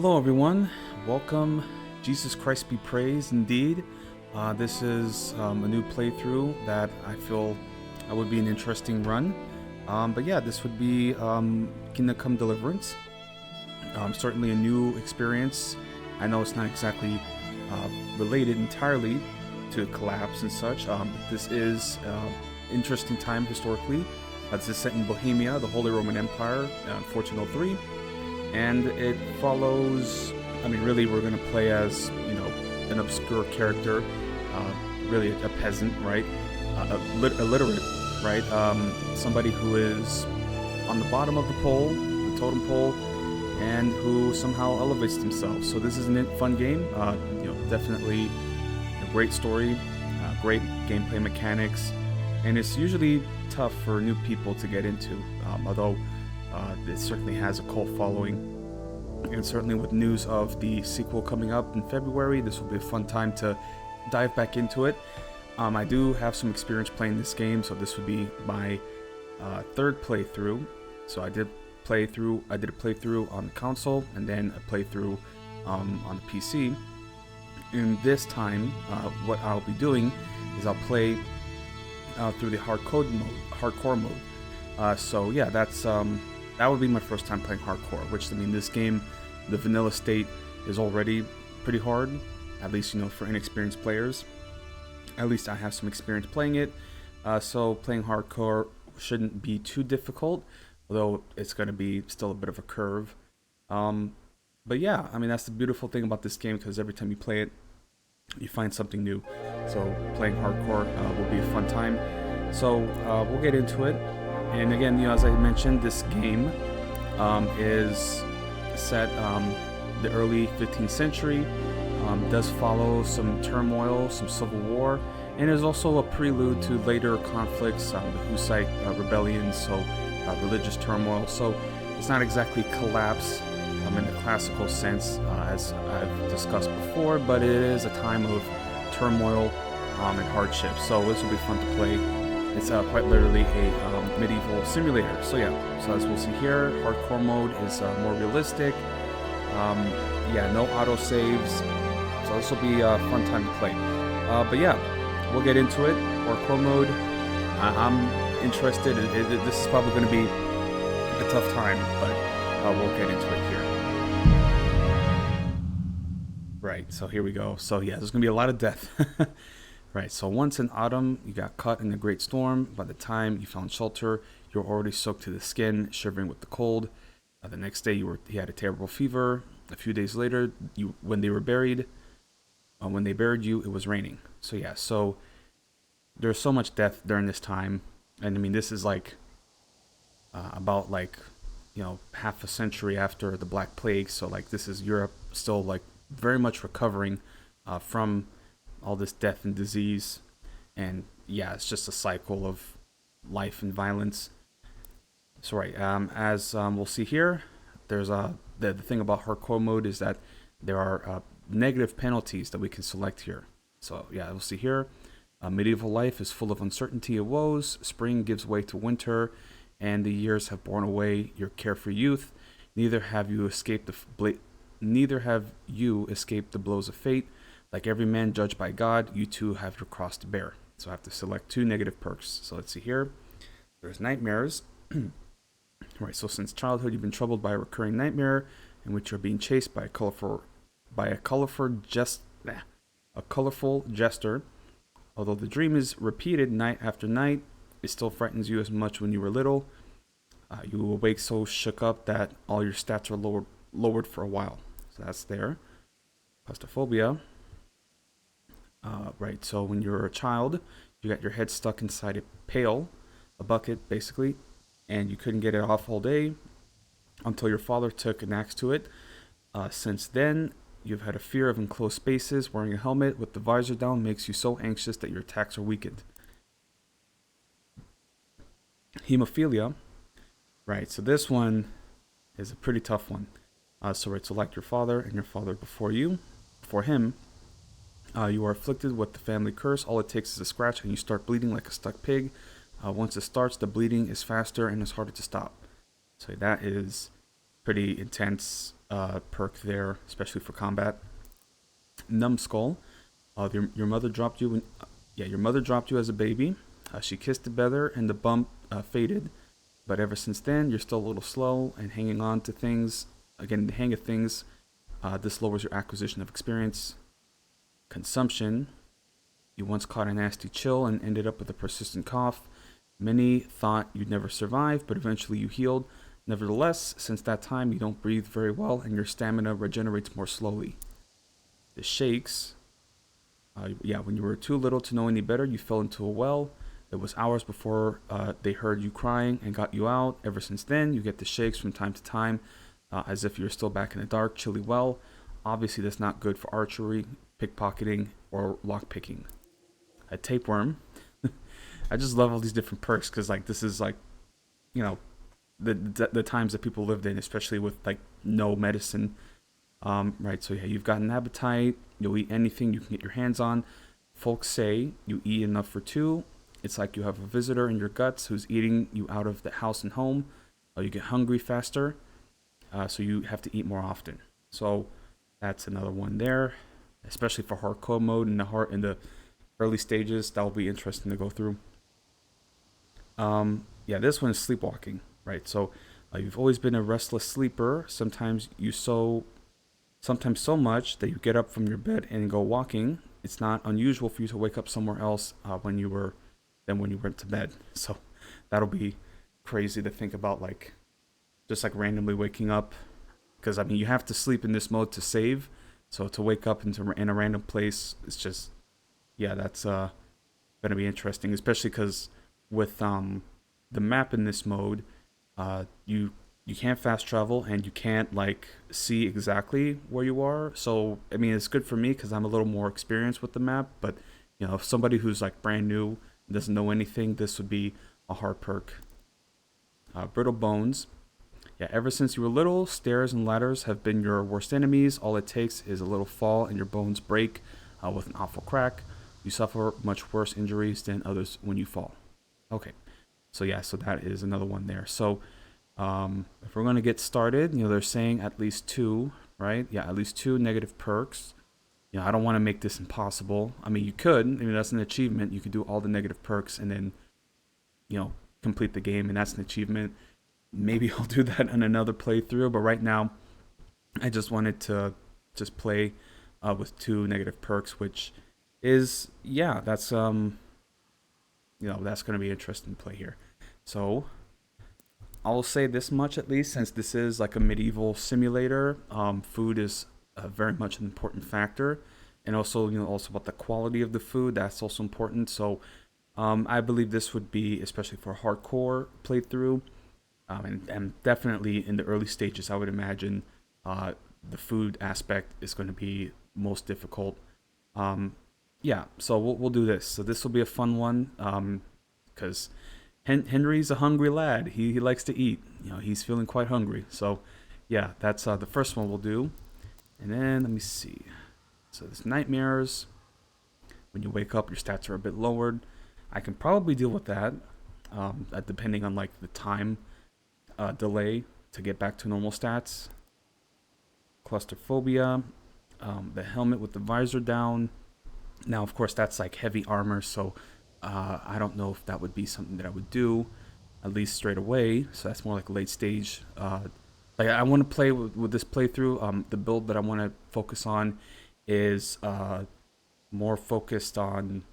Hello, everyone. Welcome. Jesus Christ be praised indeed. This is a new playthrough that I feel would be an interesting run. But yeah, this would be Kingdom Come Deliverance. Certainly a new experience. I know it's not exactly related entirely to Collapse and such. But this is interesting time historically. This is set in Bohemia, the Holy Roman Empire, 1403. And it follows, really we're going to play as, an obscure character, really a peasant, right? Illiterate, right? Somebody who is on the bottom of the pole, the totem pole, and who somehow elevates themselves. So this is a fun game, definitely a great story, great gameplay mechanics, and it's usually tough for new people to get into, although it certainly has a cult following, and certainly with news of the sequel coming up in February, this will be a fun time to dive back into it. I do have some experience playing this game, so this would be my third playthrough. So I did a playthrough on the console, and then a playthrough on the PC. And this what I'll be doing is I'll play through the hardcore mode. So yeah, that would be my first time playing hardcore, which, this game, the vanilla state is already pretty hard, at least, for inexperienced players. At least I have some experience playing it, so playing hardcore shouldn't be too difficult, although it's going to be still a bit of a curve. But yeah, that's the beautiful thing about this game, because every time you play it, you find something new. So playing hardcore will be a fun time. So we'll get into it. And again, as I mentioned, this game is set the early 15th century. Does follow some turmoil, some civil war, and is also a prelude to later conflicts, the Hussite rebellion, so religious turmoil. So it's not exactly Collapse in the classical sense, as I've discussed before, but it is a time of turmoil and hardship. So this will be fun to play. It's quite literally a medieval simulator. So yeah, so as we'll see here, hardcore mode is more realistic. No auto saves. So this will be a fun time to play. But yeah, we'll get into it. Hardcore mode. I'm interested. This is probably going to be a tough time, but we'll get into it here. Right, so here we go. So yeah, there's going to be a lot of death. Right, so once in autumn, you got caught in a great storm. By the time you found shelter, you were already soaked to the skin, shivering with the cold. The next day, he had a terrible fever. A few days later, when they buried you, it was raining. So yeah, so there's so much death during this time, and this is about half a century after the Black Plague. So this is Europe still very much recovering from all this death and disease, and yeah, it's just a cycle of life and violence. So right, as we'll see here, there's the thing about hardcore mode is that there are negative penalties that we can select here. So yeah, we'll see here, medieval life is full of uncertainty and woes. Spring gives way to winter, and the years have borne away your carefree youth. Neither have you escaped the blows of fate. Like every man judged by God, you too have your cross to bear. So I have to select two negative perks. So let's see here. There's nightmares. Right, so since childhood you've been troubled by a recurring nightmare in which you're being chased by a colorful jester. Although the dream is repeated night after night, it still frightens you as much when you were little. You awake so shook up that all your stats are lowered for a while. So that's there. Claustrophobia. Right, so when you're a child, you got your head stuck inside a bucket basically, and you couldn't get it off all day until your father took an axe to it. Since then, you've had a fear of enclosed spaces. Wearing a helmet with the visor down makes you so anxious that your attacks are weakened. Hemophilia. Right, so this one is a pretty tough one. So select your father and your father before him. You are afflicted with the family curse. All it takes is a scratch and you start bleeding like a stuck pig. Once it starts, the bleeding is faster and it's harder to stop. So that is pretty intense perk there, especially for combat. Numbskull. Your mother dropped you. Your mother dropped you as a baby. She kissed the better, and the bump faded. But ever since then, you're still a little slow and hanging on to things. Again, the hang of things. This lowers your acquisition of experience. Consumption. You once caught a nasty chill and ended up with a persistent cough. Many thought you'd never survive, but eventually you healed. Nevertheless, since that time, you don't breathe very well and your stamina regenerates more slowly. The shakes. When you were too little to know any better, you fell into a well. It was hours before they heard you crying and got you out. Ever since then, you get the shakes from time to time, as if you're still back in a dark, chilly well. Obviously, that's not good for archery, pickpocketing, or lockpicking. A tapeworm. I just love all these different perks because like this is like, you know, the times that people lived in, especially with like no medicine. Right. So yeah, you've got an appetite. You'll eat anything you can get your hands on. Folks say you eat enough for two. It's like you have a visitor in your guts who's eating you out of the house and home. You get hungry faster, so you have to eat more often. So that's another one there, especially for hardcore mode in the early stages. That'll be interesting to go through. This one is sleepwalking, right? So you've always been a restless sleeper. Sometimes so much that you get up from your bed and go walking. It's not unusual for you to wake up somewhere else when you went to bed. So that'll be crazy to think about, like just like randomly waking up, because I mean you have to sleep in this mode to save. So to wake up in a random place, it's just that's gonna be interesting, especially because with the map in this mode, you can't fast travel and you can't like see exactly where you are. So I mean it's good for me because I'm a little more experienced with the map, but if somebody who's like brand new and doesn't know anything, this would be a hard perk. Brittle bones. Ever since you were little, stairs and ladders have been your worst enemies. All it takes is a little fall and your bones break with an awful crack. You suffer much worse injuries than others when you fall. Okay, so that is another one there. So if we're going to get started, they're saying at least two, right? At least two negative perks. I don't want to make this impossible. I mean, you could. I mean, that's an achievement. You could do all the negative perks and then, complete the game, and that's an achievement. Maybe I'll do that in another playthrough, but right now, I just wanted to just play with two negative perks, which is, that's, that's going to be interesting to play here. So I'll say this much at least, since this is like a medieval simulator. Food is very much an important factor, and also also about the quality of the food. That's also important. So I believe this would be, especially for a hardcore playthrough, and definitely in the early stages, I would imagine the food aspect is going to be most difficult. So we'll do this. So this will be a fun one because Henry's a hungry lad. He likes to eat. He's feeling quite hungry. So that's the first one we'll do. And then let me see. So there's nightmares. When you wake up, your stats are a bit lowered. I can probably deal with that, depending on like the time delay to get back to normal stats. Claustrophobia. The helmet with the visor down. Now, of course, that's like heavy armor, so I don't know if that would be something that I would do, at least straight away. So that's more like late stage. I want to play with this playthrough. The build that I want to focus on is more focused on,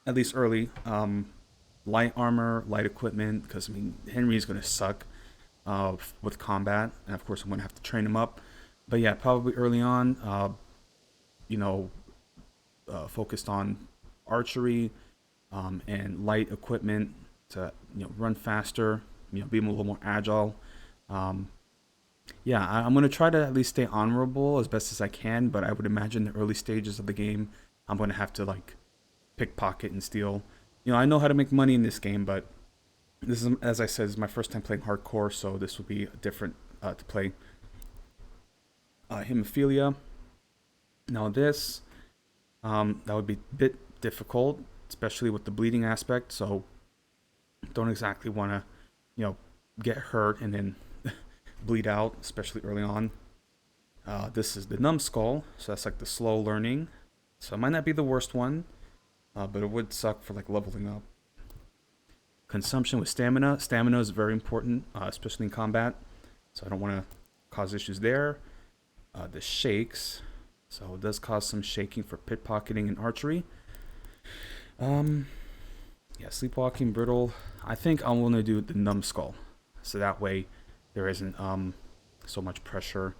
at least early, light armor, light equipment, because I mean Henry's going to suck with combat, and of course I'm going to have to train him up. But probably early on, focused on archery and light equipment to run faster, be a little more agile. I'm going to try to at least stay honorable as best as I can, but I would imagine the early stages of the game I'm going to have to like pickpocket and steal. I know how to make money in this game, but this is, as I said, is my first time playing hardcore, so this will be different to play. Hemophilia. Now this, that would be a bit difficult, especially with the bleeding aspect, so don't exactly want to, get hurt and then bleed out, especially early on. This is the numbskull, so that's like the slow learning. So it might not be the worst one, but it would suck for like leveling up. Consumption with stamina. Stamina is very important, especially in combat. So I don't want to cause issues there. The shakes. So it does cause some shaking for pickpocketing and archery. Yeah, sleepwalking, brittle. I think I'm going to do the numbskull. So that way there isn't so much pressure.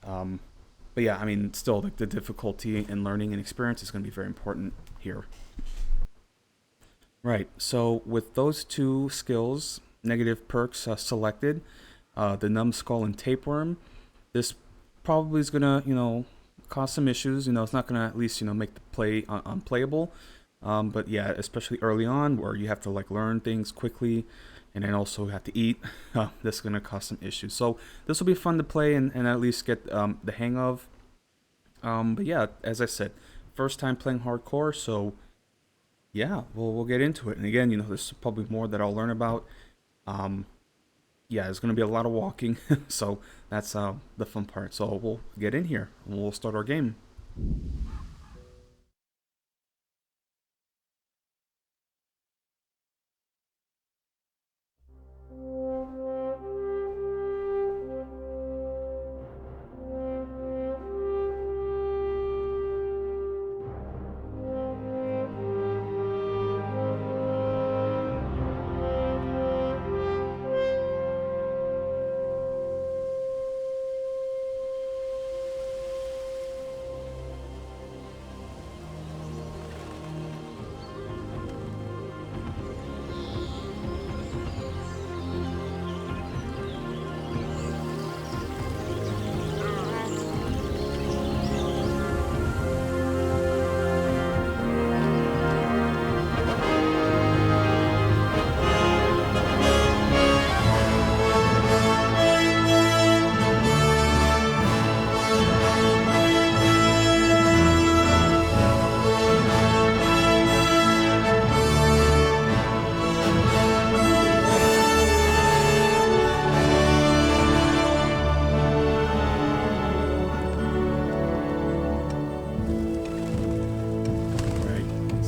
But yeah, I mean, still, like the difficulty in learning and experience is going to be very important here. Right, so with those two skills, negative perks selected, the numbskull and tapeworm, this probably is going to, cause some issues. It's not going to at least, make the play unplayable. But yeah, especially early on where you have to like learn things quickly and then also have to eat, this is going to cause some issues. So this will be fun to play and at least get the hang of. But yeah, as I said, first time playing hardcore, so yeah, we'll get into it. And again, there's probably more that I'll learn about. Yeah, there's going to be a lot of walking, so that's the fun part. So we'll get in here and we'll start our game.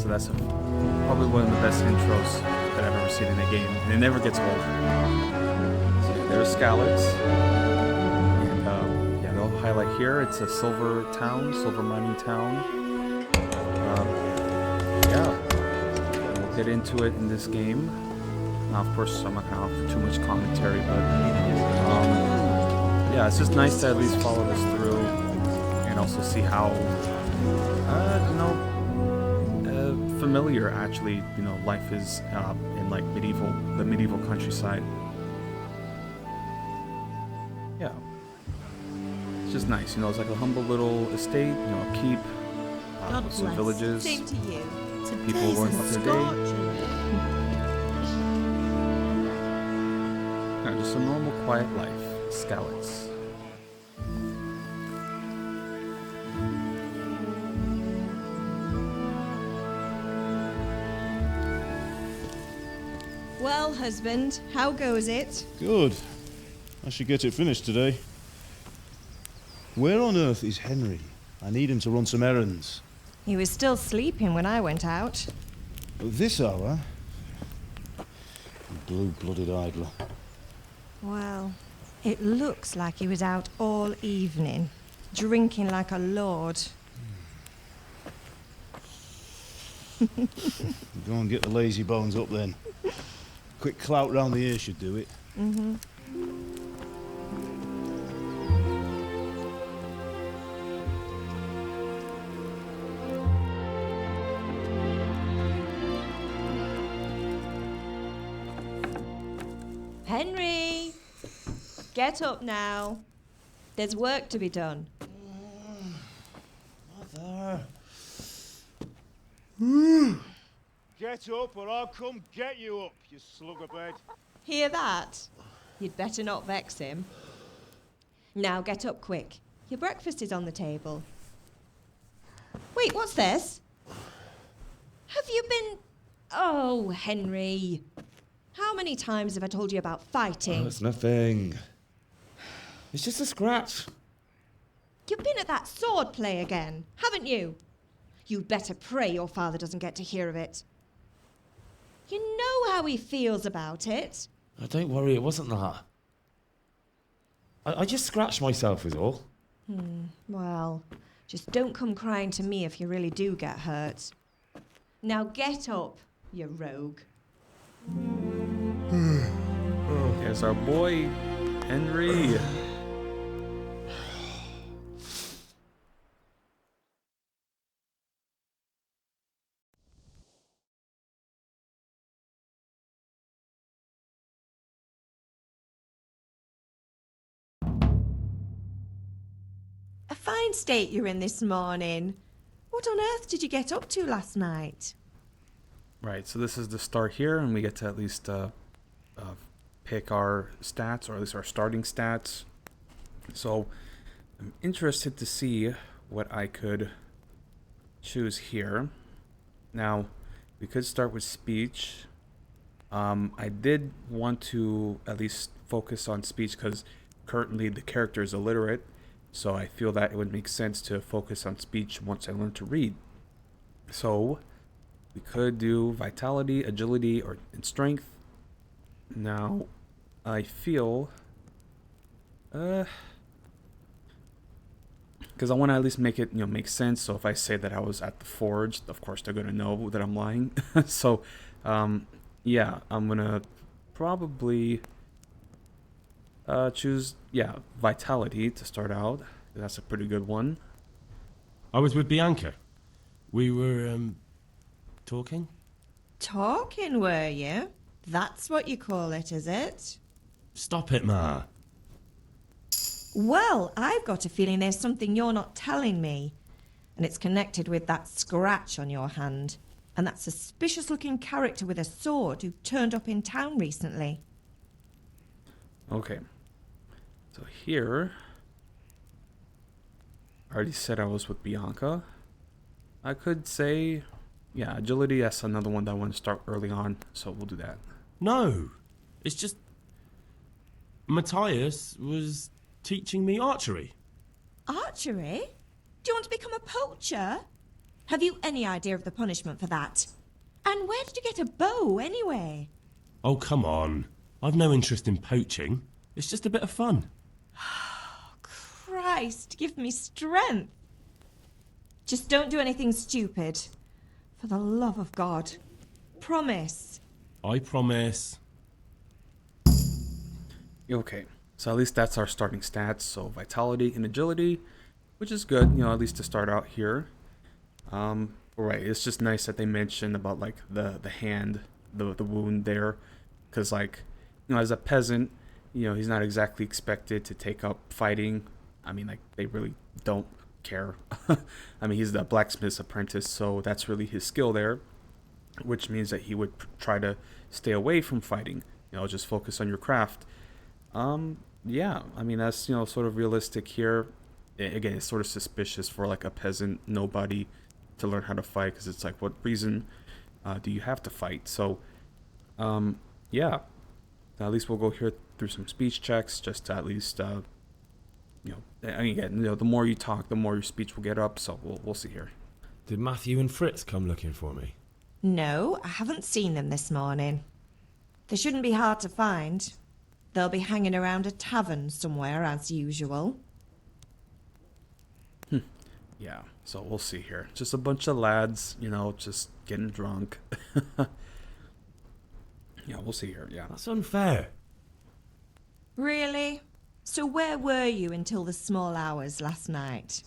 That's probably one of the best intros that I've ever seen in a game, and it never gets old. So yeah, there's Skalitz, and yeah, they'll highlight here. It's a silver town, silver mining town. Yeah, we'll get into it in this game. Now, of course, I'm not going to offer too much commentary, but yeah, it's just nice to at least follow this through and also see how, familiar actually, life is in like the medieval countryside. Yeah, it's just nice. It's like a humble little estate, a keep, with some villages. Same to you. People going about their day. Yeah, just a normal, quiet life. Skalitz. Well, husband, how goes it? Good. I should get it finished today. Where on earth is Henry? I need him to run some errands. He was still sleeping when I went out. At this hour? Blue-blooded idler. Well, it looks like he was out all evening, drinking like a lord. Go and get the lazy bones up then. Quick clout round the ear should do it. Mm-hmm. Henry! Get up now. There's work to be done. Mother. Get up or I'll come get you up, you slugabed. Hear that? You'd better not vex him. Now get up quick. Your breakfast is on the table. Wait, what's this? Have you been... Oh, Henry. How many times have I told you about fighting? Oh, it's nothing. It's just a scratch. You've been at that sword play again, haven't you? You'd better pray your father doesn't get to hear of it. You know how he feels about it. Oh, don't worry, it wasn't that. I just scratched myself is all. Well, just don't come crying to me if you really do get hurt. Now get up, you rogue. There's our boy, Henry. A fine state you're in this morning. What on earth did you get up to last night? Right, so this is the start here, and we get to at least pick our stats, or at least our starting stats. So I'm interested to see what I could choose here. Now, we could start with speech. I did want to at least focus on speech because currently the character is illiterate, so I feel that it would make sense to focus on speech once I learn to read. So we could do vitality, agility, and strength. Now, I feel, because I want to at least make it, make sense. So if I say that I was at the forge, of course they're gonna know that I'm lying. So, yeah, I'm gonna probably choose, vitality to start out. That's a pretty good one. I was with Bianca. We were, talking? Talking, were you? That's what you call it, is it? Stop it, Ma. Well, I've got a feeling there's something you're not telling me. And it's connected with that scratch on your hand. And that suspicious-looking character with a sword who turned up in town recently. Okay. So here, I already said I was with Bianca. I could say, agility, that's another one that I want to start early on, so we'll do that. No. It's just... Matthias was teaching me archery. Archery? Do you want to become a poacher? Have you any idea of the punishment for that? And where did you get a bow, anyway? Oh, come on. I've no interest in poaching. It's just a bit of fun. Christ, give me strength. Just don't do anything stupid. For the love of God. Promise. I promise. Okay, so at least that's our starting stats. So vitality and agility, which is good, at least to start out here. Right, it's just nice that they mentioned about like the hand, the wound there, because as a peasant, he's not exactly expected to take up fighting. I mean, they really don't care. I mean, he's the blacksmith's apprentice, so that's really his skill there, which means that he would try to stay away from fighting. Just focus on your craft. Yeah, I mean, that's, sort of realistic here. Again, it's sort of suspicious for like a peasant nobody to learn how to fight, because it's like, what reason do you have to fight? So, yeah, at least we'll go here through some speech checks, just to at least, again, the more you talk, the more your speech will get up. So we'll see here. Did Matthew and Fritz come looking for me? No, I haven't seen them this morning. They shouldn't be hard to find. They'll be hanging around a tavern somewhere, as usual. Yeah, so we'll see here. Just a bunch of lads, just getting drunk. Yeah, we'll see here, yeah. That's unfair. Really? So where were you until the small hours last night?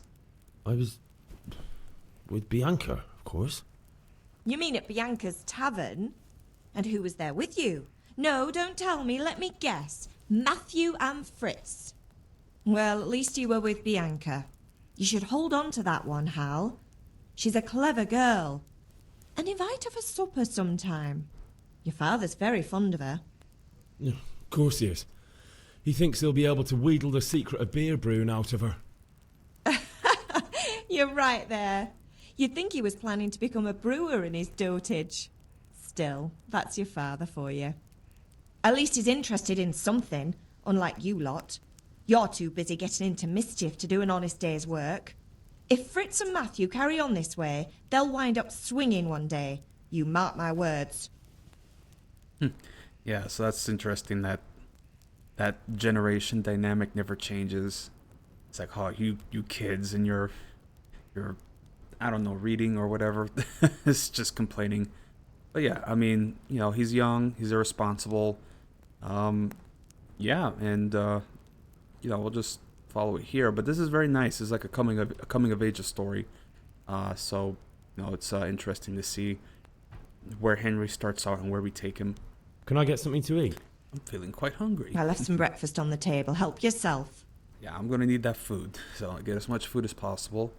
I was with Bianca, of course. You mean at Bianca's tavern? And who was there with you? No, don't tell me, let me guess. Matthew and Fritz. Well, at least you were with Bianca. You should hold on to that one, Hal. She's a clever girl. And invite her for supper sometime. Your father's very fond of her. Yeah, of course he is. He thinks he'll be able to wheedle the secret of beer brewing out of her. You're right there. You'd think he was planning to become a brewer in his dotage. Still, that's your father for you. At least he's interested in something, unlike you lot. You're too busy getting into mischief to do an honest day's work. If Fritz and Matthew carry on this way, they'll wind up swinging one day. You mark my words. Yeah, so that's interesting that that generation dynamic never changes. It's like, oh, you kids and your I don't know, reading or whatever. It's just complaining. But yeah, I mean, you know, he's young, he's irresponsible. Yeah, and you know, we'll just follow it here. But this is very nice. It's like a coming of age story. So you know, it's interesting to see where Henry starts out and where we take him. Can I get something to eat? I'm feeling quite hungry. I left some breakfast on the table. Help yourself. Yeah, I'm gonna need that food. So I'll get as much food as possible.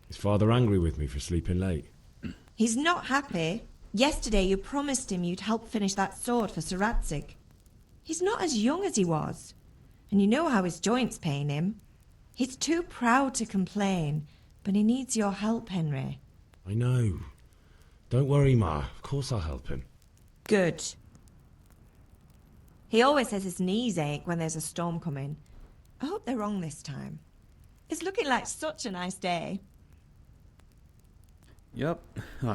Is Father angry with me for sleeping late? He's not happy. Yesterday you promised him you'd help finish that sword for Sir Radzig. He's not as young as he was. And you know how his joints pain him. He's too proud to complain, but he needs your help, Henry. I know. Don't worry, Ma. Of course I'll help him. Good. He always says his knees ache when there's a storm coming. I hope they're wrong this time. It's looking like such a nice day. Yep.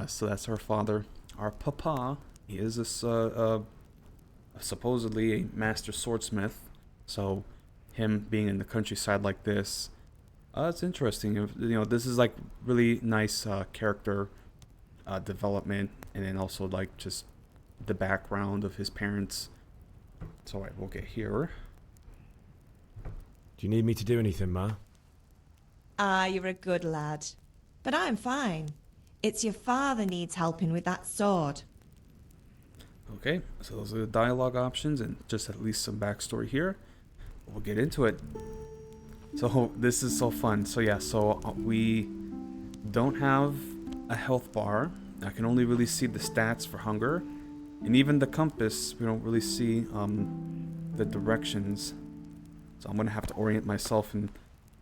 So that's our father, our papa. He is supposedly a master swordsmith. So him being in the countryside like this, it's interesting. You know, this is like really nice character development, and then also like just the background of his parents. So alright, we'll get here. Do you need me to do anything, Ma? Ah, you're a good lad. But I'm fine. It's your father needs helping with that sword. Okay, so those are the dialogue options and just at least some backstory here. We'll get into it. So this is so fun. So yeah, so we don't have a health bar. I can only really see the stats for hunger. And even the compass, we don't really see the directions. So I'm going to have to orient myself and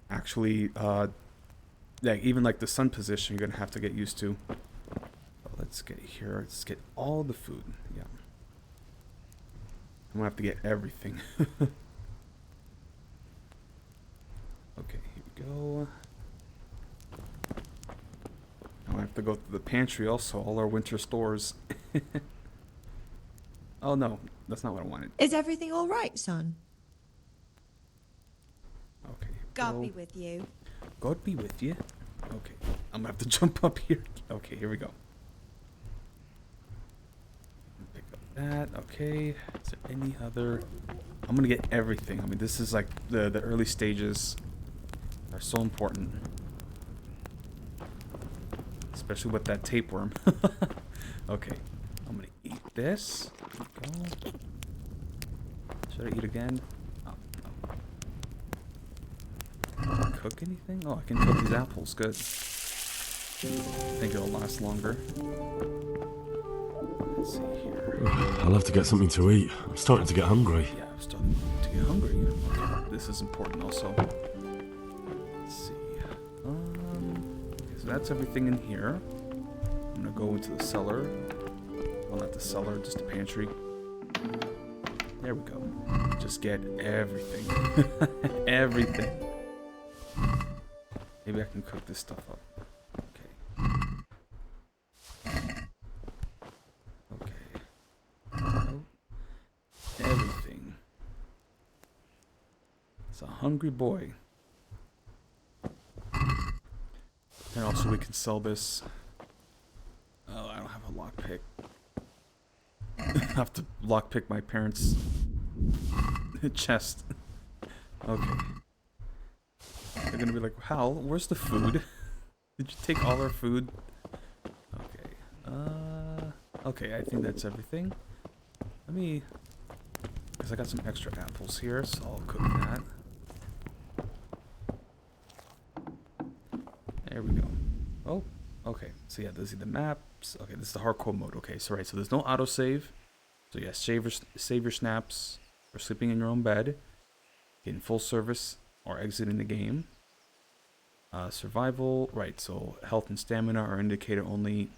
actually, yeah, even like the sun position, you're going to have to get used to. So let's get here. Let's get all the food. Yeah. I'm going to have to get everything. Okay, here we go. Now I have to go to the pantry also, all our winter stores. Oh no, that's not what I wanted. Is everything all right, son? Okay. God go. be with you. God be with you. Okay, I'm gonna have to jump up here. Okay, here we go. Pick up that. Okay. Is there any other? I'm gonna get everything. I mean, this is like the early stages are so important, especially with that tapeworm. Okay, I'm gonna eat this. There we go. Should I eat again? Oh, no. Cook anything? Oh, I can cook these apples. Good. I think it'll last longer. Let's see here. I'll have to get something to eat. I'm starting to get hungry. Yeah, I'm starting to get hungry. Okay, this is important also. Let's see. Okay, so that's everything in here. I'm gonna go into the cellar. Well, not the cellar, just the pantry. There we go. Just get everything. Everything. Maybe I can cook this stuff up. Okay. Oh, everything. It's a hungry boy. And also we can sell this. Oh, I don't have a lockpick. I have to lockpick my parents' chest. Okay. They're gonna be like, Hal, where's the food? Did you take all our food? Okay. Okay, I think that's everything. Let me... Because I got some extra apples here, so I'll cook that. There we go. Oh, okay. So yeah, those are the maps. Okay, this is the hardcore mode. Okay, so right, so there's no autosave. So yeah, save your snaps for sleeping in your own bed, getting full service, or exiting the game. Survival, right, so health and stamina are indicated only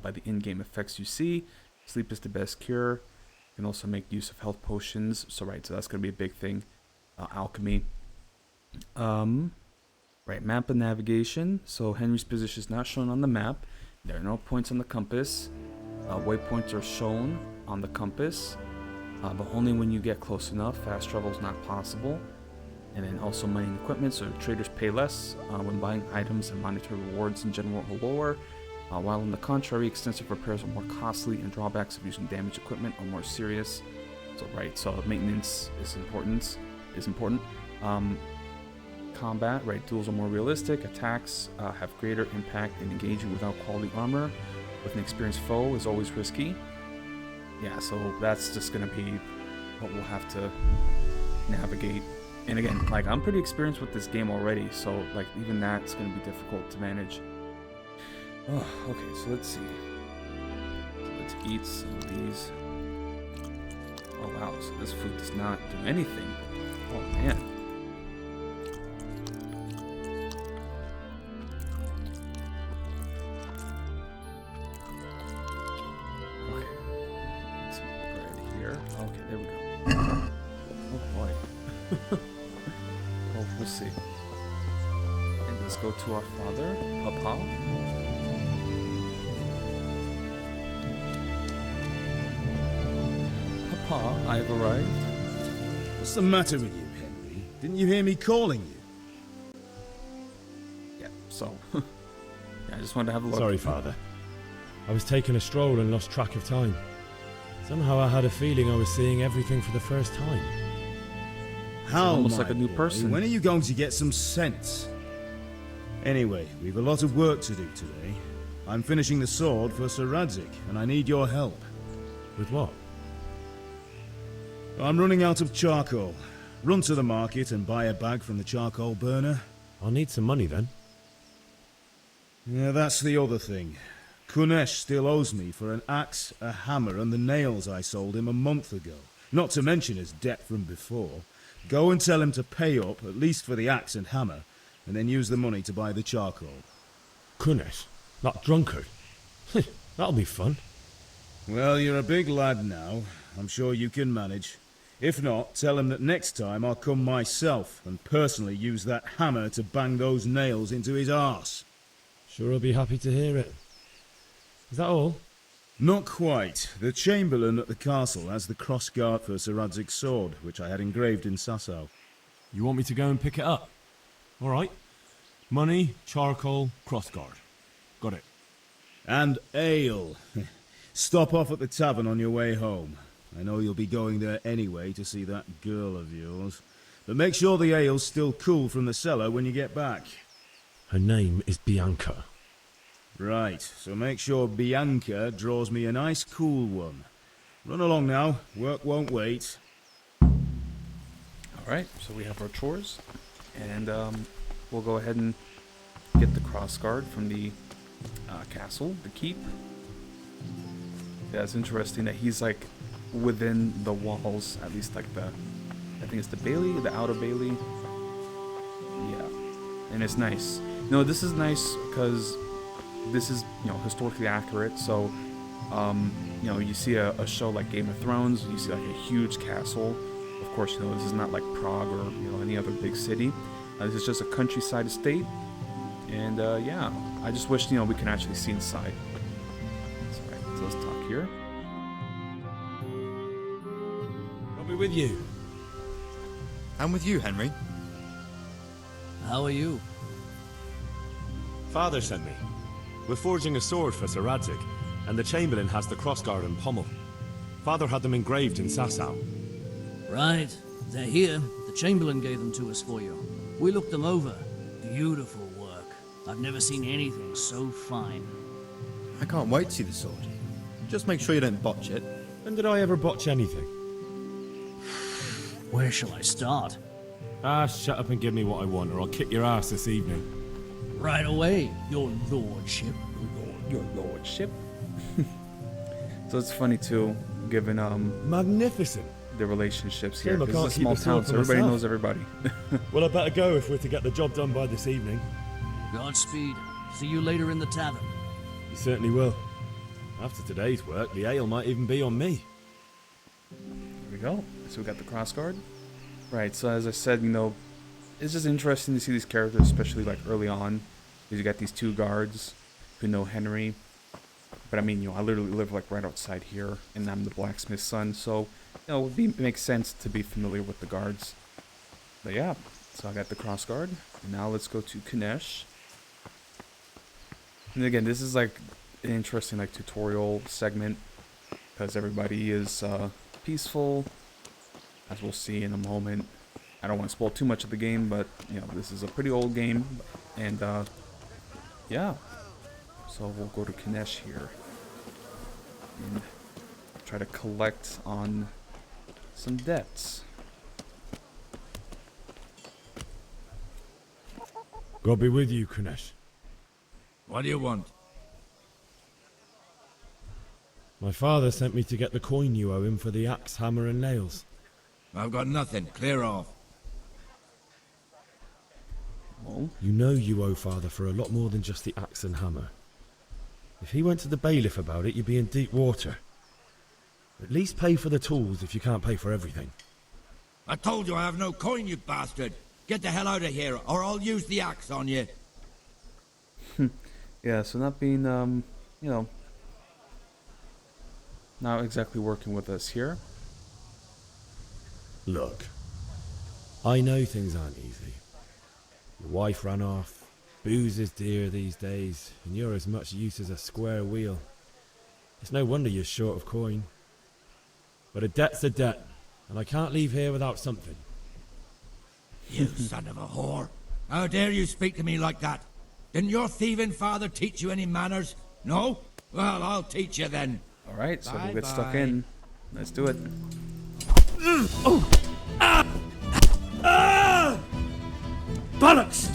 by the in-game effects you see. Sleep is the best cure. You can also make use of health potions. So right, so that's going to be a big thing. Alchemy. Right, map and navigation. So Henry's position is not shown on the map. There are no points on the compass. Waypoints are shown on the compass, but only when you get close enough. Fast travel is not possible. And then also money and equipment, so traders pay less when buying items, and monetary rewards in general are lower. While on the contrary, extensive repairs are more costly and drawbacks of using damaged equipment are more serious. So right, so maintenance is important. Combat, right, duels are more realistic. Attacks have greater impact, and engaging without quality armor with an experienced foe is always risky. Yeah, so that's just gonna be what we'll have to navigate. And again, like, I'm pretty experienced with this game already, so like even that's gonna be difficult to manage. Oh, okay, so let's see. So let's eat some of these. Oh wow, so this food does not do anything. Oh man. Okay. Some bread here. Okay, there we go. Oh boy. Oh, let's see. And let's go to our father, Papa. Papa, I have arrived. What's the matter with you, Henry? Didn't you hear me calling you? Yeah, so. Yeah, I just wanted to have a look. Sorry, Father. I was taking a stroll and lost track of time. Somehow I had a feeling I was seeing everything for the first time. How, almost my like a new boy, person. When are you going to get some sense? Anyway, we've a lot of work to do today. I'm finishing the sword for Sir Radzik, and I need your help. With what? I'm running out of charcoal. Run to the market and buy a bag from the charcoal burner. I'll need some money then. Yeah, that's the other thing. Kunesh still owes me for an axe, a hammer, and the nails I sold him a month ago. Not to mention his debt from before. Go and tell him to pay up, at least for the axe and hammer, and then use the money to buy the charcoal. Kunesh? That drunkard? That'll be fun. Well, you're a big lad now. I'm sure you can manage. If not, tell him that next time I'll come myself and personally use that hammer to bang those nails into his arse. Sure, I'll be happy to hear it. Is that all? Not quite. The Chamberlain at the castle has the crossguard for Sir Radzik's sword, which I had engraved in Sasau. You want me to go and pick it up? All right. Money, charcoal, crossguard. Got it. And ale. Stop off at the tavern on your way home. I know you'll be going there anyway to see that girl of yours. But make sure the ale's still cool from the cellar when you get back. Her name is Bianca. Right, so make sure Bianca draws me a nice cool one. Run along now, work won't wait. Alright, so we have our chores, and we'll go ahead and get the crossguard from the castle, the keep. Yeah, it's interesting that he's like within the walls, at least like I think it's the Bailey, the outer Bailey. Yeah, and it's nice. No, this is nice because this is, historically accurate. So, you see a show like Game of Thrones, you see like a huge castle. Of course, this is not like Prague or any other big city. This is just a countryside estate, and yeah, I just wish we can actually see inside. That's right. So let's talk here. I'll be with you. I'm with you, Henry. How are you? Father sent me. We're forging a sword for Sir Radzik, and the Chamberlain has the crossguard and pommel. Father had them engraved in Sasau. Right. They're here. The Chamberlain gave them to us for you. We looked them over. Beautiful work. I've never seen anything so fine. I can't wait to see the sword. Just make sure you don't botch it. When did I ever botch anything? Where shall I start? Shut up and give me what I want, or I'll kick your ass this evening. Right away, your lordship. Your lordship. So it's funny too, given Magnificent. the relationships here. Shame I 'Cause it's a can't small keep town, the sword so for everybody myself. knows everybody. Well, I better go if we're to get the job done by this evening. Godspeed. See you later in the tavern. You certainly will. After today's work, the ale might even be on me. There we go. So we got the crossguard. Right, so as I said, it's just interesting to see these characters, especially like early on, because you got these two guards who know Henry. But I mean, I literally live like right outside here, and I'm the blacksmith's son, so it makes sense to be familiar with the guards. But yeah, so I got the cross guard, and now let's go to Kanesh. And again, this is like an interesting like tutorial segment because everybody is peaceful, as we'll see in a moment. I don't want to spoil too much of the game, but this is a pretty old game, and yeah. So we'll go to Kanesh here and try to collect on some debts. God be with you, Kanesh. What do you want? My father sent me to get the coin you owe him for the axe, hammer, and nails. I've got nothing. Clear off. Well, You know you owe father for a lot more than just the axe and hammer. If he went to the bailiff about it, you'd be in deep water. At least pay for the tools if you can't pay for everything. I told you I have no coin, you bastard. Get the hell out of here, or I'll use the axe on you. yeah, so not being, not exactly working with us here. Look, I know things aren't easy. Your wife ran off, booze is dear these days, and you're as much use as a square wheel. It's no wonder you're short of coin. But a debt's a debt, and I can't leave here without something. You son of a whore. How dare you speak to me like that? Didn't your thieving father teach you any manners? No? Well, I'll teach you then. Alright, so we'll get stuck Bye-bye. in. Let's do it. Bollocks!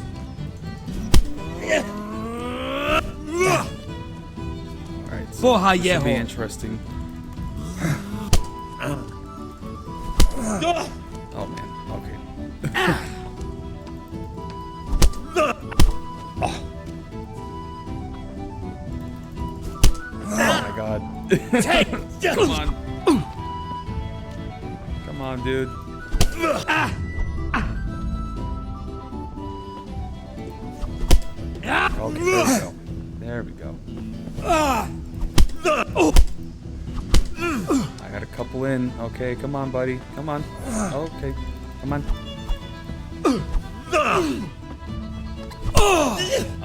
Alright, so Boha this will be yeho. interesting. Oh man, okay. Oh my god. Come on. Come on, dude. Okay, there we go. I got a couple in. Okay, come on, buddy. Come on. Okay, come on.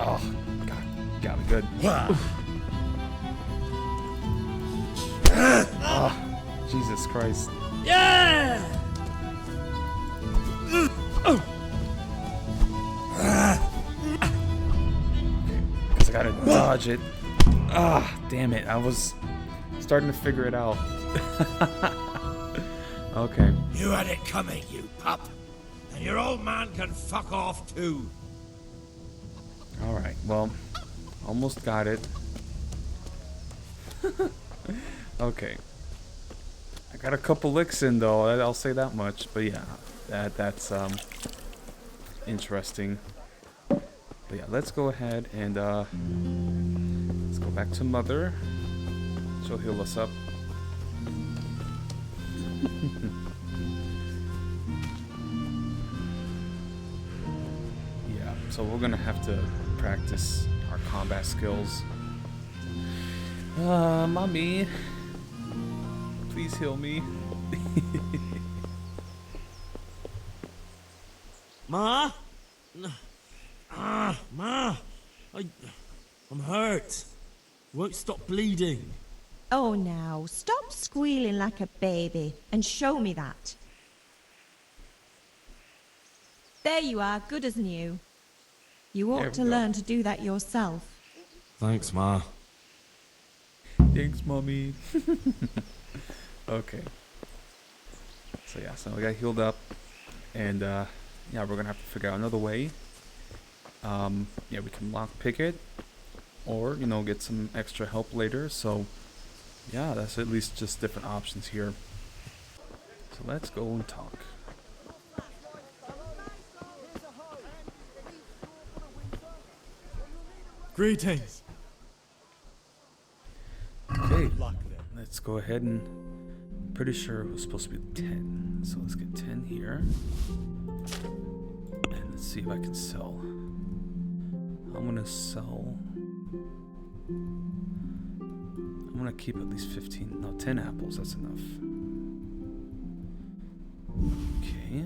Oh, God. Got me good. Oh, Jesus Christ. Yeah! Because I gotta dodge it. Ah, damn it. I was starting to figure it out. Okay. You had it coming, you pup. And your old man can fuck off too. Alright, well, almost got it. Okay. I got a couple licks in though, I'll say that much. But yeah, that's interesting. But yeah, let's go ahead and let's go back to Mother. She'll heal us up. Yeah, so we're gonna have to practice our combat skills. Mommy, please heal me. Ma? Ma! I'm hurt. Won't stop bleeding. Oh, now, stop squealing like a baby and show me that. There you are, good as new. You There ought we to go. learn to do that yourself. Thanks, Ma. Thanks, Mommy. Okay. So yeah, so we got healed up, and yeah, we're gonna have to figure out another way. Yeah, we can lockpick it, or get some extra help later. So yeah, that's at least just different options here. So let's go and talk. Greetings. Okay, let's go ahead and. Pretty sure it was supposed to be 10, so let's get 10 here. And Let's see if I can sell. I'm gonna sell. I'm gonna keep at least 10 apples, that's enough. Okay.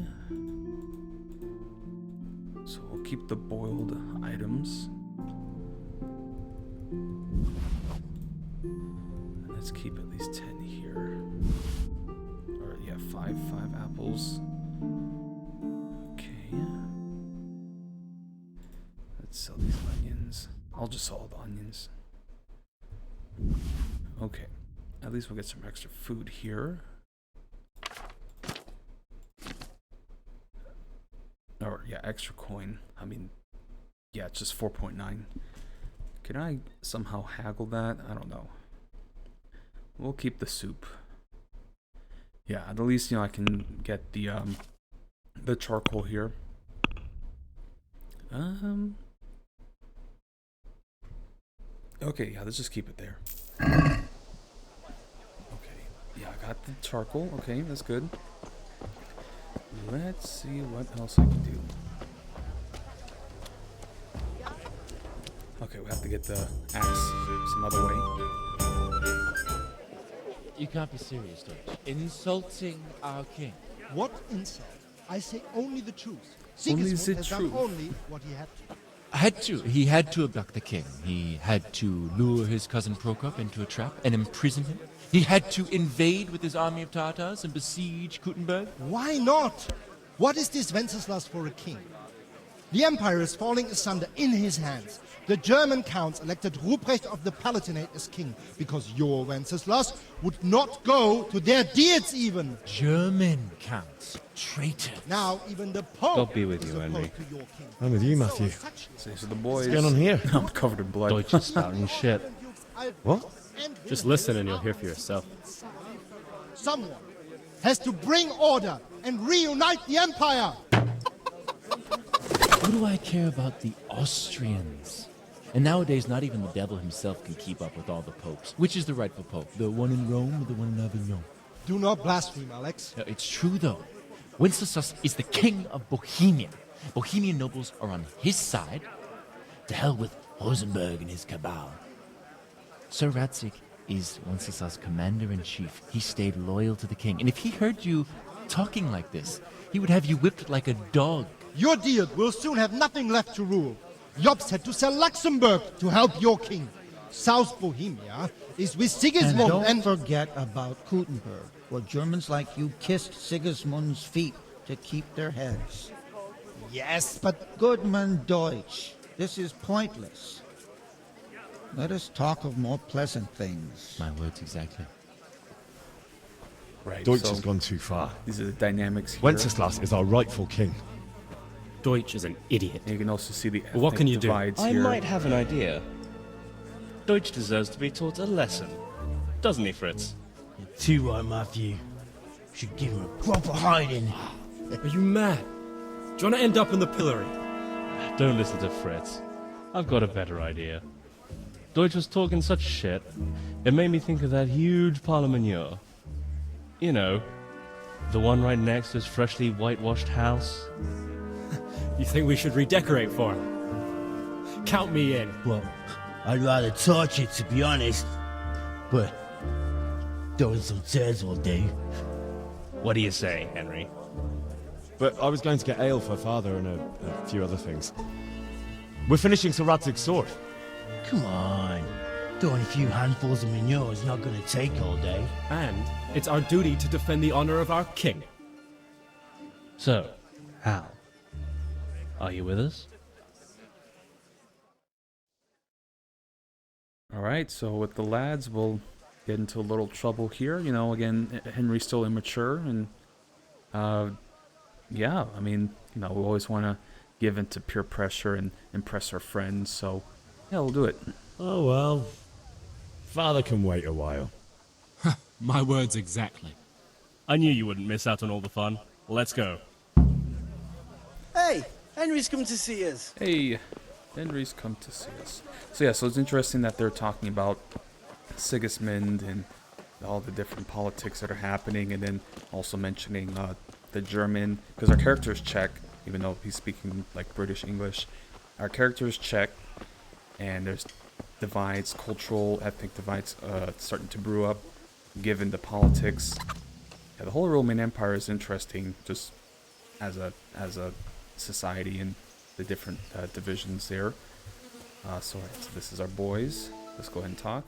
So we'll keep the boiled items. Let's keep at least 10 here. Or yeah, five apples. Okay. Let's sell these onions. I'll just sell the onions. Okay. At least we'll get some extra food here. Or yeah, extra coin. I mean, yeah, it's just 4.9. Can I somehow haggle that? I don't know. We'll keep the soup. Yeah, at least I can get the charcoal here. Okay, yeah, let's just keep it there. Okay, yeah, I got the charcoal. Okay, that's good. Let's see what else I can do. Okay, we have to get the axe some other way. You can't be serious, Deutsch. Insulting our king. What insult? I say only the truth. Only Sigismund the has truth. done only what he had to. He had to abduct the king. He had to lure his cousin Prokop into a trap and imprison him. He had to invade with his army of Tatars and besiege Kuttenberg. Why not? What is this Wenceslas for a king? The empire is falling asunder in his hands. The German counts elected Ruprecht of the Palatinate as king because your Wenceslas would not go to their deeds even. German counts. Traitors. Now even the Pope God be with is you, opposed Henry. to your king. I'm with you, Matthew. So the boys. What's going on here? I'm covered in blood. Deutsch is spouting shit. What? Just listen and you'll hear for yourself. Someone has to bring order and reunite the empire. What do I care about the Austrians? And nowadays, not even the devil himself can keep up with all the popes. Which is the rightful pope? The one in Rome or the one in Avignon? Do not blaspheme, Alex. No, it's true, though. Wenceslas is the king of Bohemia. Bohemian nobles are on his side. To hell with Rosenberg and his cabal. Sir Radzik is Wenceslas' commander-in-chief. He stayed loyal to the king. And if he heard you talking like this, he would have you whipped like a dog. Your deal will soon have nothing left to rule. Jobst had to sell Luxembourg to help your king. South Bohemia is with Sigismund and don't forget about Kuttenberg, where Germans like you kissed Sigismund's feet to keep their heads. Yes, but Goodman Deutsch, this is pointless. Let us talk of more pleasant things. My words exactly. Right. Deutsch so has gone too far. These are the dynamics here. Wenceslas is our rightful king. Deutsch is an idiot. And you can also see the ethnic What can you do? divides I here. might have an idea. Deutsch deserves to be taught a lesson. Doesn't he, Fritz? You're too right, Matthew. Should give him a proper hiding. Are you mad? Do you want to end up in the pillory? Don't listen to Fritz. I've got a better idea. Deutsch was talking such shit, it made me think of that huge parliament. You know, the one right next to his freshly whitewashed house. You think we should redecorate for him? Count me in. Well, I'd rather torch it, to be honest. But throwing some tears all day. What do you say, Henry? But I was going to get ale for father and a few other things. We're finishing Sir Radzig's sword. Come on. Throwing a few handfuls of manure is not going to take all day. And it's our duty to defend the honor of our king. So, Hal, are you with us? All right, so with the lads, we'll get into a little trouble here. You know, again, Henry's still immature, and yeah, I mean, you know, we always want to give in to peer pressure and impress our friends, so yeah, we'll do it. Oh well. Father can wait a while. My words exactly. I knew you wouldn't miss out on all the fun. Let's go. Hey, Henry's come to see us. Hey, Henry's come to see us. So yeah, so it's interesting that they're talking about Sigismund and all the different politics that are happening, and then also mentioning the German, because our character is Czech, even though he's speaking like British English. Our character is Czech, and there's divides, cultural, ethnic divides starting to brew up, given the politics. Yeah, the whole Roman Empire is interesting, just as a society and the different divisions there. So this is our boys. Let's go ahead and talk.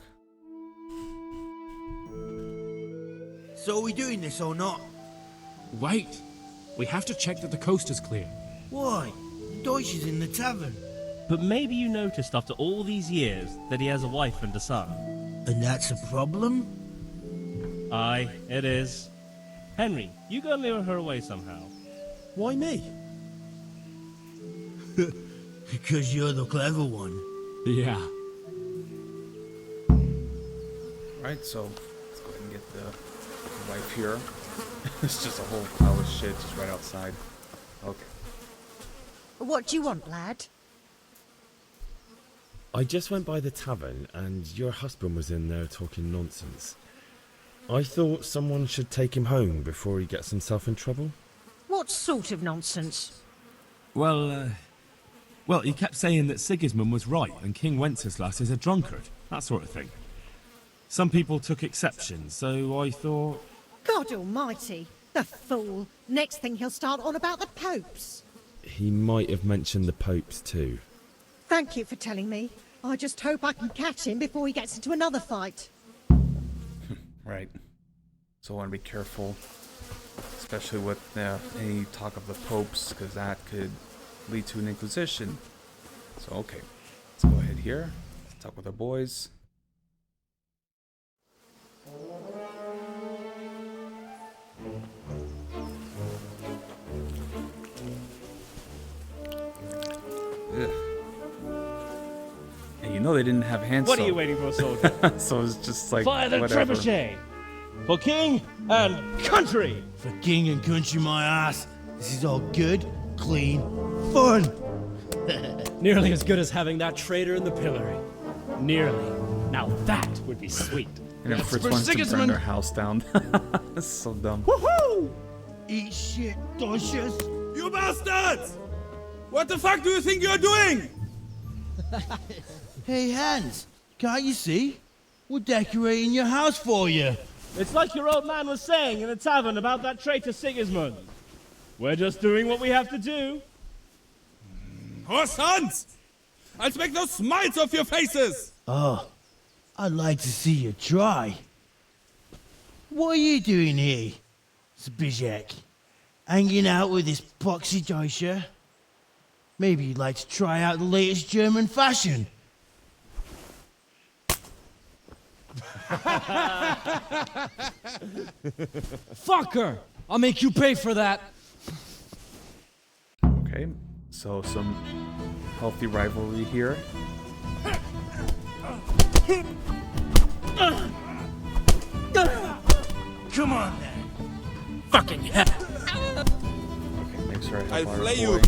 So are we doing this or not? Wait! We have to check that the coast is clear. Why? Deutsch is in the tavern. But maybe you noticed after all these years that he has a wife and a son. And that's a problem? Aye, it is. Henry, you go and lure her away somehow. Why me? Because you're the clever one. Yeah. Right, so let's go ahead and get the wife here. It's just a whole pile of shit just right outside. Okay. What do you want, lad? I just went by the tavern and your husband was in there talking nonsense. I thought someone should take him home before he gets himself in trouble. What sort of nonsense? Well, he kept saying that Sigismund was right and King Wenceslas is a drunkard, that sort of thing. Some people took exception, so I thought... God almighty, the fool. Next thing he'll start on about the popes. He might have mentioned the popes too. Thank you for telling me. I just hope I can catch him before he gets into another fight. Right. So I want to be careful, especially with any talk of the popes, because that could lead to an inquisition. So okay, let's go ahead here. Let's talk with our boys. Ugh. And you know they didn't have hand What soap. are you waiting for, soldier? So it's just like Fire the whatever. trebuchet! For king and country! For king and country, my ass. This is all good, clean, fun. Nearly as good as having that traitor in the pillory. Nearly. Now that would be sweet. And then Fritz wants to burn their house down. That's so dumb. Woohoo! Eat shit, Deutsches. You bastards! What the fuck do you think you're doing? Hey, Hans, can't you see? We're decorating your house for you. It's like your old man was saying in the tavern about that traitor Sigismund. We're just doing what we have to do. Oh, sons! I'll make those smiles off your faces! Oh, I'd like to see you try. What are you doing here, Zbigniew? Hanging out with this poxy Deutscher? Maybe you'd like to try out the latest German fashion. Fucker! I'll make you pay for that. Okay, so some healthy rivalry here. Come on then. Fucking hell. Okay, make sure I have I'll our flay boy. you.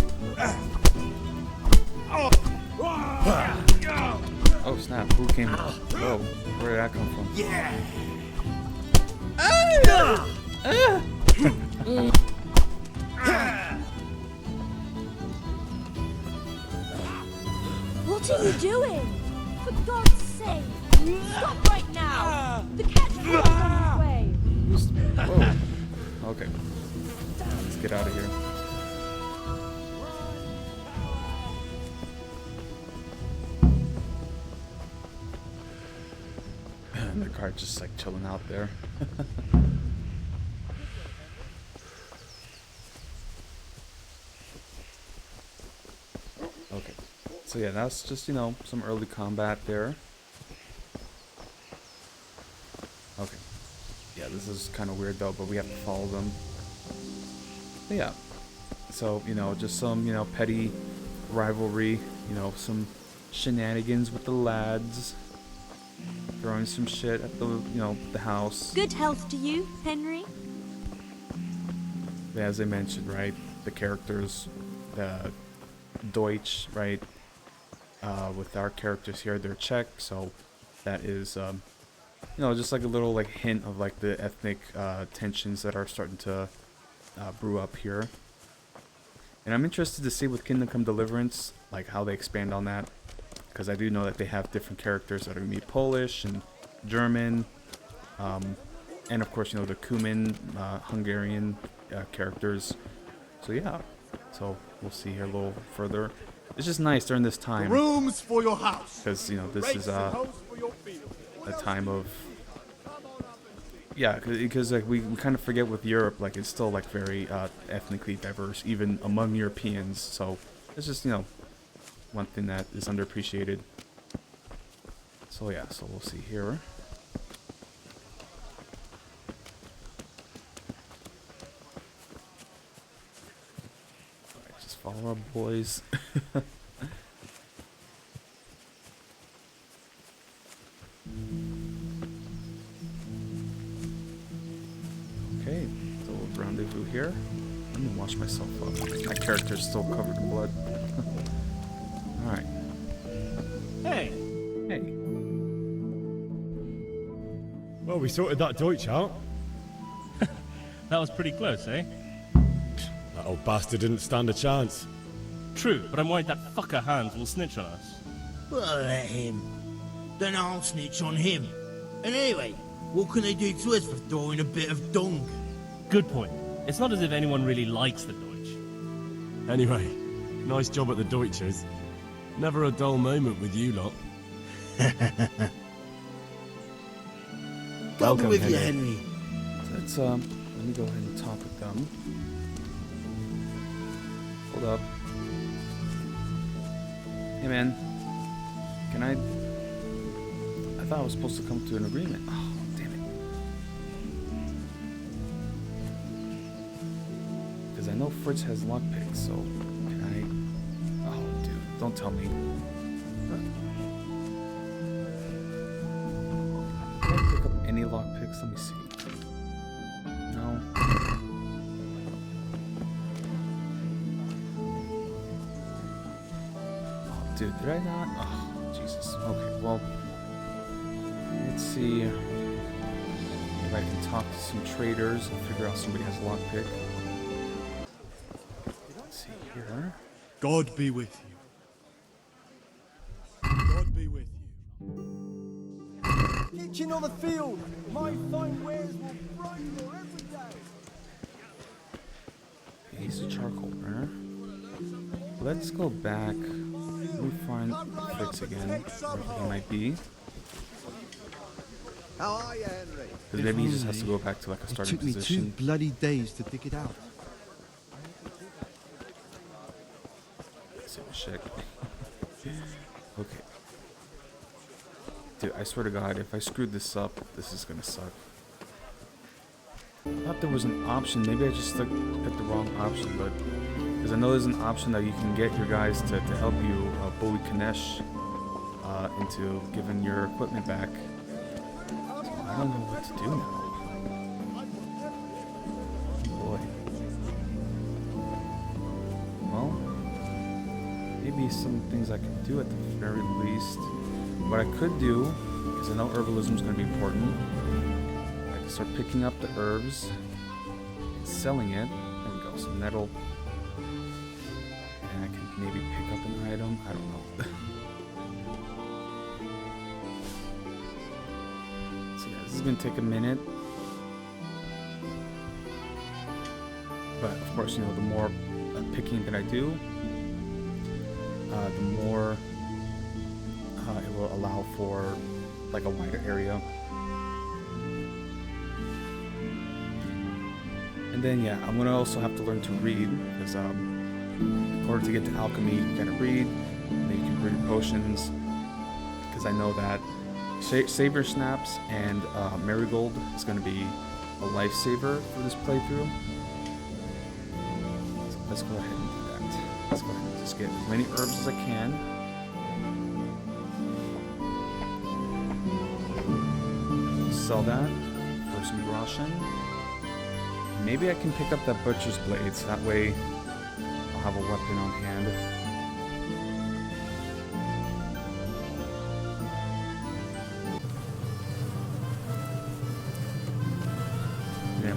Oh snap! Who came? Whoa! Where did that come from? Yeah. What are you doing? For God's sake, stop right now! The cat's on its way! Whoa! Okay, let's get out of here. The car just like chilling out there. Okay, so yeah, that's just, some early combat there. Okay, yeah, this is kind of weird though, but we have to follow them. But yeah, so, just some, petty rivalry, some shenanigans with the lads. Throwing some shit at the house. Good health to you, Henry. As I mentioned, right, the characters, Deutsch, right, with our characters here, they're Czech, so that is, just like a little like hint of like the ethnic tensions that are starting to brew up here. And I'm interested to see with Kingdom Come Deliverance, like how they expand on that. Because I do know that they have different characters that are going to be Polish and German. And of course, you know, the Cuman, Hungarian characters. So yeah, so we'll see here a little further. It's just nice during this time. Rooms for your house. Because, you know, this is a time of... Yeah, because like, we kind of forget with Europe, like it's still like very ethnically diverse, even among Europeans. So it's just, you know, one thing that is underappreciated. So yeah, so we'll see here. Alright, just follow our boys. Okay, so we'll rendezvous here. Let me wash myself up. My character's still covered in blood. Alright. Hey! Hey. Well, we sorted that Deutsch out. That was pretty close, eh? That old bastard didn't stand a chance. True, but I'm worried that fucker Hans will snitch on us. Well, let him. Then I'll snitch on him. And anyway, what can they do to us for throwing a bit of dung? Good point. It's not as if anyone really likes the Deutsch. Anyway, nice job at the Deutschers. Never a dull moment with you lot. God be with you, Henry. So let's, let me go ahead and talk with them. Hold up. Hey man, can I thought I was supposed to come to an agreement. Oh, damn it. Because I know Fritz has lockpicks, so can I... Oh, dude, don't tell me. Can I pick up any lockpicks? Let me see. No. Oh, dude, did I not? Oh, Jesus. Okay, well... Let's see if I can talk to some traders and figure out somebody has a lockpick. Let's see here. God be with you. God be with you. Kitchen on the field. My fine wares will brighten your every day. He's a charcoal burner. Let's go back. Let me find Fritz again, wherever he might be. How are you, Henry? Because maybe he just has to go back to like a starting position. It took me 2 bloody days to dig it out. Let's see, check. Okay. Dude, I swear to God, if I screwed this up, this is gonna suck. I thought there was an option. Maybe I just picked the wrong option, but because I know there's an option that you can get your guys to help you bully Kanesh into giving your equipment back. I don't know what to do now. Boy. Well, maybe some things I can do at the very least. What I could do, because I know herbalism is going to be important, I can start picking up the herbs and selling it. There we go, some nettle. And I can maybe pick up an item. I don't know. This is going to take a minute, but of course, you know, the more picking that I do, the more it will allow for like a wider area. And then yeah, I'm going to also have to learn to read, because in order to get to alchemy, you got to read, and then you can brew potions, because I know that Saber Snaps and Marigold is going to be a lifesaver for this playthrough. So let's go ahead and do that. Let's go ahead and just get as many herbs as I can. We'll sell that for some groschen. Maybe I can pick up that butcher's blade, so that way I'll have a weapon on hand.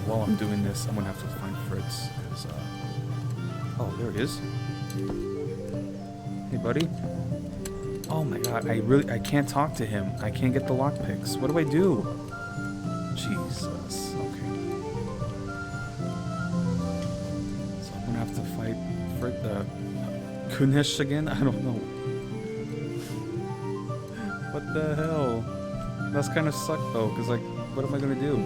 While I'm doing this, I'm gonna have to find Fritz, because Oh, there he is. Hey, buddy. Oh my god, I can't talk to him. I can't get the lockpicks. What do I do? Jesus. Okay. So I'm gonna have to fight for the Kunesh again? I don't know. What the hell? That's kind of sucked though, because like, what am I gonna do?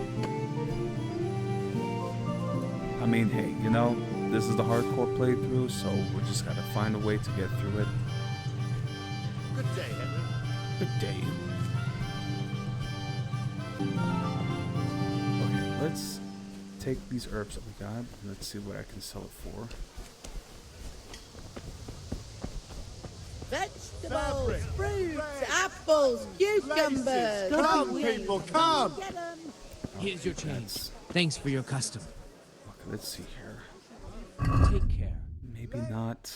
I mean, hey, you know, this is the hardcore playthrough, so we just gotta find a way to get through it. Good day, Henry. Good day. Okay, let's take these herbs that we got and let's see what I can sell it for. Vegetables, fruits, apples, cucumbers. Come, people, come! Here's your change. Thanks for your custom. Okay, let's see here. Take care. Maybe not.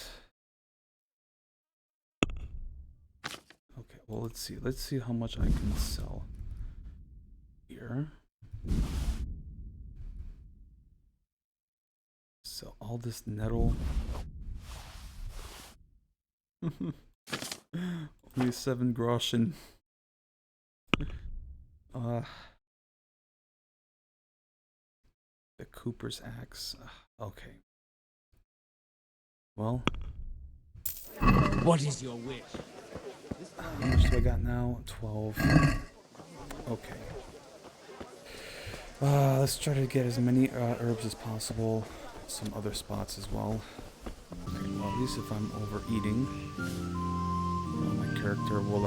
Okay, well, let's see. Let's see how much I can sell here. So all this nettle. Only 7 groschen. The Cooper's axe. Okay. Well. What is your wish? How much do I got now? 12. Okay. Let's try to get as many herbs as possible. Some other spots as well. Okay, well, at least if I'm overeating, my character will,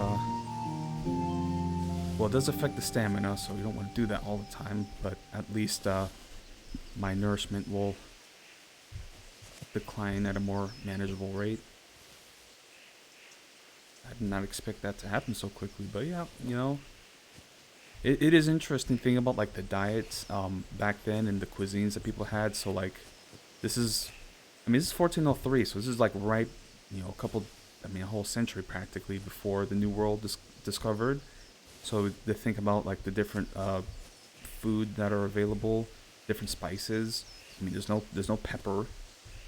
well, it does affect the stamina, so you don't want to do that all the time, but at least, my nourishment will decline at a more manageable rate. I did not expect that to happen so quickly, but yeah, you know, it is interesting thing about, like, the diets, back then and the cuisines that people had, so, like, this is, I mean, this is 1403, so this is, like, right, you know, a whole century practically before the New World is discovered. So they think about, like, the different food that are available, different spices. I mean, there's no pepper,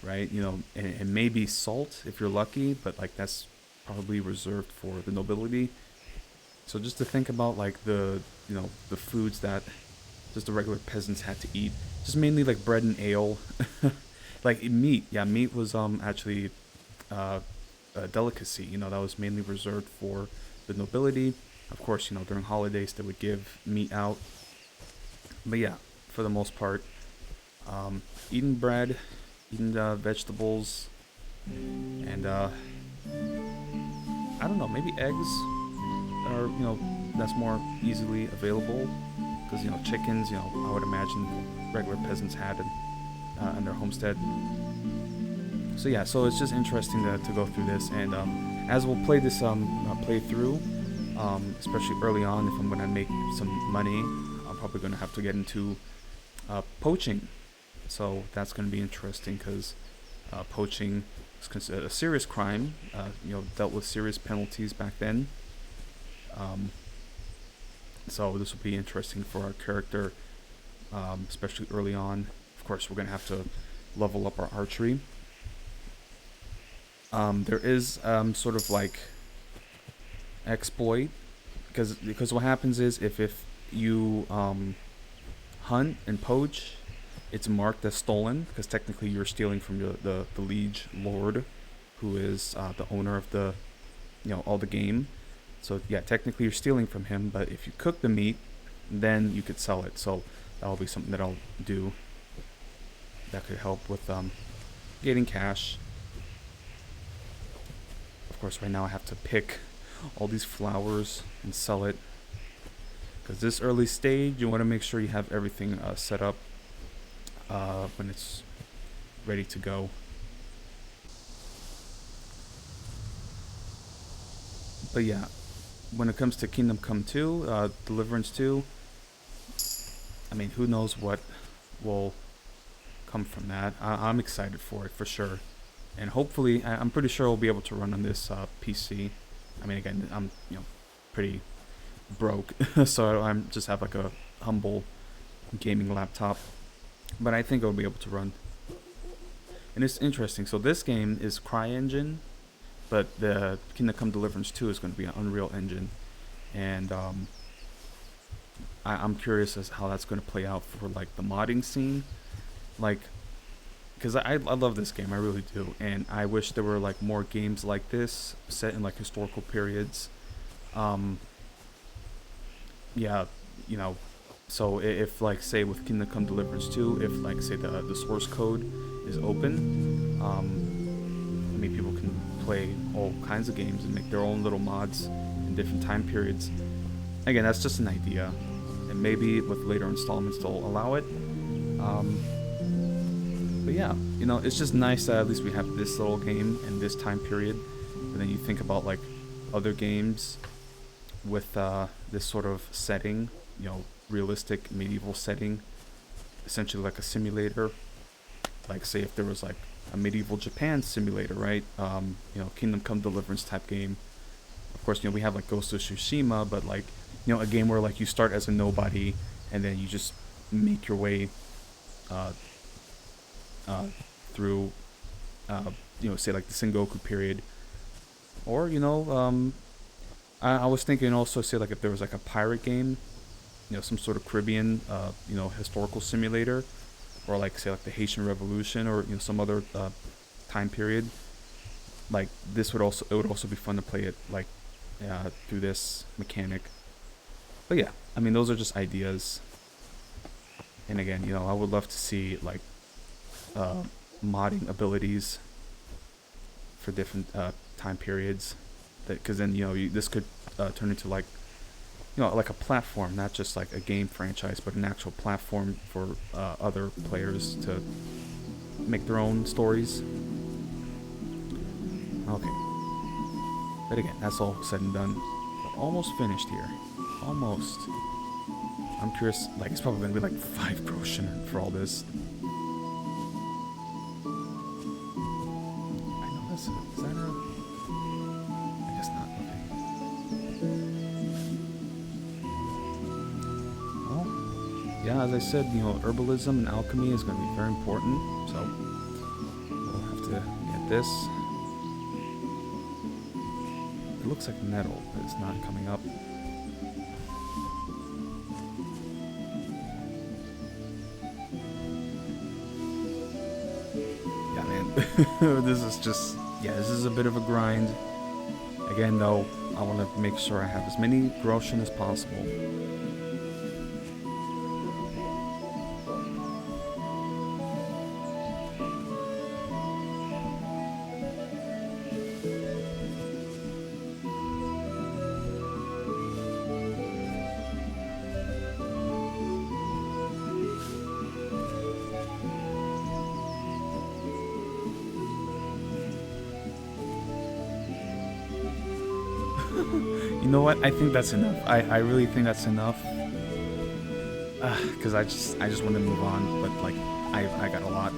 right? You know, and maybe salt if you're lucky, but, like, that's probably reserved for the nobility. So just to think about, like, the, you know, the foods that just the regular peasants had to eat, just mainly like bread and ale. Like meat, yeah, meat was actually a delicacy. You know, that was mainly reserved for the nobility. Of course, you know, during holidays they would give meat out. But yeah, for the most part, eating bread, eating vegetables, and I don't know, maybe eggs are, you know, that's more easily available because, you know, chickens, you know, I would imagine regular peasants had in their homestead. So yeah, so it's just interesting to go through this, and as we'll play this playthrough, especially early on, if I'm gonna make some money, I'm probably gonna have to get into poaching. So that's gonna be interesting because poaching is considered a serious crime. You know, dealt with serious penalties back then. So this will be interesting for our character, especially early on. Of course, we're gonna have to level up our archery. There is sort of like exploit, because what happens is if you hunt and poach, it's marked as stolen because technically you're stealing from the liege lord, who is the owner of the, you know, all the game. So yeah, technically you're stealing from him, but if you cook the meat, then you could sell it. So that'll be something that I'll do. That could help with getting cash. Of course, right now I have to pick all these flowers and sell it, because this early stage you want to make sure you have everything set up when it's ready to go. But yeah, when it comes to Kingdom Come 2, Deliverance 2, I mean, who knows what will come from that. I'm excited for it for sure, and hopefully I'm pretty sure I'll be able to run on this PC. I mean, again, I'm, you know, pretty broke, so I'm just have like a humble gaming laptop, but I think I'll be able to run. And it's interesting. So this game is CryEngine, but the Kingdom Come Deliverance 2 is going to be an Unreal Engine, and I'm curious as how that's going to play out for like the modding scene, like, because I love this game, I really do, and I wish there were like more games like this set in like historical periods. Yeah, you know, so if like say with Kingdom Come Deliverance 2, if like say the source code is open, I mean people can play all kinds of games and make their own little mods in different time periods. Again, that's just an idea, and maybe with later installments they'll allow it. But yeah, you know, it's just nice that at least we have this little game in this time period. And then you think about like other games with this sort of setting, you know, realistic medieval setting, essentially like a simulator. Like say if there was like a medieval Japan simulator, right? You know, Kingdom Come Deliverance type game. Of course, you know, we have like Ghost of Tsushima, but like, you know, a game where like you start as a nobody and then you just make your way through, you know, say like the Sengoku period, or you know, I was thinking also say like if there was like a pirate game, you know, some sort of Caribbean, you know, historical simulator, or like say like the Haitian Revolution, or you know some other time period. Like this would also be fun to play it like through this mechanic. But yeah, I mean those are just ideas. And again, you know, I would love to see like modding abilities for different time periods, because then you know this could turn into like, you know, like a platform, not just like a game franchise, but an actual platform for other players to make their own stories. Okay, but again, that's all said and done. We're almost finished here, almost. I'm curious, like it's probably gonna be like 5 groschen for all this. Is that a... I guess not. Okay. Well, yeah, as I said, you know, herbalism and alchemy is going to be very important, so we'll have to get this. It looks like metal, but it's not coming up. Yeah, man. This is just... Yeah, this is a bit of a grind. Again, though, I want to make sure I have as many groschen as possible. You know what? I think that's enough. I really think that's enough. Because I just want to move on, but like I got a lot.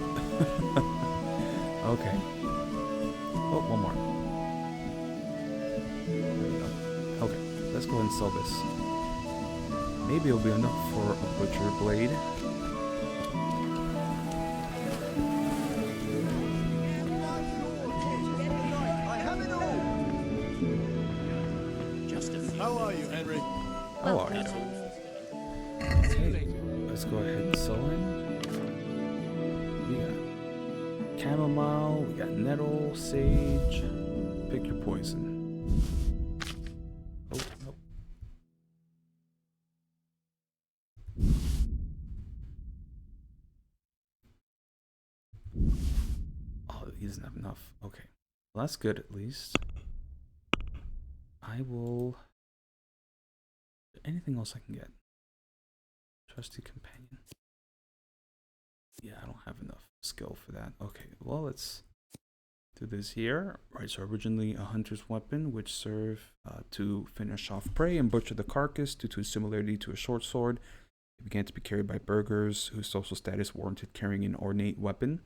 Okay. Oh, one more. There we go. Okay, let's go ahead and sell this. Maybe it'll be enough for a butcher blade. How are you, Henry? How are you? Okay, let's go ahead and sew in. We got chamomile, we got nettle, sage. Pick your poison. Oh, nope. Oh, he doesn't have enough. Okay. Well, that's good at least. I will... Anything else I can get? Trusty companion. Yeah, I don't have enough skill for that. Okay, well, let's do this here. Right, so originally a hunter's weapon, which served to finish off prey and butcher the carcass due to its similarity to a short sword. It began to be carried by burghers whose social status warranted carrying an ornate weapon.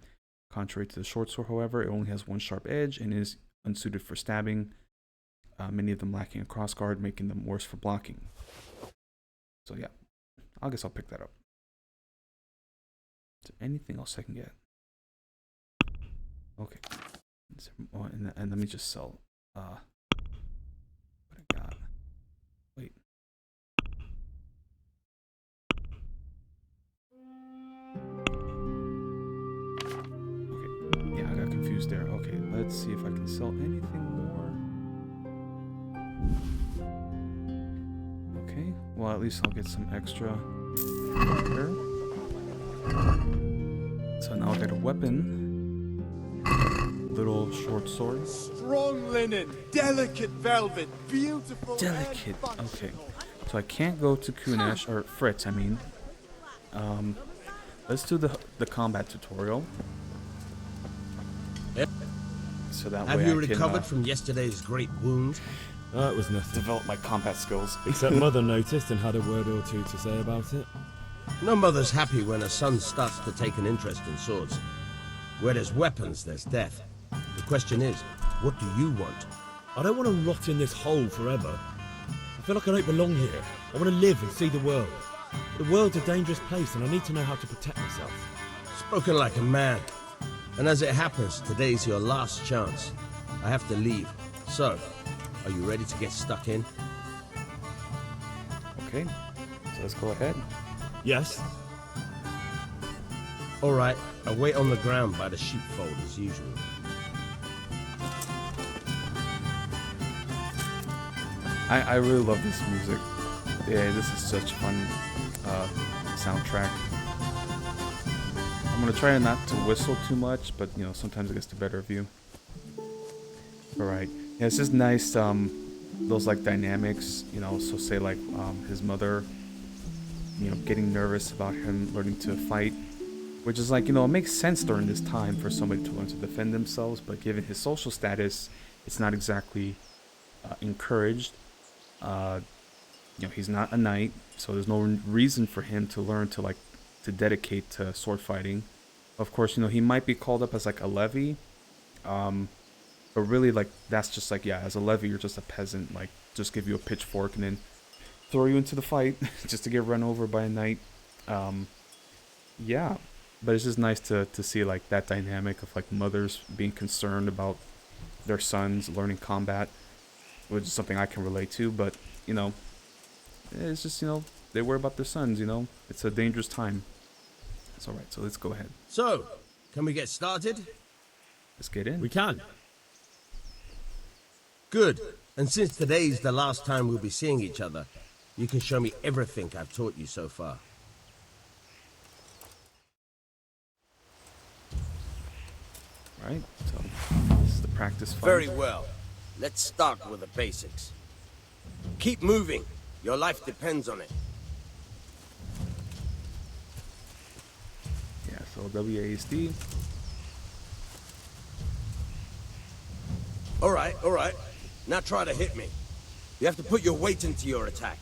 Contrary to the short sword, however, it only has one sharp edge and is unsuited for stabbing, many of them lacking a crossguard, making them worse for blocking. So yeah, I guess I'll pick that up. Is there anything else I can get? Okay. And let me just sell. What I got. Wait. Okay. Yeah, I got confused there. Okay, let's see if I can sell anything more. Okay. Well, at least I'll get some extra here. So now I got a weapon. Little short sword. Strong linen, delicate velvet, beautiful. Delicate. Okay. So I can't go to Kunesh or Fritz. I mean. Let's do the combat tutorial. So that Have way you I can, recovered from yesterday's great wound? It was nothing. Develop my combat skills. Except Mother noticed and had a word or two to say about it. No mother's happy when a son starts to take an interest in swords. Where there's weapons, there's death. The question is, what do you want? I don't want to rot in this hole forever. I feel like I don't belong here. I want to live and see the world. The world's a dangerous place and I need to know how to protect myself. Spoken like a man. And as it happens, today's your last chance. I have to leave. So, are you ready to get stuck in? Okay, so let's go ahead. Yes. All right, I'll wait on the ground by the sheepfold as usual. I really love this music. Yeah, this is such fun soundtrack. I'm gonna try not to whistle too much, but you know sometimes it gets the better of you. All right, yeah, it's just nice. Those like dynamics, you know. So say like his mother, you know, getting nervous about him learning to fight, which is like, you know, it makes sense during this time for somebody to learn to defend themselves, but given his social status, it's not exactly encouraged. You know, he's not a knight, so there's no reason for him to learn to dedicate to sword fighting. Of course, you know, he might be called up as like a levy, but really, like, that's just like, yeah, as a levy, you're just a peasant. Like, just give you a pitchfork and then throw you into the fight just to get run over by a knight. Yeah, but it's just nice to see like that dynamic of like mothers being concerned about their sons learning combat, which is something I can relate to. But you know, it's just, you know, they worry about their sons. You know, it's a dangerous time. It's all right. So let's go ahead. So, can we get started? Let's get in. We can. Good. And since today's the last time we'll be seeing each other, you can show me everything I've taught you so far. Right. So this is the practice fight. Very well. Let's start with the basics. Keep moving. Your life depends on it. Yeah. So WASD. All right. Now try to hit me. You have to put your weight into your attack.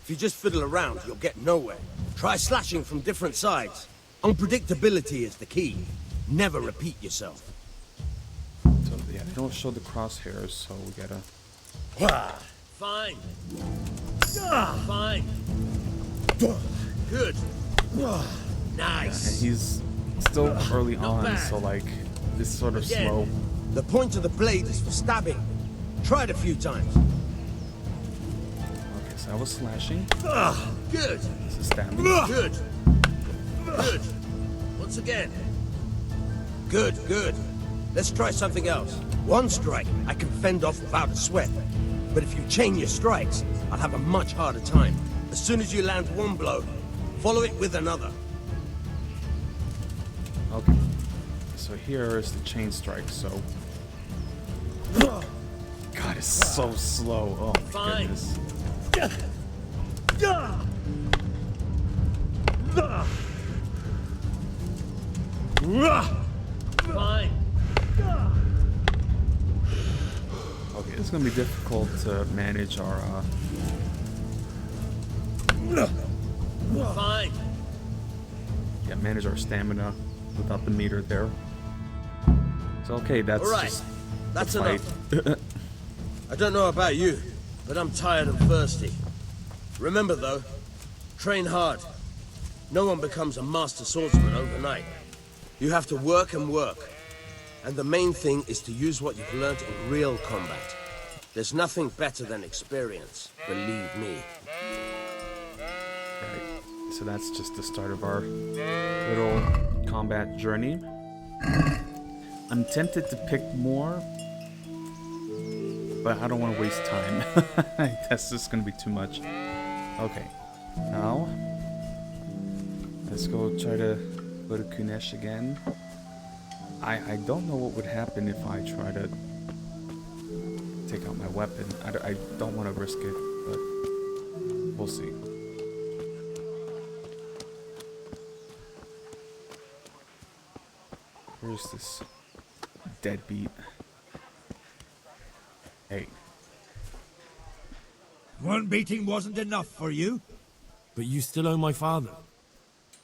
If you just fiddle around, you'll get nowhere. Try slashing from different sides. Unpredictability is the key. Never repeat yourself. So yeah, they don't show the crosshairs, so we gotta. Fine. Fine. Good. Nice. And he's still early on, so like this is sort of Again. slow. The point of the blade is for stabbing. Try it a few times. Okay, so I was slashing. Good. This is stabbing. Good. Good. Once again. Good. Let's try something else. One strike, I can fend off without a sweat. But if you chain your strikes, I'll have a much harder time. As soon as you land one blow, follow it with another. Okay. So here is the chain strike, so... God, it's so slow. Oh my goodness. Fine. Okay, it's gonna be difficult to manage our Fine. yeah, manage our stamina without the meter there. So okay, that's All right. just That's the fight. enough. I don't know about you, but I'm tired and thirsty. Remember though, train hard. No one becomes a master swordsman overnight. You have to work and work. And the main thing is to use what you've learned in real combat. There's nothing better than experience, believe me. Right. So that's just the start of our little combat journey. I'm tempted to pick more, but I don't want to waste time. That's just going to be too much. Okay. Now, let's go try to go to Kunesh again. I don't know what would happen if I try to take out my weapon. I don't want to risk it, but we'll see. Where's this deadbeat? Hey. One beating wasn't enough for you? But you still owe my father.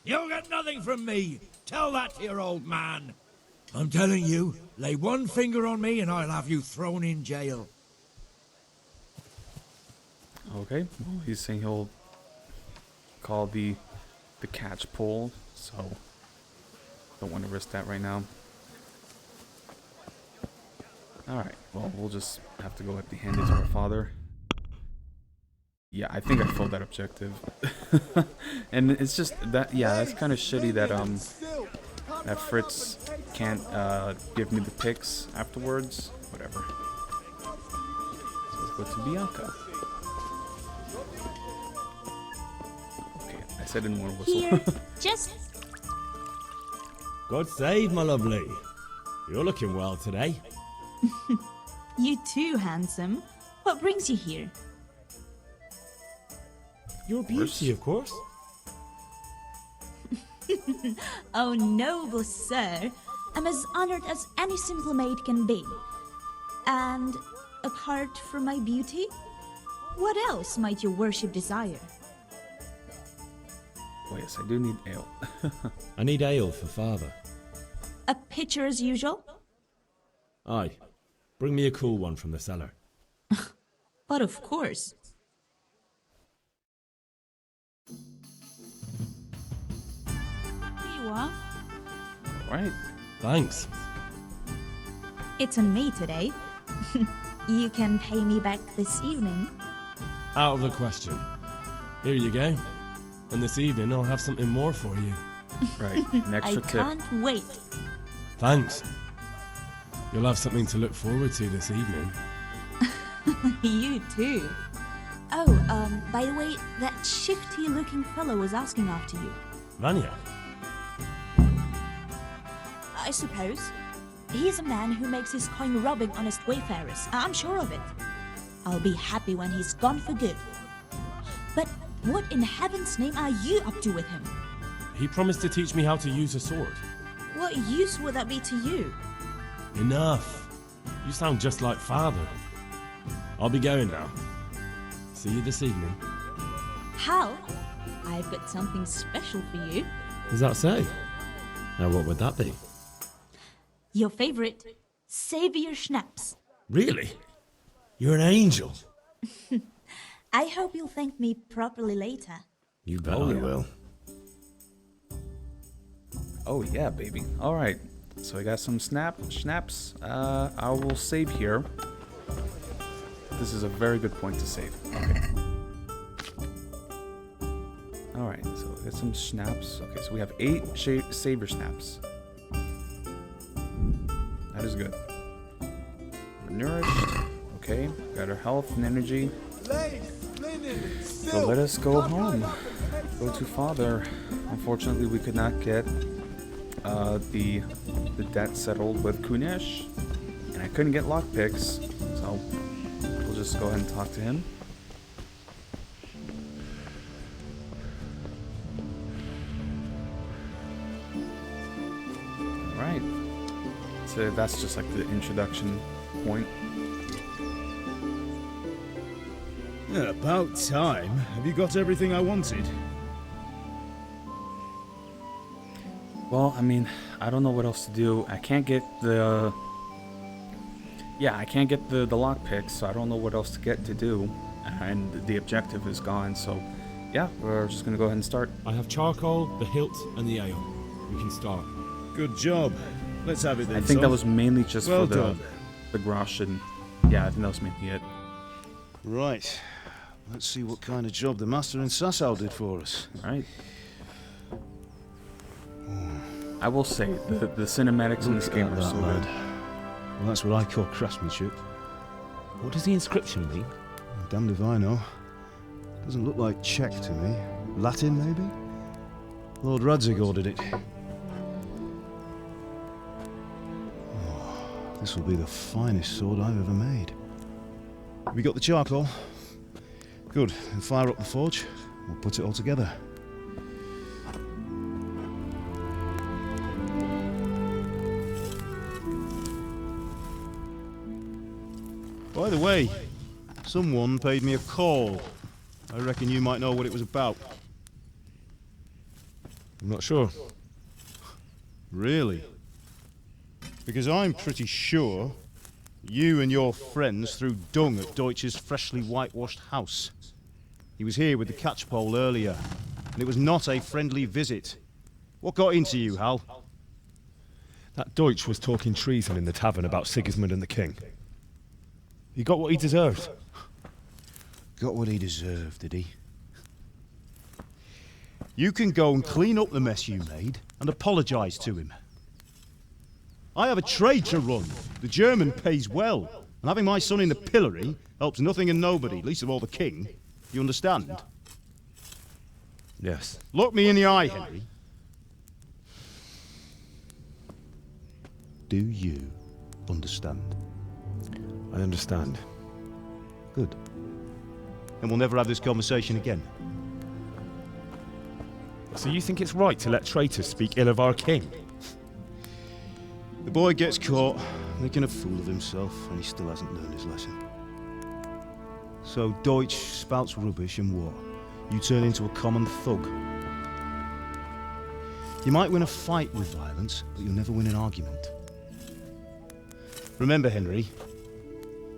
You'll get nothing from me. Tell that to your old man. I'm telling you, lay one finger on me and I'll have you thrown in jail. Okay, well, he's saying he'll call the catch pole, so don't want to risk that right now. Alright, well, we'll just have to go empty-handed to our father. Yeah, I think I filled that objective. And it's just that, yeah, that's kind of shitty that that Fritz can't give me the pics afterwards. Whatever. So let's go to Bianca. Okay, I said I didn't want to whistle. Here, just... God save, my lovely. You're looking well today. You too, handsome. What brings you here? Your beauty, of course. Oh, noble sir. I'm as honored as any simple maid can be. And apart from my beauty, what else might your worship desire? Oh yes, I do need ale. I need ale for father. A pitcher as usual? Aye. Bring me a cool one from the cellar. But of course. Here you are. Right. Thanks. It's on me today. You can pay me back this evening. Out of the question. Here you go. And this evening I'll have something more for you. Right, an extra I tip. can't wait. Thanks. You'll have something to look forward to this evening. You too. Oh, by the way, that shifty-looking fellow was asking after you. Vanya? I suppose. He's a man who makes his coin robbing honest wayfarers. I'm sure of it. I'll be happy when he's gone for good. But what in heaven's name are you up to with him? He promised to teach me how to use a sword. What use would that be to you? Enough. You sound just like father. I'll be going now. See you this evening. How? I've got something special for you. Is that so? Now what would that be? Your favorite, Savior Schnapps. Really? You're an angel. I hope you'll thank me properly later. You bet I will. Oh yeah, baby. All right. So I got some schnapps. I will save here. This is a very good point to save. Okay. All right. So we got some schnapps. Okay. So we have 8 savior schnapps. That is good. We're nourished. Okay. Got our health and energy. So let us go home. Go to father. Unfortunately, we could not get the debt settled with Kunesh, and I couldn't get lockpicks, so we'll just go ahead and talk to him. Alright, so that's just like the introduction point. Yeah, about time. Have you got everything I wanted? Well, I mean, I don't know what else to do. I can't get the... Yeah, I can't get the lockpicks, so I don't know what else to get to do. And the objective is gone, so... Yeah, we're just gonna go ahead and start. I have charcoal, the hilt, and the ale. We can start. Good job. Let's have it then, I think that son. was mainly just Well for done. the grosh and yeah, I think that was mainly it. Right. Let's see what kind of job the master in Sasau did for us. Alright. I will say, the cinematics in this game are so good. Well, that's what I call craftsmanship. What does the inscription mean? Damned if I know. Doesn't look like Czech to me. Latin, maybe? Lord Radzig ordered it. Oh, this will be the finest sword I've ever made. Have you got the charcoal? Good. Then fire up the forge. We'll put it all together. By the way, someone paid me a call. I reckon you might know what it was about. I'm not sure. Really? Because I'm pretty sure you and your friends threw dung at Deutsch's freshly whitewashed house. He was here with the catchpole earlier, and it was not a friendly visit. What got into you, Hal? That Deutsch was talking treason in the tavern about Sigismund and the king. He got what he deserved. Got what he deserved, did he? You can go and clean up the mess you made and apologise to him. I have a trade to run. The German pays well, and having my son in the pillory helps nothing and nobody, least of all the king. You understand? Yes. Look me in the eye, Henry. Do you understand? I understand. Good. And we'll never have this conversation again. So you think it's right to let traitors speak ill of our king? The boy gets caught, making a fool of himself, and he still hasn't learned his lesson. So Deutsch spouts rubbish, and what? You turn into a common thug. You might win a fight with violence, but you'll never win an argument. Remember, Henry,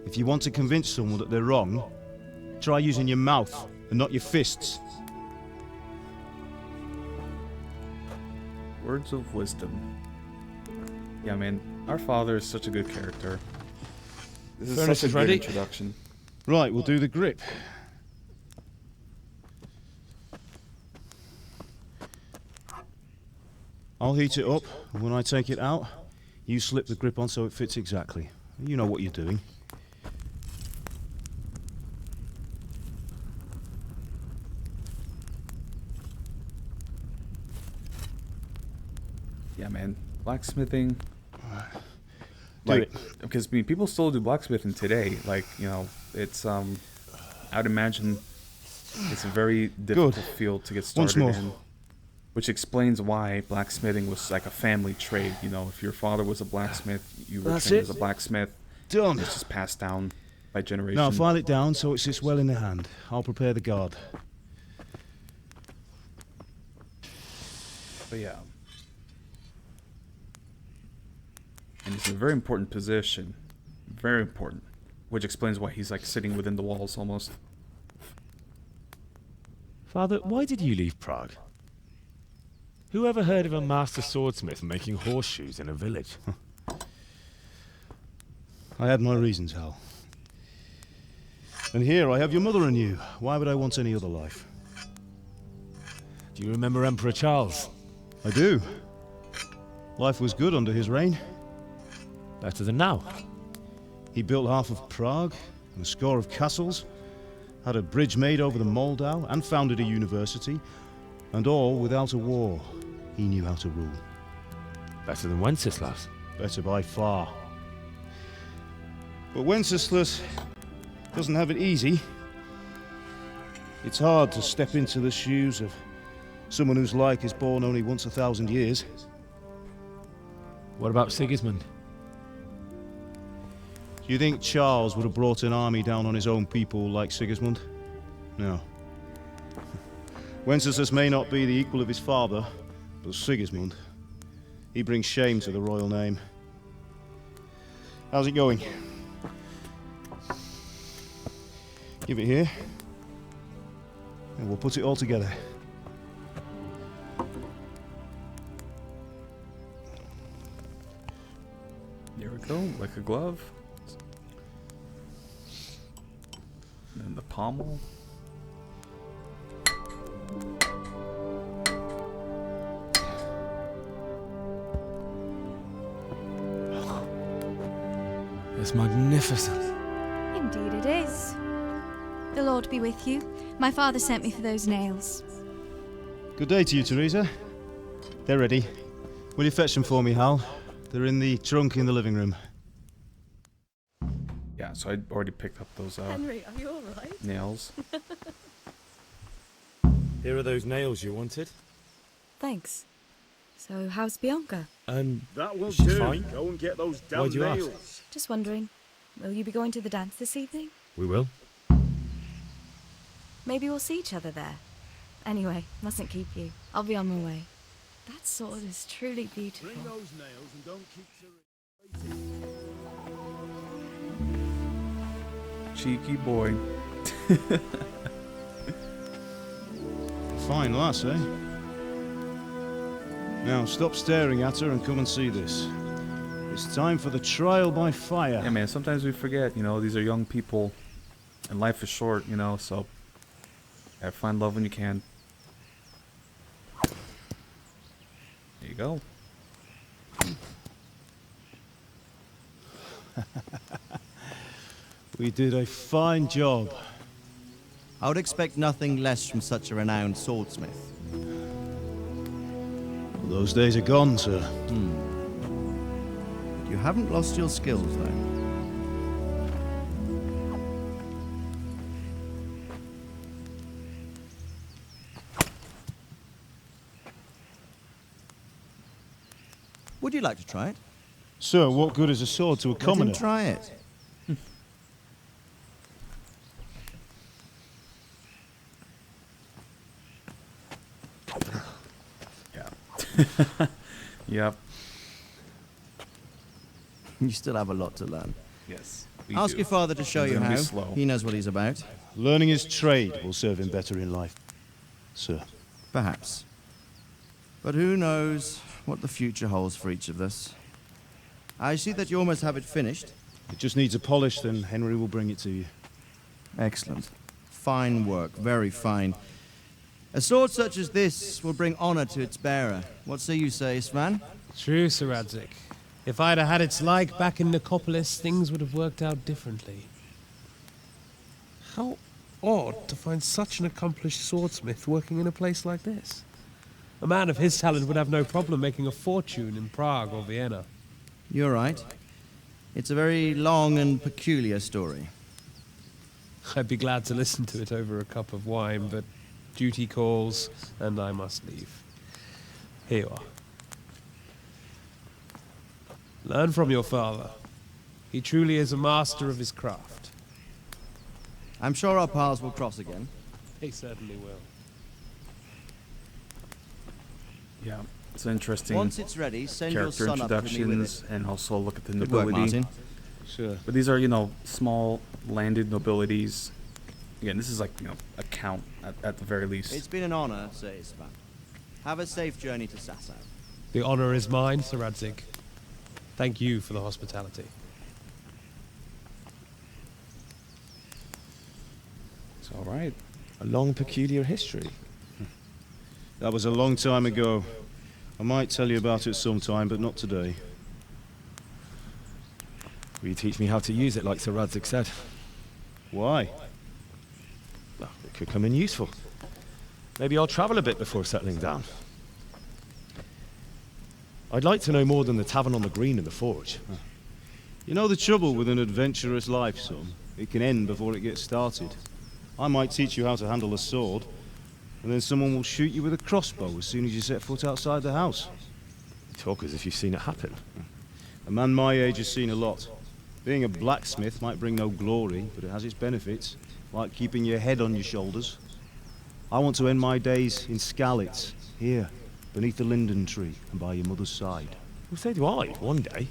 if you want to convince someone that they're wrong, try using your mouth and not your fists. Words of wisdom. Yeah, man, our father is such a good character. This is Furnace such a is good ready. introduction. Right, we'll do the grip. I'll heat it up, and when I take it out, you slip the grip on so it fits exactly. You know what you're doing. Yeah, man, blacksmithing. Do Like, it. because I mean, people still do blacksmithing today. Like, you know, it's I would imagine it's a very difficult field to get Once started more. in, which explains why blacksmithing was like a family trade. You know, if your father was a blacksmith, you were That's trained it. as a blacksmith. Done. It's just passed down by generation. Now file it down so it sits well in the hand. I'll prepare the guard. But yeah. And it's a very important position. Very important. Which explains why he's like sitting within the walls almost. Father, why did you leave Prague? Who ever heard of a master swordsmith making horseshoes in a village? I had my reasons, Hal. And here I have your mother and you. Why would I want any other life? Do you remember Emperor Charles? I do. Life was good under his reign. Better than now. He built half of Prague and a score of castles, had a bridge made over the Moldau, and founded a university, and all without a war. He knew how to rule. Better than Wenceslas. Better by far. But Wenceslas doesn't have it easy. It's hard to step into the shoes of someone whose like is born only once 1,000 years. What about Sigismund? Do you think Charles would have brought an army down on his own people like Sigismund? No. Wenceslas may not be the equal of his father, but Sigismund, he brings shame to the royal name. How's it going? Give it here, and we'll put it all together. go, like a glove. And then the pommel. It's magnificent. Indeed it is. The Lord be with you. My father sent me for those nails. Good day to you, Teresa. They're ready. Will you fetch them for me, Hal? They're in the trunk in the living room. Yeah, so I already picked up those Henry, are you alright? nails. Here are those nails you wanted. Thanks. So, how's Bianca? That will she's do. fine. Go and get those damn Why'd you ask? nails. Just wondering, will you be going to the dance this evening? We will. Maybe we'll see each other there. Anyway, mustn't keep you. I'll be on my way. That sword is truly beautiful. Bring those nails and don't keep Teresa waiting. Cheeky boy. Fine lass, eh? Now stop staring at her and come and see this. It's time for the trial by fire. Yeah, man, sometimes we forget, you know, these are young people and life is short, you know, so gotta find love when you can. There you go. We did a fine job. I would expect nothing less from such a renowned swordsmith. Those days are gone, sir. You haven't lost your skills, though. Would you like to try it? Sir, what good is a sword to a Let commoner? him try it. Yep. You still have a lot to learn. Yes. Ask your father to show It's you gonna be how. slow. He knows what he's about. Learning his trade will serve him better in life, sir. Perhaps. But who knows what the future holds for each of us. I see that you almost have it finished. It just needs a polish, then Henry will bring it to you. Excellent. Fine work, very fine. A sword such as this will bring honor to its bearer. What say you, Svan? True, Sir Radzik. If I'd have had its like back in Nicopolis, things would have worked out differently. How odd to find such an accomplished swordsmith working in a place like this. A man of his talent would have no problem making a fortune in Prague or Vienna. You're right. It's a very long and peculiar story. I'd be glad to listen to it over a cup of wine, but duty calls, and I must leave. Here you are. Learn from your father. He truly is a master of his craft. I'm sure our paths will cross again. He certainly will. Yeah, it's interesting. Once it's ready, send your character son up to me with introductions, it. and also look at the Good work, nobility. Martin. Sure. But these are, you know, small landed nobilities. Again, this is like, you know, a count at the very least. It's been an honor, says Svan. Have a safe journey to Sasau. The honor is mine, Sir Radzik. Thank you for the hospitality. It's all right. A long, peculiar history. That was a long time ago. I might tell you about it sometime, but not today. Will you teach me how to use it like Sir Radzik said? Why? Well, it could come in useful. Maybe I'll travel a bit before settling down. I'd like to know more than the tavern on the green and the forge. You know the trouble with an adventurous life, son? It can end before it gets started. I might teach you how to handle a sword, and then someone will shoot you with a crossbow as soon as you set foot outside the house. You talk as if you've seen it happen. A man my age has seen a lot. Being a blacksmith might bring no glory, but it has its benefits, like keeping your head on your shoulders. I want to end my days in Skalitz, here, beneath the linden tree and by your mother's side. Well, so do I, one day.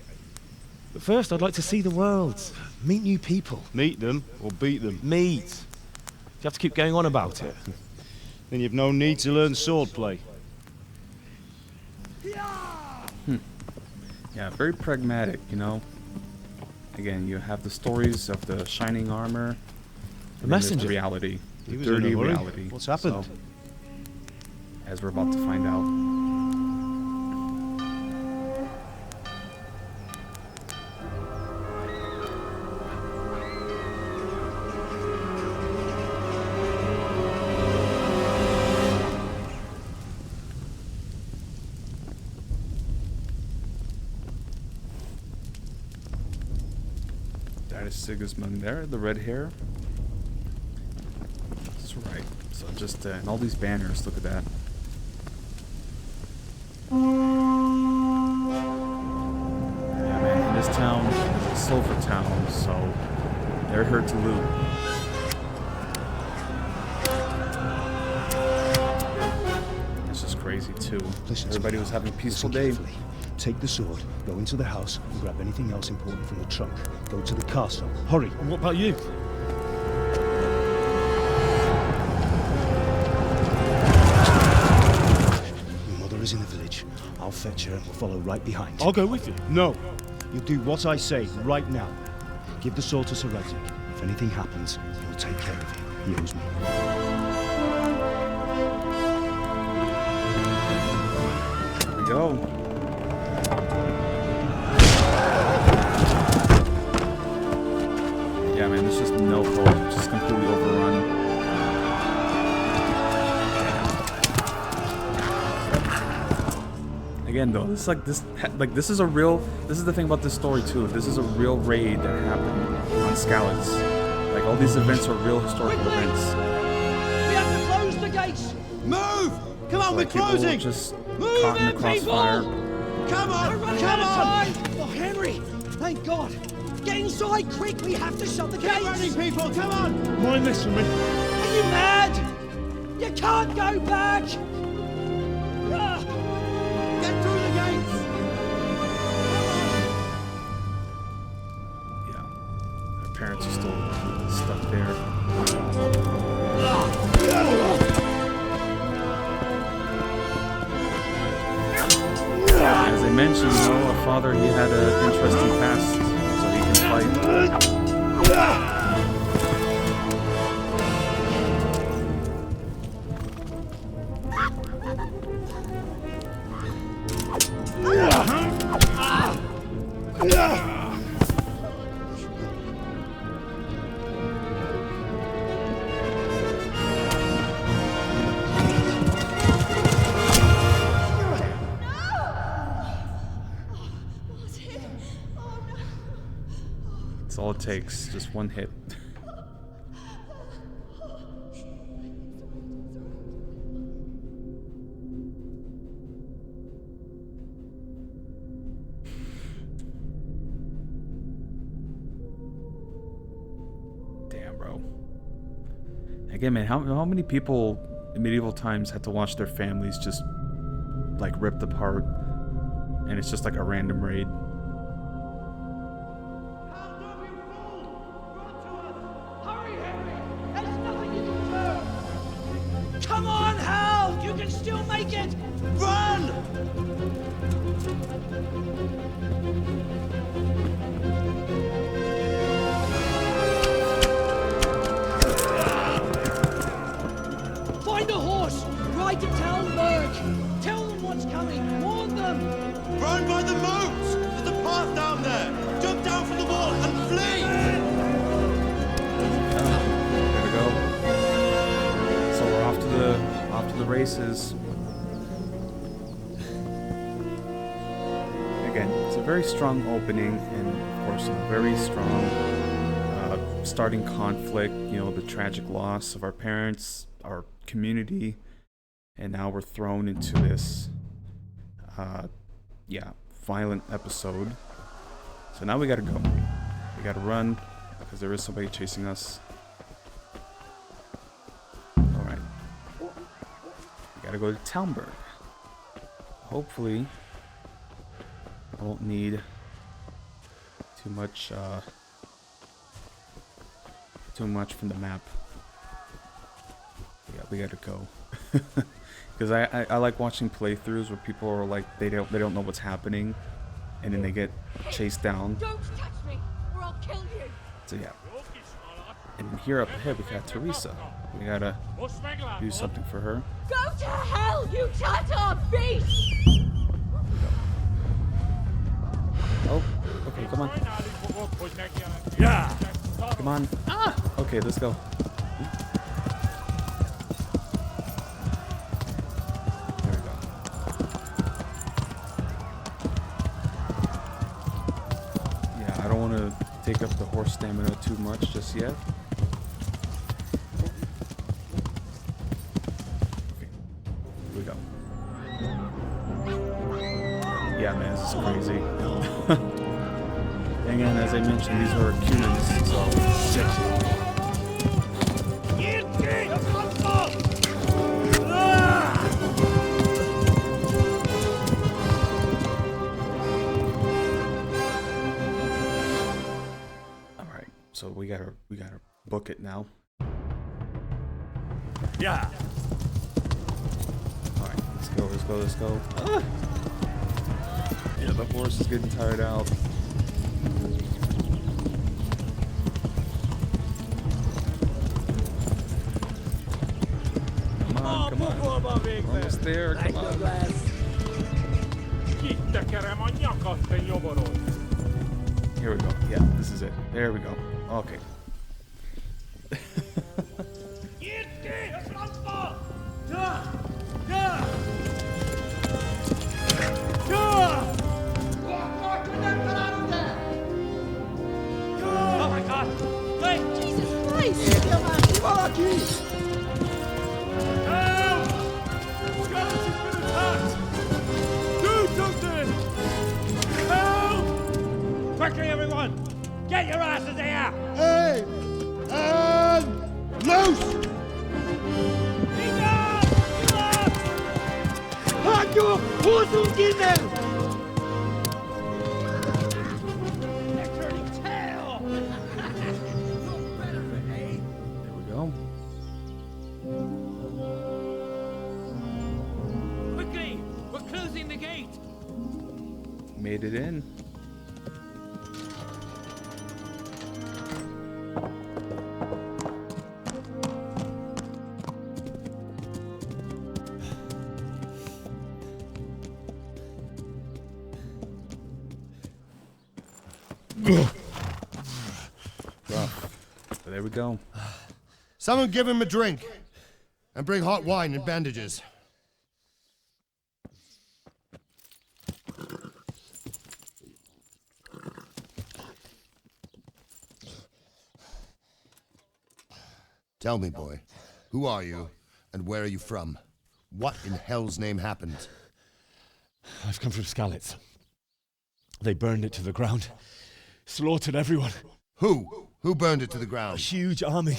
But first, I'd like to see the world, meet new people. Meet them, or beat them? Meet. You have to keep going on about it. Then you've no need to learn swordplay. Yeah, very pragmatic, you know. Again, you have the stories of the shining armor. And then there's messenger. the reality. He The was in a dirty hurry. reality. What's happened? So, as we're about to find out. That is Sigismund there, the red hair. That's right. So just, and all these banners, look at that. Yeah, man, in this town is a silver town, so they're here to loot. It's just crazy, too. Listen, Everybody was having a peaceful day. carefully. Take the sword, go into the house, and grab anything else important from the trunk. Go to the castle. Hurry. And what about you? Your mother is in the village. I'll fetch her and we'll follow right behind. I'll go with you. No. You'll do what I say right now. Give the sword to Sir Radzik. If anything happens, he'll take care of you. He owes me. Here we go. Yeah, man, there's just no hope. Just completely overrun. Again, though, this this is a real. This is the thing about this story too. This is a real raid that happened on Skalitz. Like all these events are real historical events. We have to close the gates! Move! Come on, Like we're people closing! just Move caught in the in, crossfire. people! Come on! We're running out of time! Oh, Henry! Thank God! Get inside quick! We have to shut the gates! Get running, people! Come on! Mind this for me. Are you mad? You can't go back! Ah! Get through the gates! Their parents are still stuck there. As I mentioned, you know, our father, he had an interesting past, so he can fight. That's all it takes, just one hit. Damn, bro. Again, man, how many people in medieval times had to watch their families just like ripped apart, and it's just like a random raid? Come on, Hal! You can still make it! Run! Find a horse! Ride to Talmberg! Tell them what's coming! Warn them! Run by the moat! There's a path down there! Jump down from the wall and flee! There we go. So we're off to the races. Again, it's a very strong opening, and of course, a very strong starting conflict. You know, the tragic loss of our parents, our community, and now we're thrown into this, violent episode. So now we gotta go. We gotta run because there is somebody chasing us. Alright. We gotta go to Talmberg. Hopefully, I won't need too much from the map. Yeah, we gotta go. Because I like watching playthroughs where people are like they don't know what's happening, and then they get chased down. Don't touch me, or I'll kill you. So yeah. And here up ahead we got Teresa. We gotta do something for her. Go to hell, you Tatar beast! Oh, okay, come on. Yeah. Come on. Ah! Okay, let's go. There we go. Yeah, I don't want to take up the horse stamina too much just yet. Okay, here we go. Yeah, man, this is crazy. And again, as I mentioned, these are humans, so... Alright, so we gotta book it now. Yeah. Alright, let's go. Ah! Yeah, the horse is getting tired out. Come on. Almost there, come on. Here we go. Yeah, this is it. There we go. Okay. Oh my God! Wait! Jesus Christ! Quickly, everyone! Get your asses here! Hey! And loose! Hajo! Hosenkinder! They're turning tail! There we go. Quickly! We're closing the gate! Made it in. But there we go. Someone give him a drink. And bring hot wine and bandages. Tell me, boy, who are you and where are you from? What in hell's name happened? I've come from Skalitz. They burned it to the ground. Slaughtered everyone. Who? Who burned it to the ground? A huge army.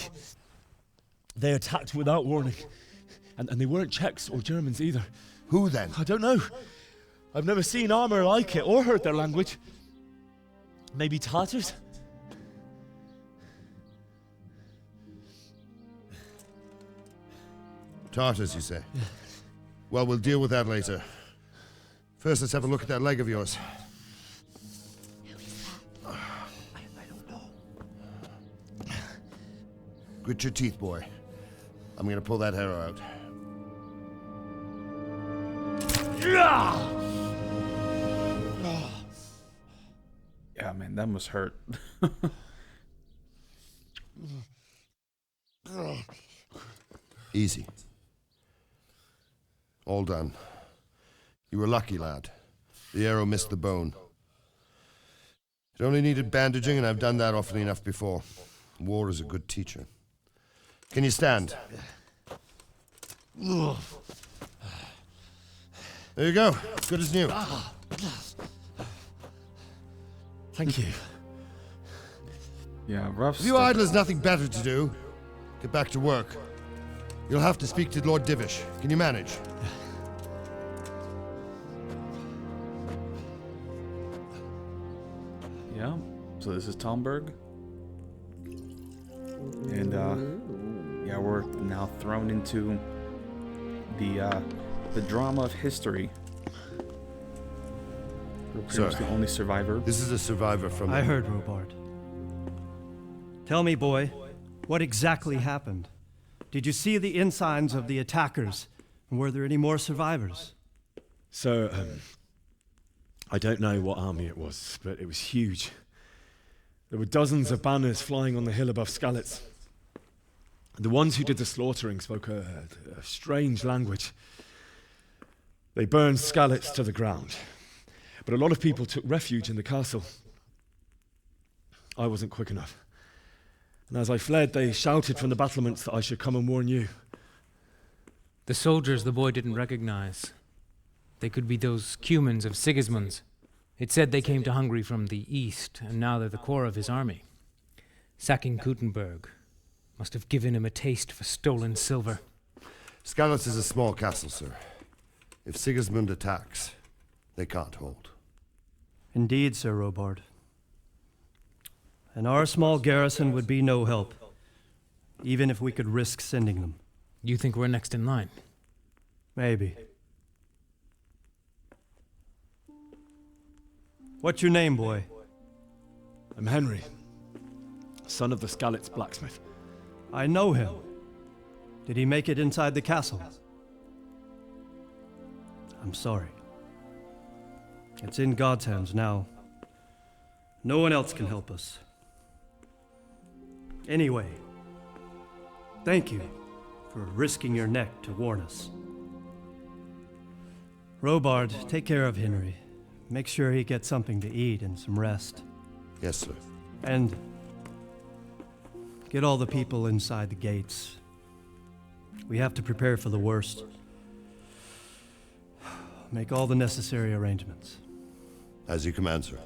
They attacked without warning. And they weren't Czechs or Germans either. Who then? I don't know. I've never seen armor like it or heard their language. Maybe Tatars? Tartars, you say? Yeah. Well, we'll deal with that later. First, let's have a look at that leg of yours. Grit your teeth, boy. I'm gonna pull that hair out. Yeah, man, that must hurt. Easy. All done. You were lucky, lad. The arrow missed the bone. It only needed bandaging, and I've done that often enough before. War is a good teacher. Can you stand? There you go. Good as new. Thank you. Yeah, rough If you idlers nothing better to do, get back to work. You'll have to speak to Lord Divish. Can you manage? Yeah, so this is Talmberg. And yeah, we're now thrown into the drama of history. We're pretty much the only survivor. This is a survivor from... I heard, Robard. Tell me, boy, what exactly happened? Did you see the ensigns of the attackers? And were there any more survivors? So, I don't know what army it was, but it was huge. There were dozens of banners flying on the hill above Skalitz. The ones who did the slaughtering spoke a strange language. They burned Skalitz to the ground, but a lot of people took refuge in the castle. I wasn't quick enough. And as I fled, they shouted from the battlements that I should come and warn you. The soldiers the boy didn't recognize. They could be those Cumans of Sigismund's. It said they came to Hungary from the east, and now they're the core of his army. Sacking Gutenberg must have given him a taste for stolen silver. Skalitz is a small castle, sir. If Sigismund attacks, they can't hold. Indeed, Sir Robard. And our small garrison would be no help, even if we could risk sending them. You think we're next in line? Maybe. What's your name, boy? I'm Henry, son of the Skalitz blacksmith. I know him. Did he make it inside the castle? I'm sorry. It's in God's hands now. No one else can help us. Anyway, thank you for risking your neck to warn us. Robard, take care of Henry. Make sure he gets something to eat and some rest. Yes, sir. And get all the people inside the gates. We have to prepare for the worst. Make all the necessary arrangements. As you command, sir.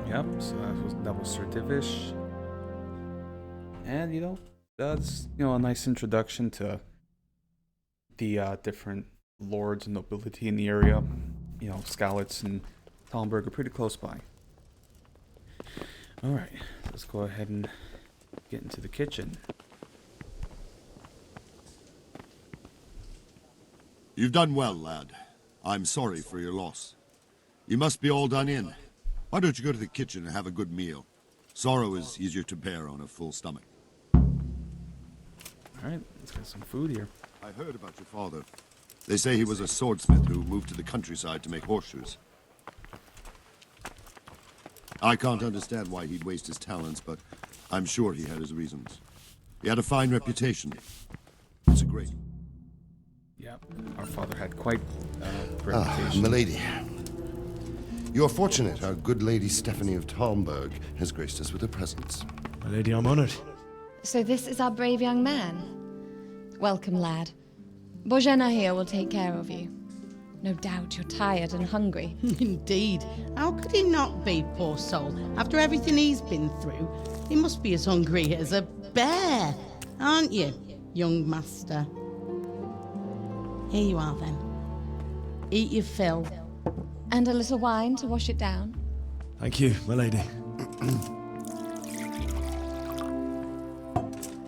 Yep, so that was Sir Divish. And, that's, a nice introduction to the different lords and nobility in the area. Skalitz and Talmberg are pretty close by. Alright, let's go ahead and get into the kitchen. You've done well, lad. I'm sorry for your loss. You must be all done in. Why don't you go to the kitchen and have a good meal? Sorrow is easier to bear on a full stomach. Alright, let's get some food here. I heard about your father. They say he was a swordsmith who moved to the countryside to make horseshoes. I can't understand why he'd waste his talents, but I'm sure he had his reasons. He had a fine reputation. It's a great... Yeah, our father had quite a reputation. Milady. You're fortunate our good lady Stephanie of Talmberg has graced us with her presence. My lady, I'm honored. So this is our brave young man. Welcome, lad. Bozhena here will take care of you. No doubt you're tired and hungry. Indeed. How could he not be, poor soul? After everything he's been through, he must be as hungry as a bear, aren't you, young master? Here you are, then. Eat your fill. And a little wine to wash it down. Thank you, my lady.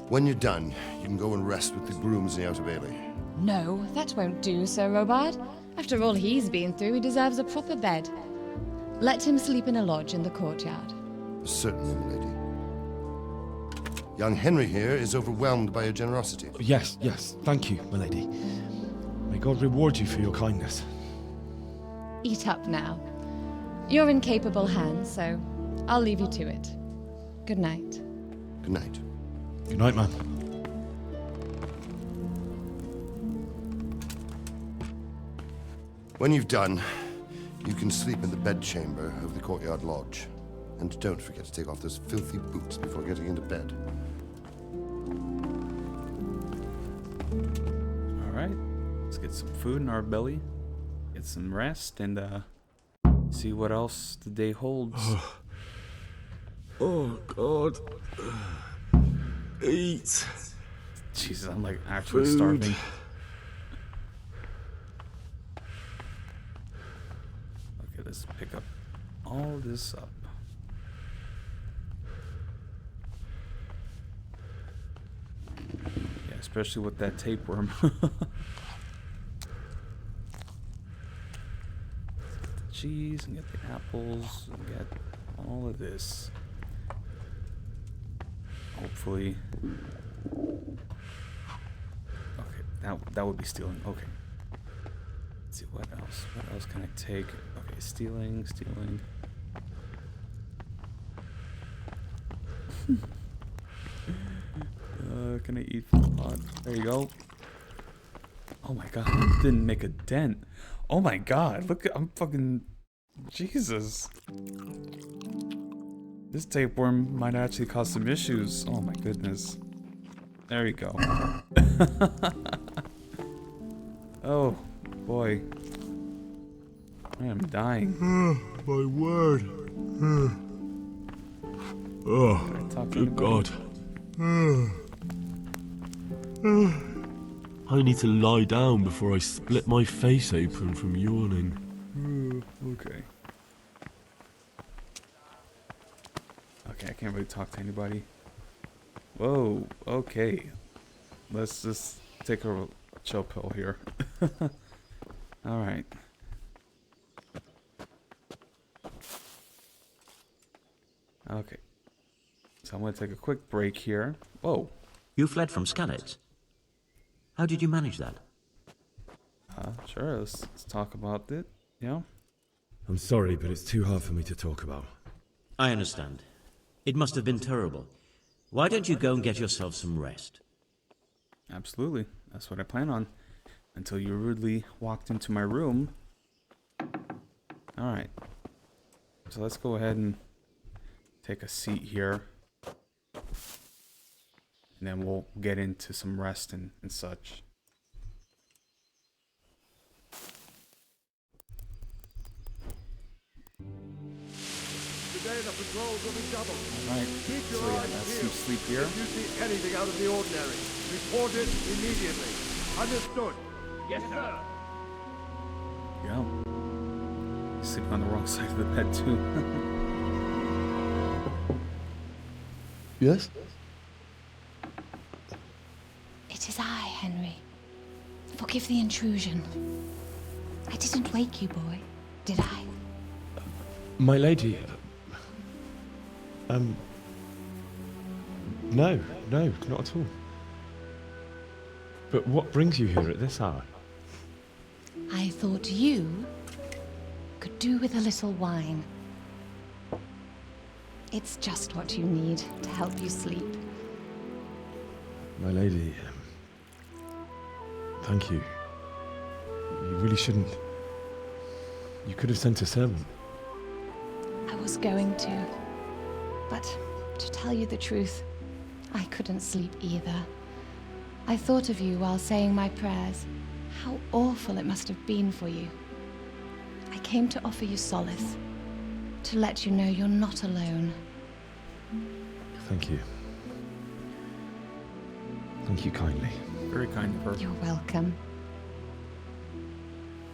When you're done, you can go and rest with the grooms in the Outer Bailey. No, that won't do, Sir Robard. After all he's been through, he deserves a proper bed. Let him sleep in a lodge in the courtyard. Certainly, milady. Young Henry here is overwhelmed by your generosity. Yes, thank you, my lady. May God reward you for your kindness. Eat up now. You're in capable hands, so I'll leave you to it. Good night. Good night. Good night, man. When you've done, you can sleep in the bedchamber of the courtyard lodge. And don't forget to take off those filthy boots before getting into bed. Alright, let's get some food in our belly, get some rest, and see what else the day holds. Oh, God. Eat. Jesus, I'm like actually Food. starving. Okay, let's pick up all this up. Yeah, especially with that tapeworm. cheese and get the apples and get all of this. Hopefully. Okay, that would be stealing. Okay. Let's see what else. What else can I take? Okay, stealing. Can I eat from the pot? There you go. Oh my god, I didn't make a dent. Oh my god, look, I'm fucking... Jesus. This tapeworm might actually cause some issues. Oh my goodness. There you go. Oh boy. I am dying. My word. Oh, good God. I need to lie down before I split my face open from yawning. Okay. Okay, I can't really talk to anybody. Whoa, okay. Let's just take a chill pill here. Alright. Okay. So I'm going to take a quick break here. Whoa. You fled from Skalitz. How did you manage that? Sure, let's talk about it. Yeah? I'm sorry, but it's too hard for me to talk about. I understand. It must have been terrible. Why don't you go and get yourself some rest? Absolutely. That's what I plan on. Until you rudely walked into my room. Alright. So let's go ahead and take a seat here. And then we'll get into some rest and such. Today the patrols will be doubled. Alright, Keep so your yeah, eyes that's peeled. some sleep here. If you see anything out of the ordinary, report it immediately. Understood? Yes, sir. Yeah. He's sleeping on the wrong side of the bed too. Yes? It is I, Henry. Forgive the intrusion. I didn't wake you, boy, did I? My lady... No, not at all. But what brings you here at this hour? I thought you could do with a little wine. It's just what you need to help you sleep. My lady... thank you. You really shouldn't... You could have sent a servant. I was going to. But to tell you the truth, I couldn't sleep either. I thought of you while saying my prayers. How awful it must have been for you. I came to offer you solace. To let you know you're not alone. Thank you. Thank you kindly. Very kind of her. You're welcome.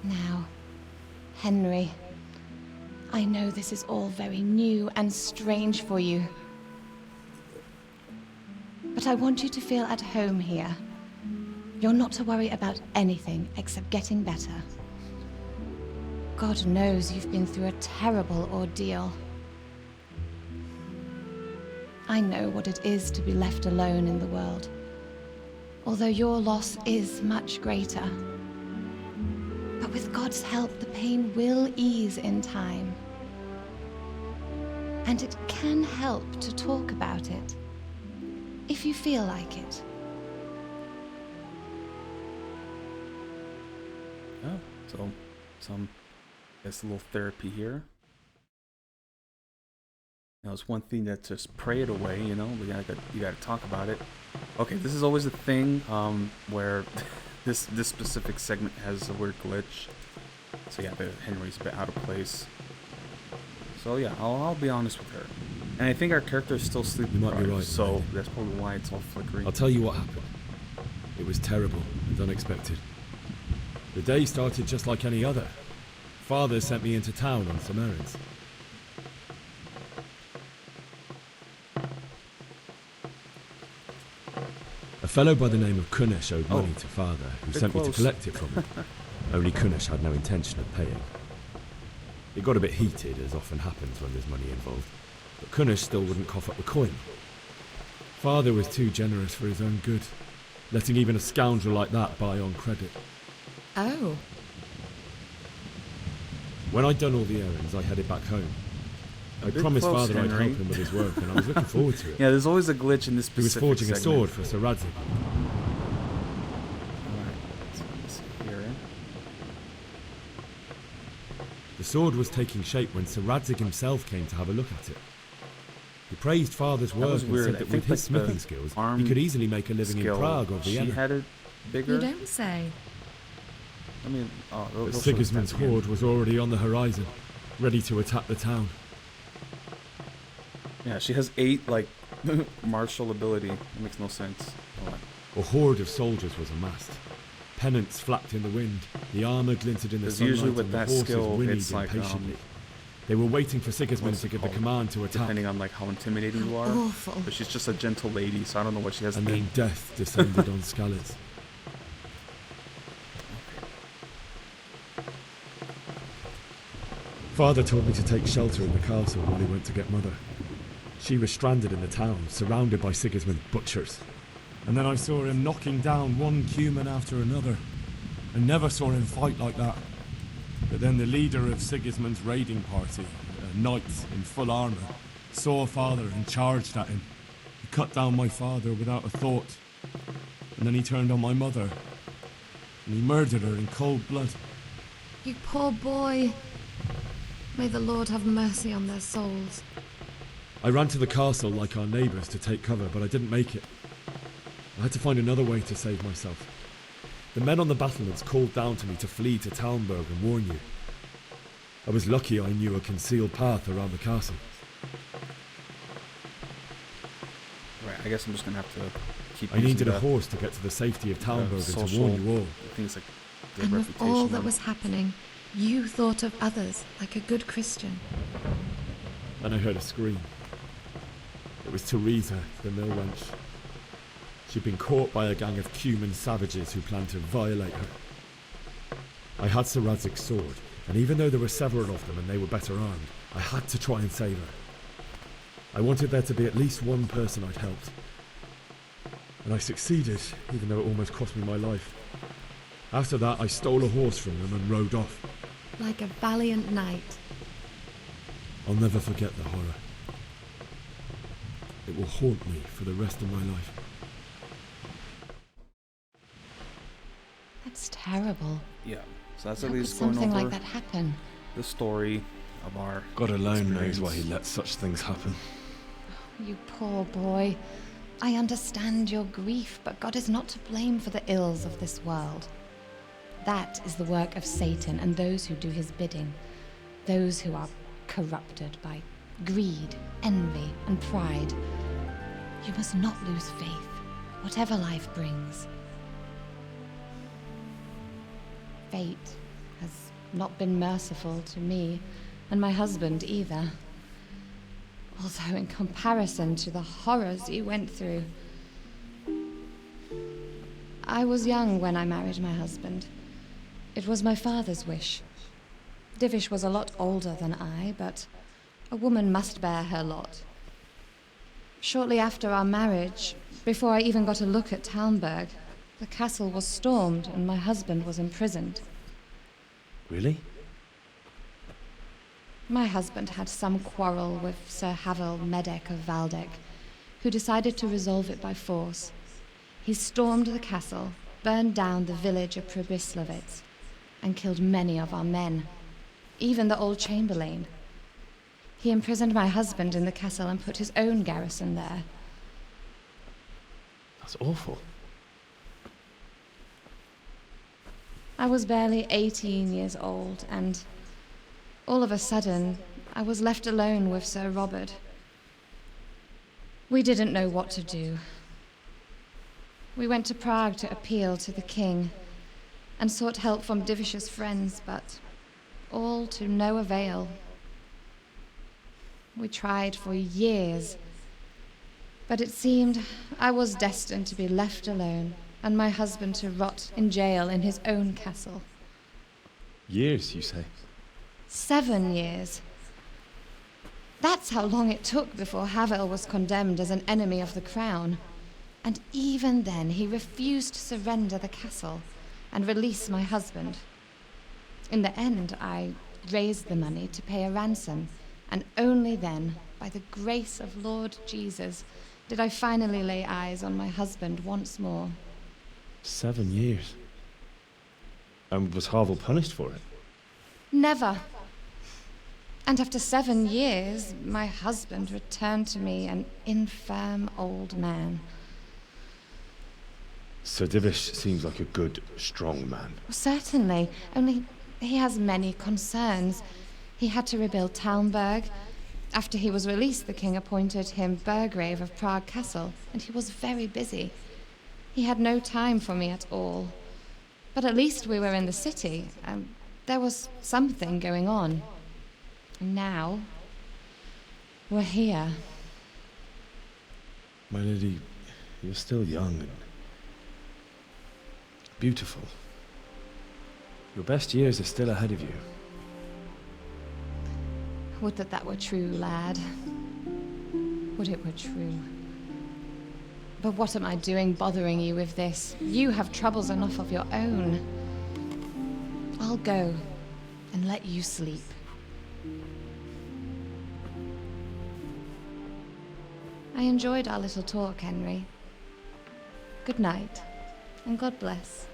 Now, Henry, I know this is all very new and strange for you. But I want you to feel at home here. You're not to worry about anything except getting better. God knows you've been through a terrible ordeal. I know what it is to be left alone in the world. Although your loss is much greater. But with God's help, the pain will ease in time. And it can help to talk about it, if you feel like it. Oh, so some, I guess, a little therapy here. Now, it's one thing that just pray it away, you know. You gotta talk about it. Okay, this is always a thing where this specific segment has a weird glitch. So yeah, Henry's a bit out of place. So yeah, I'll be honest with her. And I think our character is still sleeping. You might be right. So that's probably why it's all flickering. I'll tell you what happened. It was terrible and unexpected. The day started just like any other. Father sent me into town on some errands. A fellow by the name of Kunesh owed money to Father, who sent me to collect it from him. Only Kunesh had no intention of paying. It got a bit heated, as often happens when there's money involved, but Kunnish still wouldn't cough up the coin. Father was too generous for his own good, letting even a scoundrel like that buy on credit. Oh. When I'd done all the errands, I headed back home. I promised close, Father I'd Henry. help him with his work, and I was looking forward to it. Yeah, there's always a glitch in this He was specific forging a segment. sword for Sir Radzig. Alright, so let's see here. The sword was taking shape when Sir Radzig himself came to have a look at it. He praised Father's That work was and weird. said I that think with his like the smithing skills, arm he could easily make a living in skill, Prague or she Vienna. had it bigger. You don't say. I mean, oh, But they'll show the Sigismund's stats again. horde was already on the horizon, ready to attack the town. Yeah, she has 8 like martial ability. It makes no sense. Alright. A horde of soldiers was amassed. Pennants flapped in the wind, the armour glinted in the Because sunlight, usually with and the that horses skill, whinnied it's like impatiently. They were waiting for Sigismund what's to it give the called? command to attack. Depending on like how intimidating you are. Awful. But she's just a gentle lady, so I don't know what she has. And then death descended on Skalitz. Father told me to take shelter in the castle while he went to get Mother. She was stranded in the town, surrounded by Sigismund's butchers. And then I saw him knocking down one Cuman after another. I never saw him fight like that. But then the leader of Sigismund's raiding party, a knight in full armour, saw Father and charged at him. He cut down my father without a thought. And then he turned on my mother. And he murdered her in cold blood. You poor boy. May the Lord have mercy on their souls. I ran to the castle like our neighbours to take cover, but I didn't make it. I had to find another way to save myself. The men on the battlements called down to me to flee to Talmberg and warn you. I was lucky I knew a concealed path around the castle. Right, I guess I'm just gonna have to keep. I needed a horse to get to the safety of Talmberg and to warn you all. Things like the And with reputation all that of- was happening, you thought of others like a good Christian. Then I heard a scream. It was Teresa, the mill wench. She'd been caught by a gang of Cuman savages who planned to violate her. I had Sir Radzig's sword, and even though there were several of them and they were better armed, I had to try and save her. I wanted there to be at least one person I'd helped. And I succeeded, even though it almost cost me my life. After that, I stole a horse from them and rode off. Like a valiant knight. I'll never forget the horror. It will haunt me for the rest of my life. That's terrible. Yeah, so that's How at could least going something over like that happen? the story of our God alone experience. knows why he lets such things happen. You poor boy. I understand your grief, but God is not to blame for the ills of this world. That is the work of Satan and those who do his bidding. Those who are corrupted by greed, envy, and pride. You must not lose faith, whatever life brings. Fate has not been merciful to me, and my husband either. Although in comparison to the horrors you went through. I was young when I married my husband. It was my father's wish. Divish was a lot older than I, but a woman must bear her lot. Shortly after our marriage, before I even got a look at Talmberg, the castle was stormed and my husband was imprisoned. Really? My husband had some quarrel with Sir Havel Medek of Valdek, who decided to resolve it by force. He stormed the castle, burned down the village of Probislavitz, and killed many of our men, even the old chamberlain. He imprisoned my husband in the castle and put his own garrison there. That's awful. I was barely 18 years old, and all of a sudden, I was left alone with Sir Robert. We didn't know what to do. We went to Prague to appeal to the king, and sought help from Divish's friends, but all to no avail. We tried for years, but it seemed I was destined to be left alone, and my husband to rot in jail in his own castle. Years, you say? 7 years. That's how long it took before Havel was condemned as an enemy of the crown. And even then, he refused to surrender the castle and release my husband. In the end, I raised the money to pay a ransom, and only then, by the grace of Lord Jesus, did I finally lay eyes on my husband once more. 7 years. And was Havel punished for it? Never. And after 7 years, my husband returned to me an infirm old man. Sir Divish seems like a good, strong man. Certainly, only he has many concerns. He had to rebuild Talmberg. After he was released, the king appointed him Burgrave of Prague Castle, and he was very busy. He had no time for me at all. But at least we were in the city, and there was something going on. And now, we're here. My lady, you're still young and beautiful. Your best years are still ahead of you. Would that that were true, lad. Would it were true. But what am I doing bothering you with this? You have troubles enough of your own. I'll go and let you sleep. I enjoyed our little talk, Henry. Good night, and God bless.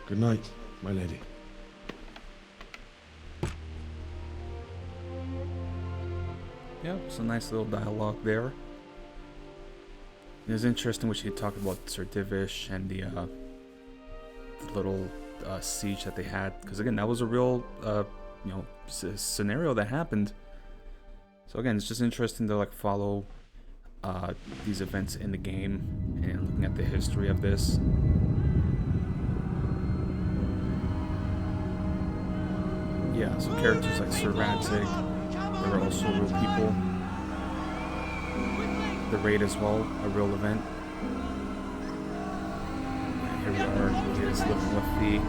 Good night, my lady. Yeah, it's a nice little dialogue there. It was interesting what she talked about Sir Divish and the little siege that they had, because again, that was a real scenario that happened. So again, it's just interesting to like follow these events in the game and looking at the history of this. Yeah, so characters like Sir Radzig, they were also real people. The raid as well, a real event. Here we are, he is living with the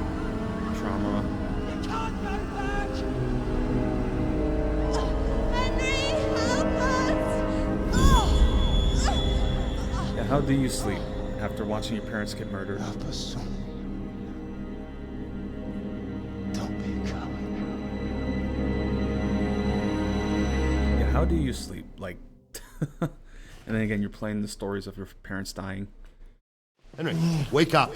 trauma. Yeah, how do you sleep after watching your parents get murdered? Help us. Don't be a coward. Yeah, how do you sleep? Like, and then again, you're playing the stories of your parents dying. Henry, wake up.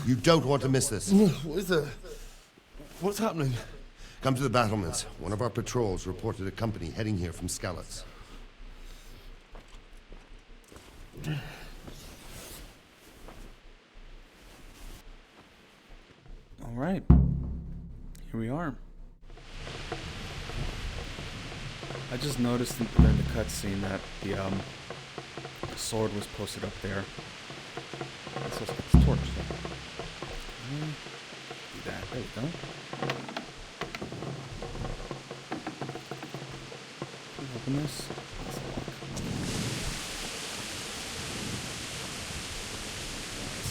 You don't want to miss this. What is it? What's happening? Come to the battlements. One of our patrols reported a company heading here from Skalitz. All right, here we are. I just noticed during the cutscene that the sword was posted up there. Let's just get this torch. Do that. There we go. Can we open this? Let's lock.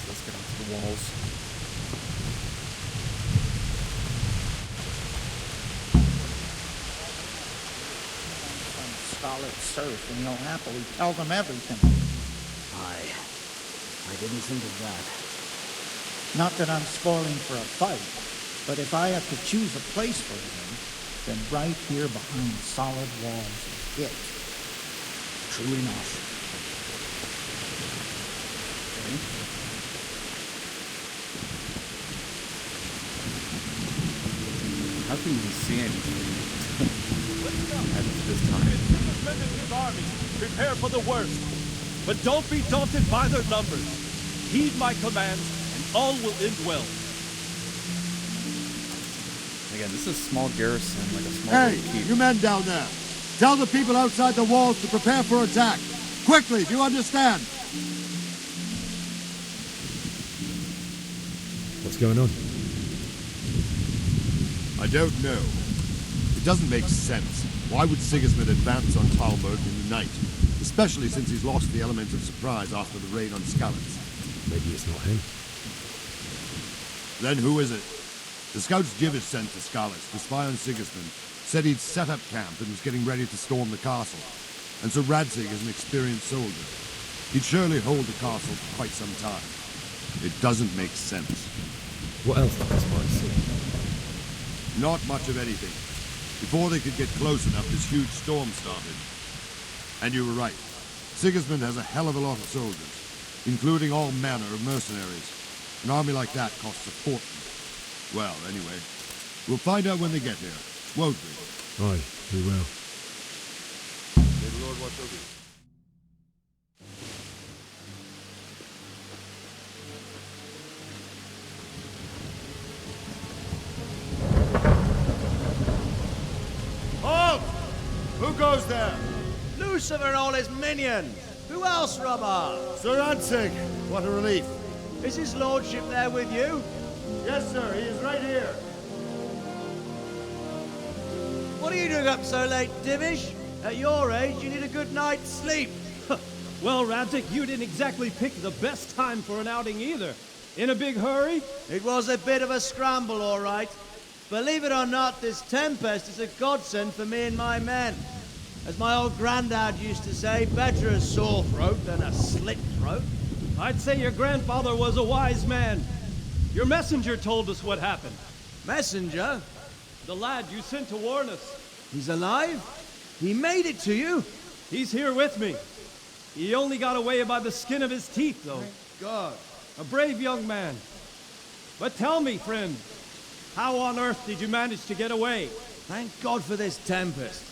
Let's get onto the walls. Scarlet serf, and you'll happily tell them everything. I didn't think of that. Not that I'm spoiling for a fight, but if I have to choose a place for them, then right here behind solid walls is it. True enough. Okay. How can you see anything at this time? Defending his army, prepare for the worst. But don't be daunted by their numbers. Heed my commands, and all will end well. Again, this is a small garrison, like a small Hey, keep. you men down there. Tell the people outside the walls to prepare for attack. Quickly, do you understand? What's going on? I don't know. It doesn't make sense. Why would Sigismund advance on Talmberg in the night? Especially since he's lost the element of surprise after the raid on Skalitz. Maybe it's not him. Then who is it? The scouts Jivish sent to Skalitz to spy on Sigismund Said he'd set up camp and was getting ready to storm the castle. And Sir Radzig is an experienced soldier. He'd surely hold the castle for quite some time. It doesn't make sense. What else did the spies see? Not much of anything. Before they could get close enough, this huge storm started. And you were right. Sigismund has a hell of a lot of soldiers, including all manner of mercenaries. An army like that costs a fortune. Well, anyway, we'll find out when they get here, won't we? Aye, we will. May the Lord watch over you. Halt! Who goes there? Lucifer and all his minions! Who else, Robber? Sir Radzig! What a relief. Is his lordship there with you? Yes, sir, he is right here. What are you doing up so late, Divish? At your age, you need a good night's sleep. Well, Radzig, you didn't exactly pick the best time for an outing either. In a big hurry? It was a bit of a scramble, all right. Believe it or not, this tempest is a godsend for me and my men. As my old granddad used to say, better a sore throat than a slit throat. I'd say your grandfather was a wise man. Your messenger told us what happened. Messenger? The lad you sent to warn us. He's alive? He made it to you? He's here with me. He only got away by the skin of his teeth, though. Thank God. A brave young man. But tell me, friend, how on earth did you manage to get away? Thank God for this tempest.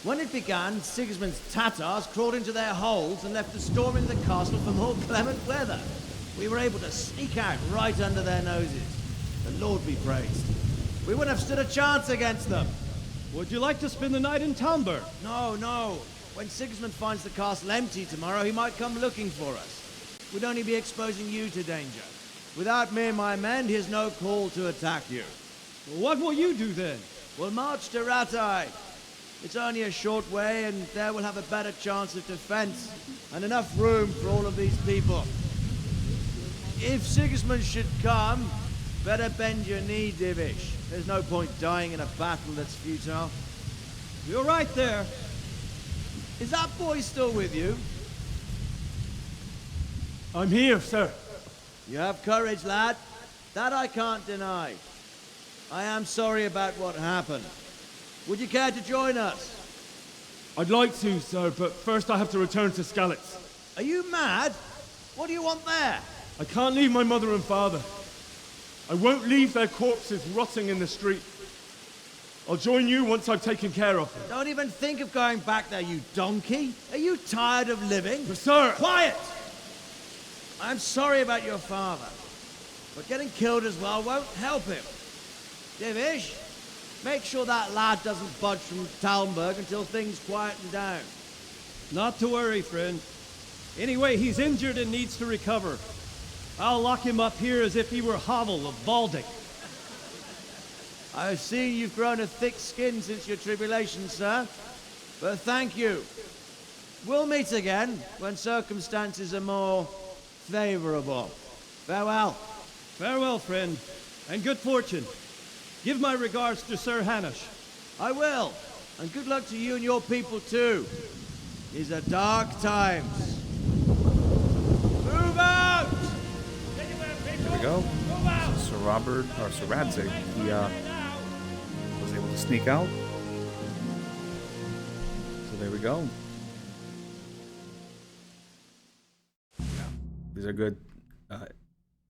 When it began, Sigismund's Tatars crawled into their holes and left us storming the castle for more clement weather. We were able to sneak out right under their noses. The Lord be praised. We wouldn't have stood a chance against them. Would you like to spend the night in Talmberg? No, no. When Sigismund finds the castle empty tomorrow, he might come looking for us. We'd only be exposing you to danger. Without me and my men, he has no call to attack you. What will you do then? We'll march to Rattay. It's only a short way, and there we'll have a better chance of defense, and enough room for all of these people. If Sigismund should come, better bend your knee, Divish. There's no point dying in a battle that's futile. You're right there. Is that boy still with you? I'm here, sir. You have courage, lad. That I can't deny. I am sorry about what happened. Would you care to join us? I'd like to, sir, but first I have to return to Skalitz. Are you mad? What do you want there? I can't leave my mother and father. I won't leave their corpses rotting in the street. I'll join you once I've taken care of them. Don't even think of going back there, you donkey. Are you tired of living? But sir! Quiet! I'm sorry about your father, but getting killed as well won't help him. Divish, make sure that lad doesn't budge from Talmberg until things quieten down. Not to worry, friend. Anyway, he's injured and needs to recover. I'll lock him up here as if he were Havel of Baldic. I've seen you've grown a thick skin since your tribulation, sir. But thank you. We'll meet again when circumstances are more favorable. Farewell. Farewell, friend, and good fortune. Give my regards to Sir Hanush. I will. And good luck to you and your people, too. These are dark times. Move out! There we go. Sir Robert, or Sir Radzig, he was able to sneak out. So there we go. Yeah, these are good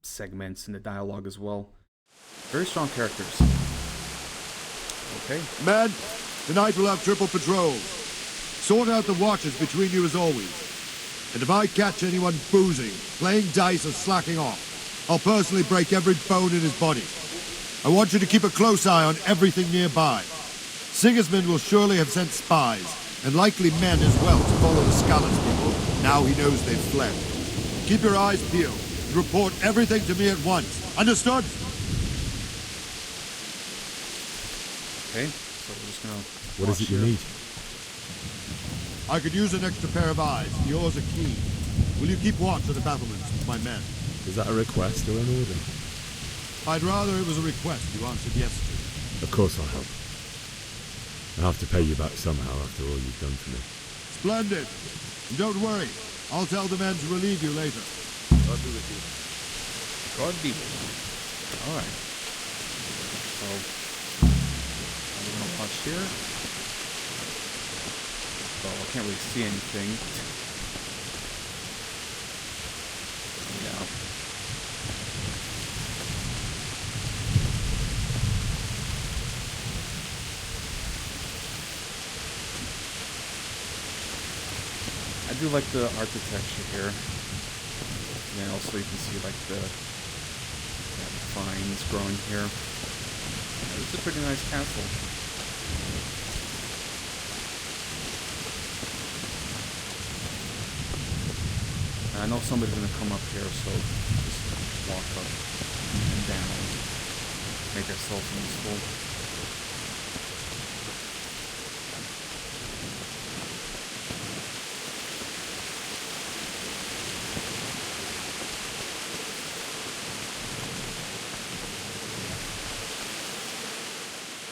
segments in the dialogue as well. Very strong characters. Okay. Men, tonight we'll have triple patrols. Sort out the watches between you as always. And if I catch anyone boozing, playing dice, or slacking off, I'll personally break every bone in his body. I want you to keep a close eye on everything nearby. Sigismund will surely have sent spies, and likely men as well, to follow the Skalitz people, now he knows they've fled. Keep your eyes peeled, and report everything to me at once. Understood? Okay, so we're just gonna... What is it you need? I could use an extra pair of eyes. Yours are keen. Will you keep watch of the battlements with my men? Is that a request or an order? I'd rather it was a request you answered yes to. Of course I'll help. I'll have to pay you back somehow after all you've done for me. Splendid. And don't worry, I'll tell the men to relieve you later. God be with you. God be with you. Alright. So, I'm gonna punch here. So I can't really see anything. Yeah. I do like the architecture here. And then also you can see like the vines growing here. Yeah, it's a pretty nice castle. I know somebody's gonna come up here, so just walk up and down, make ourselves useful.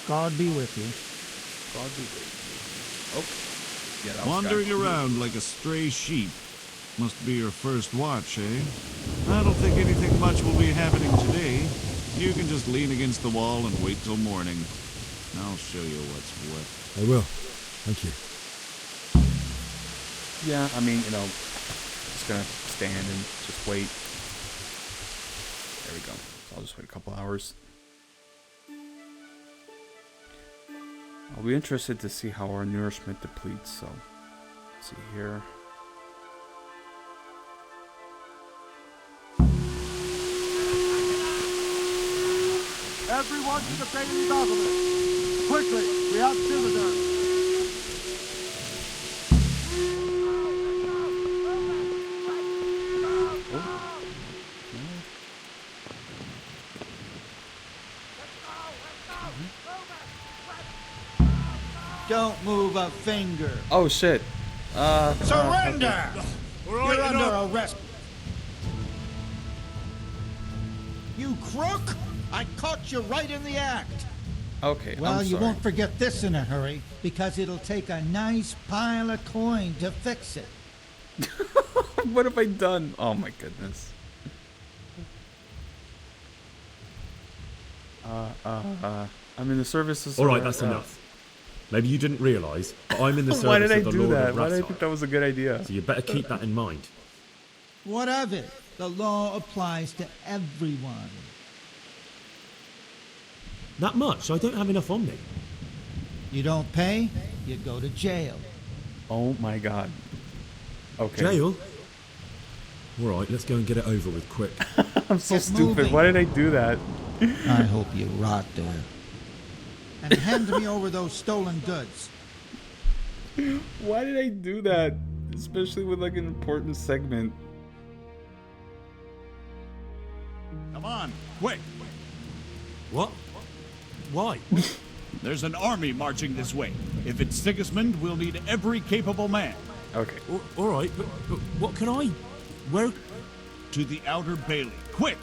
God be with you. God be with you. Oh, yeah, that was Wandering around like a stray sheep. Must be your first watch, eh? I don't think anything much will be happening today. You can just lean against the wall and wait till morning. I'll show you what's what. I will. Thank you. Yeah, I mean, you know, just gonna stand and just wait. There we go. So I'll just wait a couple hours. I'll be interested to see how our nourishment depletes, so let's see here. Everyone to the Bailey Battlement! Quickly, we have visitors! Don't move a finger. Oh shit. Surrender! We're You're under arrest. You crook! I caught you right in the act. Okay, Well, I'm you sorry. won't forget this in a hurry, because it'll take a nice pile of coin to fix it. What have I done? Oh my goodness. I'm in the services. All right, that's enough. Maybe you didn't realise, but I'm in the service Why did I of the do Lord that? of Why did I Rathai. think that was a good idea? So you better keep that in mind. What of it? The law applies to everyone. That much? I don't have enough on me. You don't pay, you go to jail. Oh my god. Okay. Jail? All right, let's go and get it over with quick. I'm so Get stupid. moving. Why did I do that? I hope you rot there. And hand me over those stolen goods. Why did I do that? Especially with like an important segment. Come on, quick. What? Why? There's an army marching this way. If it's Sigismund, we'll need every capable man. Okay. All right, but what can I... Where... To the outer bailey. Quick!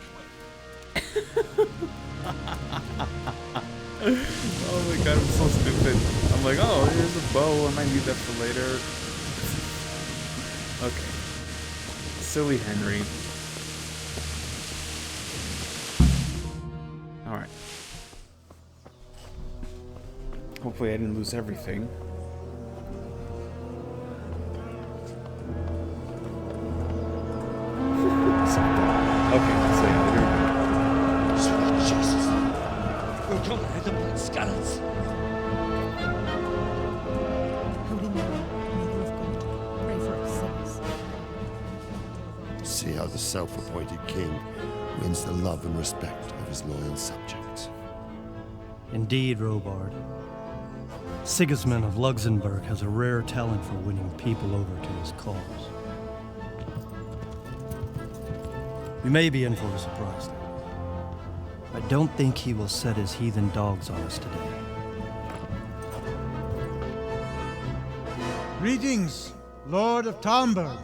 Oh my god, I'm so stupid. I'm like, oh, here's a bow. I might need that for later. Okay. Silly Henry. Alright. Hopefully I didn't lose everything. Okay, so yeah, here we go. Sweet Jesus. We'll come ahead of blood scallops. Holy Mary, Mother of God, pray for us sinners. See how the self-appointed king wins the love and respect of his loyal subjects. Indeed, Robard. Sigismund of Luxembourg has a rare talent for winning people over to his cause. We may be in for a surprise, though. I don't think he will set his heathen dogs on us today. Greetings, Lord of Talmberg.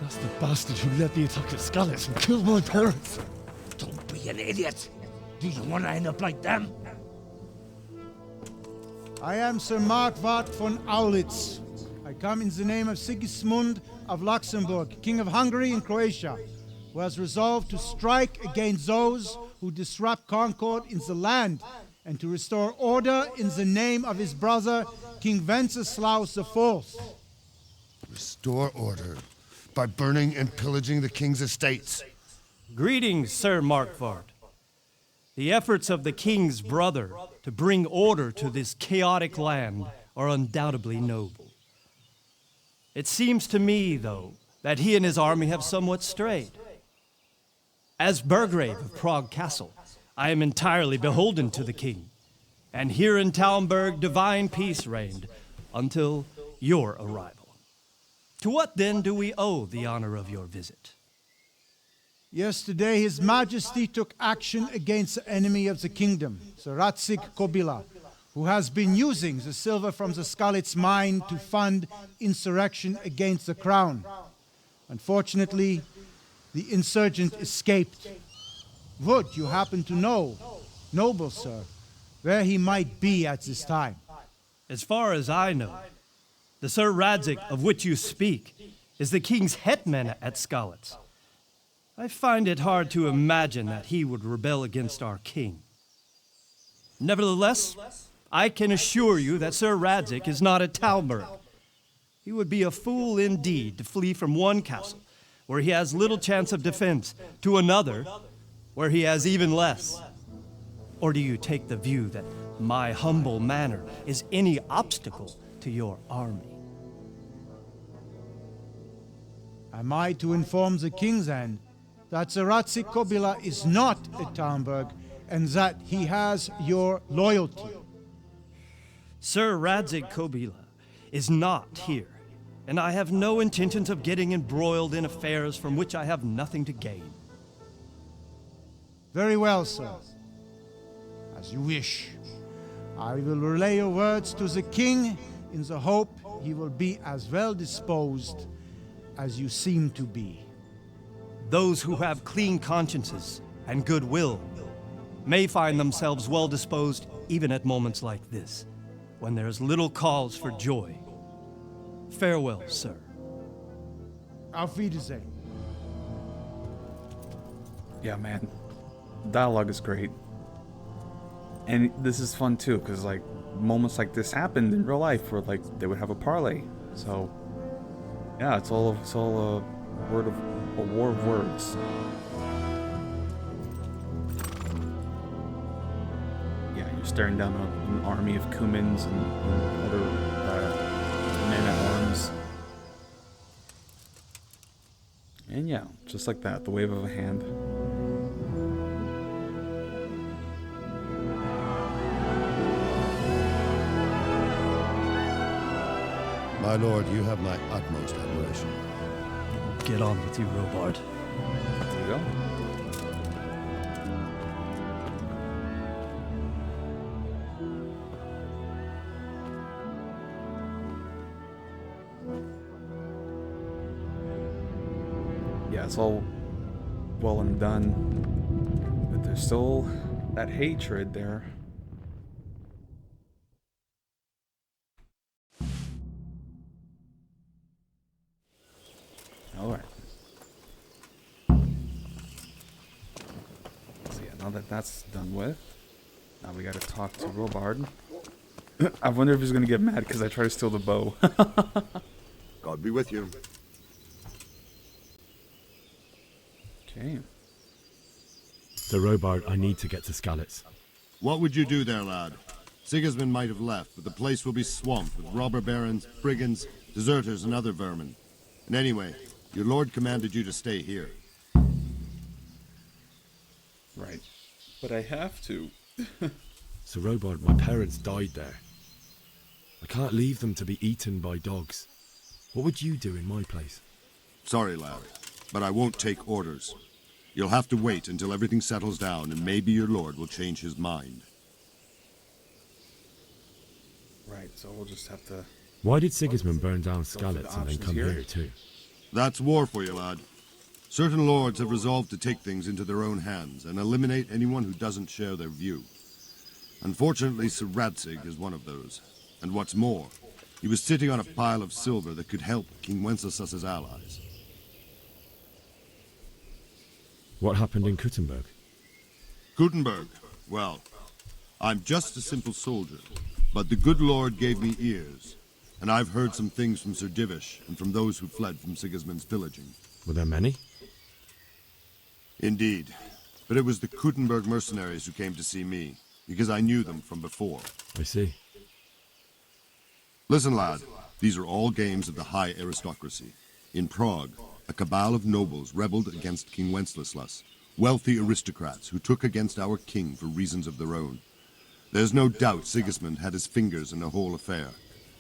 That's the bastard who led the attack at Scallis and killed my parents. Don't be an idiot. Do you want to end up like them? I am Sir Markwart von Aulitz. I come in the name of Sigismund of Luxembourg, King of Hungary and Croatia, who has resolved to strike against those who disrupt concord in the land and to restore order in the name of his brother, King Wenceslaus IV. Restore order by burning and pillaging the king's estates. Greetings, Sir Markwart. The efforts of the king's brother to bring order to this chaotic land are undoubtedly noble. It seems to me, though, that he and his army have somewhat strayed. As Burgrave of Prague Castle, I am entirely beholden to the king, and here in Talmberg divine peace reigned until your arrival. To what then do we owe the honor of your visit? Yesterday, His Majesty took action against the enemy of the kingdom, Sir Radzig Kobyla, who has been using the silver from the Skalitz mine to fund insurrection against the crown. Unfortunately, the insurgent escaped. Would you happen to know, noble sir, where he might be at this time? As far as I know, the Sir Radzig of which you speak is the king's hetman at Skalitz. I find it hard to imagine that he would rebel against our king. Nevertheless, I can assure you that Sir Radzig is not at Talmberg. He would be a fool indeed to flee from one castle, where he has little chance of defense, to another, where he has even less. Or do you take the view that my humble manner is any obstacle to your army? Am I to inform the king then that Sir Radzig Kobyla is not at Talmberg and that he has your loyalty? Sir Radzig Kobyla is not here, and I have no intentions of getting embroiled in affairs from which I have nothing to gain. Very well, sir. As you wish. I will relay your words to the king in the hope he will be as well disposed as you seem to be. Those who have clean consciences and goodwill may find themselves well disposed even at moments like this, when there is little cause for joy. Farewell, sir. Auf Wiedersehen. Yeah, man. Dialogue is great. And this is fun too, because like moments like this happened in real life where like they would have a parlay. So yeah, it's all a war of words. Yeah, you're staring down an army of Cumans and other men at arms. And yeah, just like that, the wave of a hand. My lord, you have my utmost admiration. Get on with you, Robard. There you go. Yeah, it's all well and done, but there's still that hatred there. Alright. So yeah, now that that's done with, now we gotta talk to Robard. I wonder if he's gonna get mad because I try to steal the bow. God be with you. Okay. Sir Robard, I need to get to Skalitz. What would you do there, lad? Sigismund might have left, but the place will be swamped with robber barons, brigands, deserters, and other vermin. And anyway, your lord commanded you to stay here. Right. But I have to. Sir Robard, my parents died there. I can't leave them to be eaten by dogs. What would you do in my place? Sorry, lad, but I won't take orders. You'll have to wait until everything settles down, and maybe your lord will change his mind. Right, so we'll just have to... Why did Sigismund burn down Skalitz and then come here too? That's war for you, lad. Certain lords have resolved to take things into their own hands and eliminate anyone who doesn't share their view. Unfortunately, Sir Radzig is one of those. And what's more, he was sitting on a pile of silver that could help King Wenceslas's allies. What happened in Kuttenberg? Kuttenberg? Well, I'm just a simple soldier, but the good Lord gave me ears, and I've heard some things from Sir Divish and from those who fled from Sigismund's pillaging. Were there many? Indeed, but it was the Kuttenberg mercenaries who came to see me, because I knew them from before. I see. Listen, lad, these are all games of the high aristocracy. In Prague, a cabal of nobles rebelled against King Wenceslas, wealthy aristocrats who took against our king for reasons of their own. There's no doubt Sigismund had his fingers in the whole affair,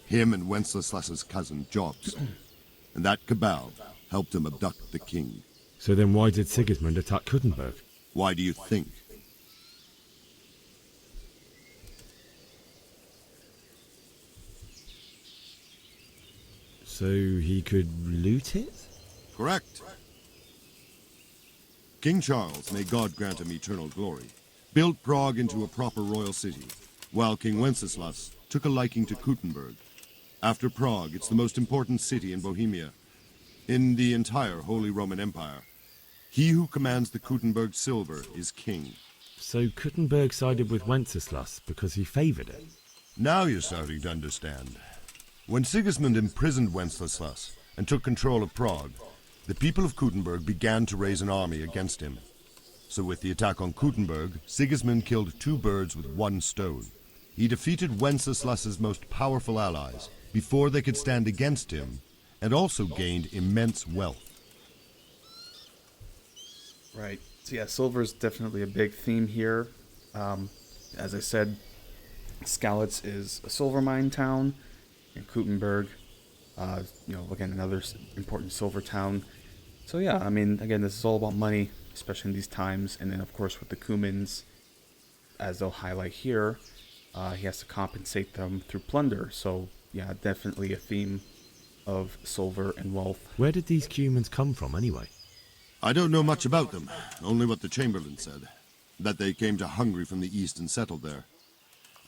him and Wenceslas's cousin Jobst, and that cabal helped him abduct the king. So then why did Sigismund attack Kuttenberg? Why do you think? So he could loot it? Correct. King Charles, may God grant him eternal glory, built Prague into a proper royal city, while King Wenceslas took a liking to Kuttenberg. After Prague, it's the most important city in Bohemia, in the entire Holy Roman Empire. He who commands the Kuttenberg silver is king. So Kuttenberg sided with Wenceslas because he favoured it? Now you're starting to understand. When Sigismund imprisoned Wenceslas and took control of Prague, the people of Kuttenberg began to raise an army against him. So with the attack on Kuttenberg, Sigismund killed two birds with one stone. He defeated Wenceslas's most powerful allies before they could stand against him, and also gained immense wealth. Right. So yeah, silver is definitely a big theme here. As I said, Skalitz is a silver mine town, and Kuttenberg, again, another important silver town. So yeah, I mean, again, this is all about money, especially in these times. And then, of course, with the Cumans, as they'll highlight here, he has to compensate them through plunder. So yeah, definitely a theme of silver and wealth. Where did these Cumans come from, anyway? I don't know much about them, only what the Chamberlain said, that they came to Hungary from the east and settled there.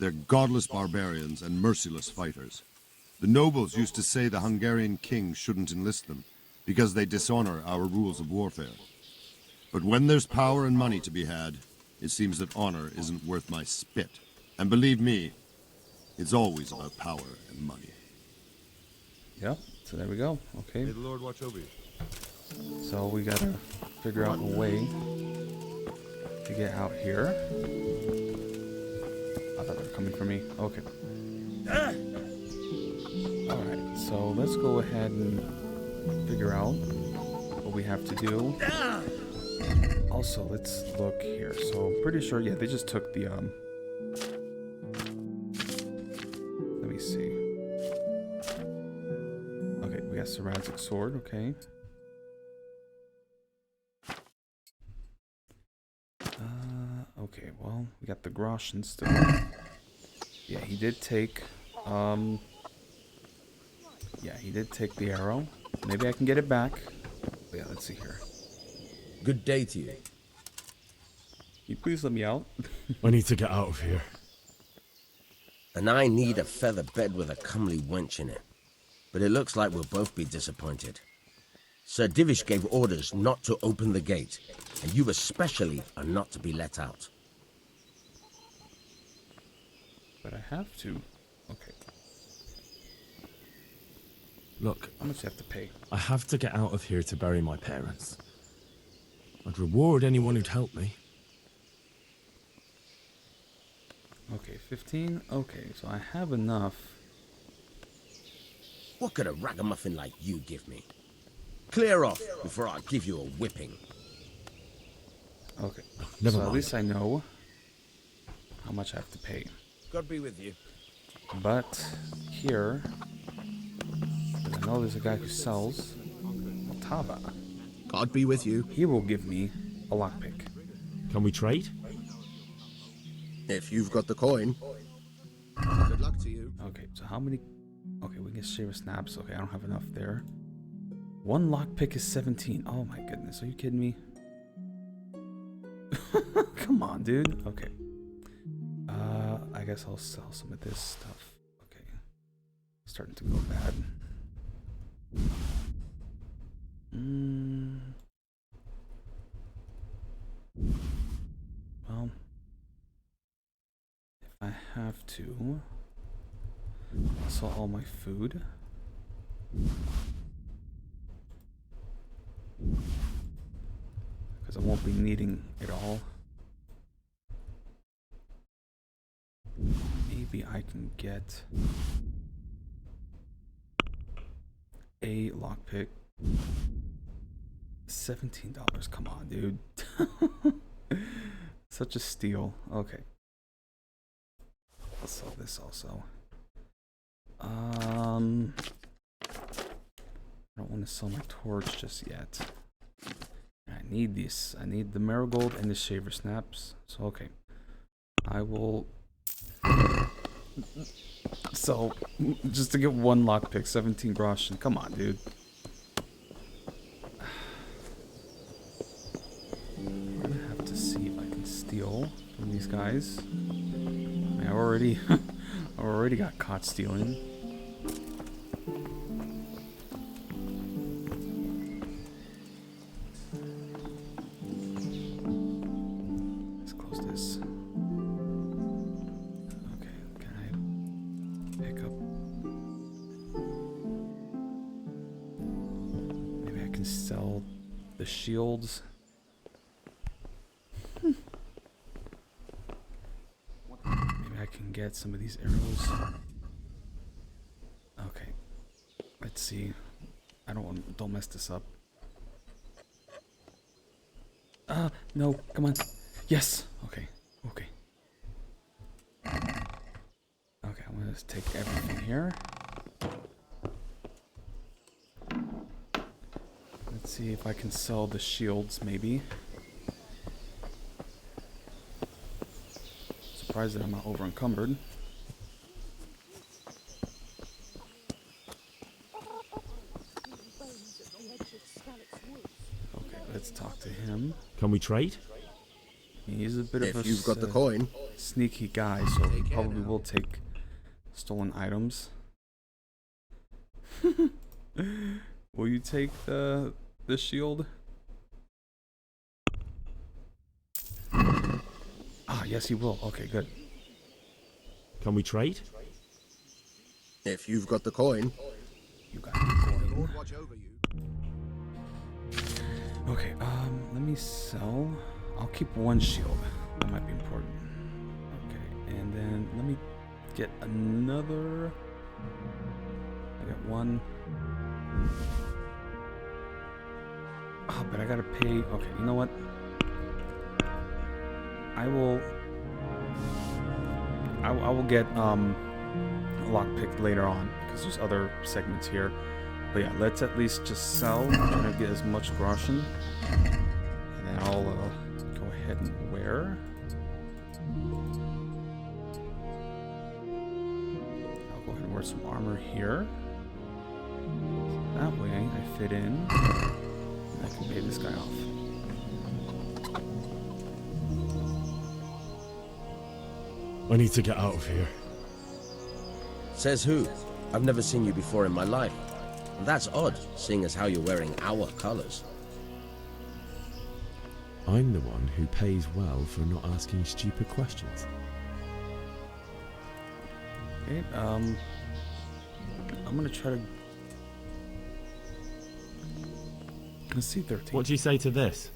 They're godless barbarians and merciless fighters. The nobles used to say the Hungarian king shouldn't enlist them, because they dishonor our rules of warfare. But when there's power and money to be had, it seems that honor isn't worth my spit. And believe me, it's always about power and money. Yep, so there we go. Okay. May the Lord watch over you. So we gotta figure out a way to get out here. I thought they were coming for me. Okay. Alright, so let's go ahead and figure out what we have to do. Also, let's look here. So I'm pretty sure, yeah, they just took the, let me see. Okay, we got Saradzic sword, okay. Okay, well, we got the Groschen still. Yeah, he did take, yeah, he did take the arrow. Maybe I can get it back. But yeah, let's see here. Good day to you. Can you please let me out? I need to get out of here. And I need a feather bed with a comely wench in it. But it looks like we'll both be disappointed. Sir Divish gave orders not to open the gate, and you especially are not to be let out. But I have to. Okay. Look, how much do you have to pay? I have to get out of here to bury my parents. I'd reward anyone who'd help me. Okay, 15. Okay, so I have enough. What could a ragamuffin like you give me? Clear off before I give you a whipping. Okay. Never so mind. At least I know how much I have to pay. God be with you. But here, I know there's a guy who sells Tava. God be with you. He will give me a lockpick. Can we trade? If you've got the coin. Good luck to you. Okay, so how many? Okay, we can share snaps. Okay, I don't have enough there. One lockpick is 17. Oh my goodness, are you kidding me? Come on, dude. Okay. guess I'll sell some of this stuff. Okay. Starting to go bad. Well, if I have to, I'll sell all my food. Because I won't be needing it all. Maybe I can get a lockpick. $17. Come on, dude. Such a steal. Okay. I'll sell this also. I don't want to sell my torch just yet. I need this. I need the marigold and the shaver snaps. So, okay. I will... So, just to get one lockpick, 17 groschen. Come on, dude. I'm gonna have to see if I can steal from these guys. I already, I already got caught stealing. Let's close this. Okay, can I pick up? Maybe I can sell the shields. Get some of these arrows. Okay, let's see. I don't mess this up. No, come on. Yes. Okay. Okay. Okay, I'm gonna take everything here. Let's see if I can sell the shields, maybe. Surprised that I'm not over encumbered. Okay, let's talk to him. Can we trade? He's a bit of a you've got the coin, sneaky guy, so he probably will take stolen items. Will you take the shield? Ah, yes, he will. Okay, good. Can we trade? If you've got the coin. You got the coin. Okay, let me sell. I'll keep one shield. That might be important. Okay, and then let me get another. I got one. Oh, but I gotta pay. Okay, you know what? I will get a lockpick later on because there's other segments here. But yeah, let's at least just sell. I'm trying to get as much groschen, and then I'll go ahead and wear. I'll go ahead and wear some armor here. That way I fit in, and I can pay this guy off. I need to get out of here. Says who? I've never seen you before in my life. And that's odd, seeing as how you're wearing our colors. I'm the one who pays well for not asking stupid questions. Okay, I'm gonna try to... Let's see, 13. What do you say to this?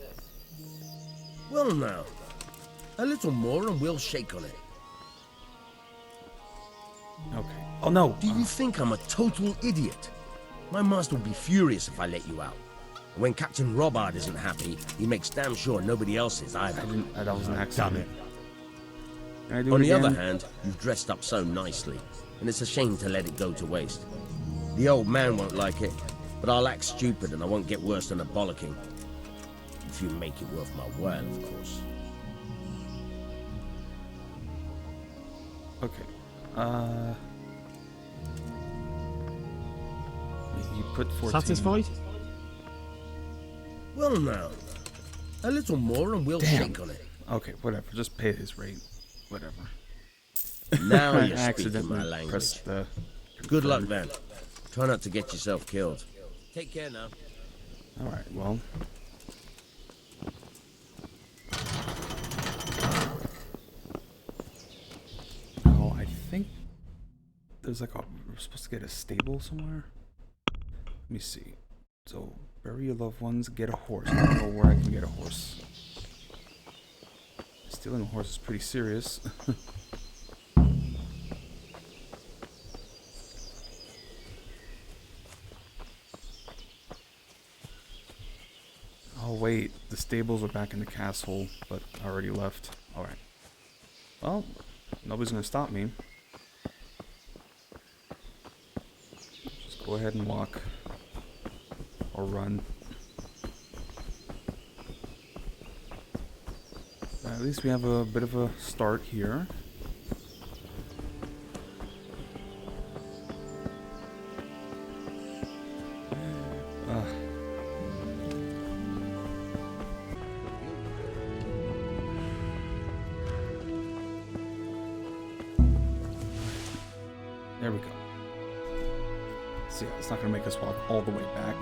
Well now, a little more and we'll shake on it. Okay. Oh no! Do you think I'm a total idiot? My master will be furious if I let you out. And when Captain Robard isn't happy, he makes damn sure nobody else is either. That was an accident. Damn it. On the other hand, you've dressed up so nicely, and it's a shame to let it go to waste. The old man won't like it, but I'll act stupid and I won't get worse than a bollocking. If you make it worth my while, of course. Okay. You put 14. Satisfied? Well now, a little more and we'll shake on it. Okay, whatever. Just pay his rate. Whatever. Now I you're speaking accidentally my language. pressed the Good luck then. Try not to get yourself killed. Take care now. Alright, well. Oh, I think there's like we're supposed to get a stable somewhere. Let me see. So, bury your loved ones, get a horse. I don't know where I can get a horse. Stealing a horse is pretty serious. Oh wait, the stables are back in the castle, but I already left. Alright. Well, nobody's gonna stop me. Just go ahead and walk. Or run. At least we have a bit of a start here. There we go. So yeah, it's not going to make us walk all the way back.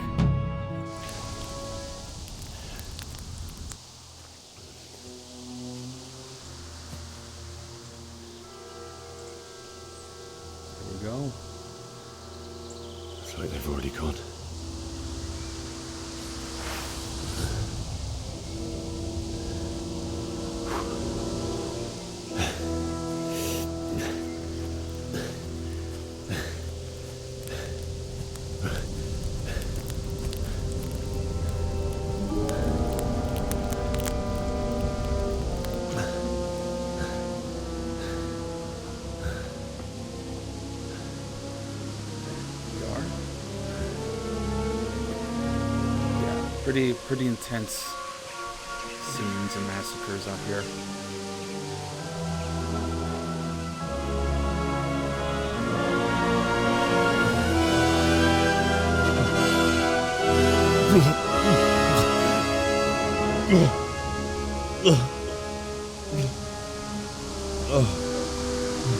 There we go. It's like they've already gone. Pretty intense scenes and massacres out here.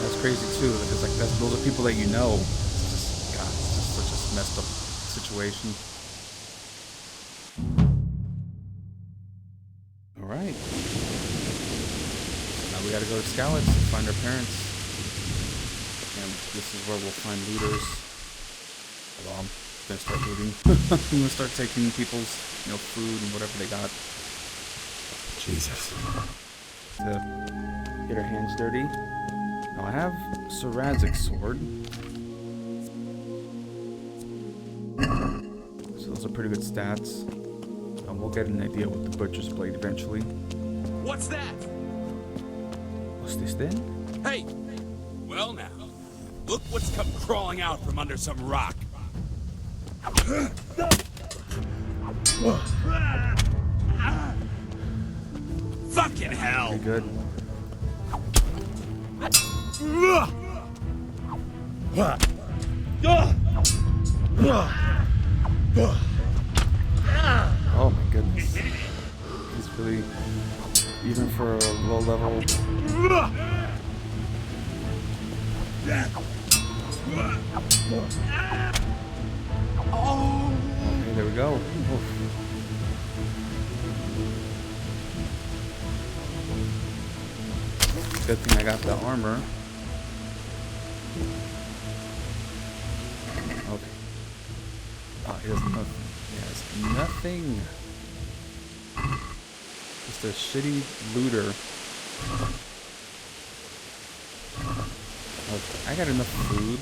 That's crazy too, because like those are people that you know. It's just, God, it's just such a messed up situation. Alright. Now we gotta go to Skalitz and find our parents. And this is where we'll find looters. Well, I'm gonna start looting. I'm gonna start taking people's, food and whatever they got. Jesus. To get our hands dirty. Now I have Sarazic's sword. So those are pretty good stats. We'll get an idea with the Butcher's Blade eventually. What's that? What's this then? Hey! Well now, look what's come crawling out from under some rock. Fucking hell! Pretty good. Oh my goodness. He's really, even for a low level. Okay, there we go. Good thing I got the armor. Okay. Oh, he doesn't know. He has nothing. Just a shitty looter. Okay, I got enough food.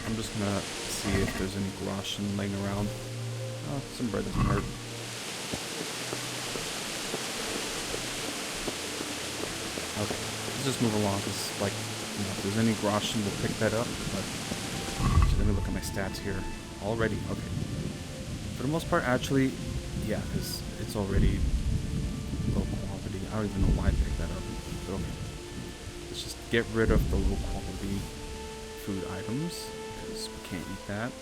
I'm just gonna see if there's any groschen laying around. Oh, some bread doesn't hurt. Okay, let's just move along, because, like, if there's any groschen, we'll pick that up, but let me look at my stats here. Already, okay. For the most part, actually, yeah, because it's already low quality. I don't even know why I picked that up, but okay. Let's just get rid of the low quality food items, because we can't eat that.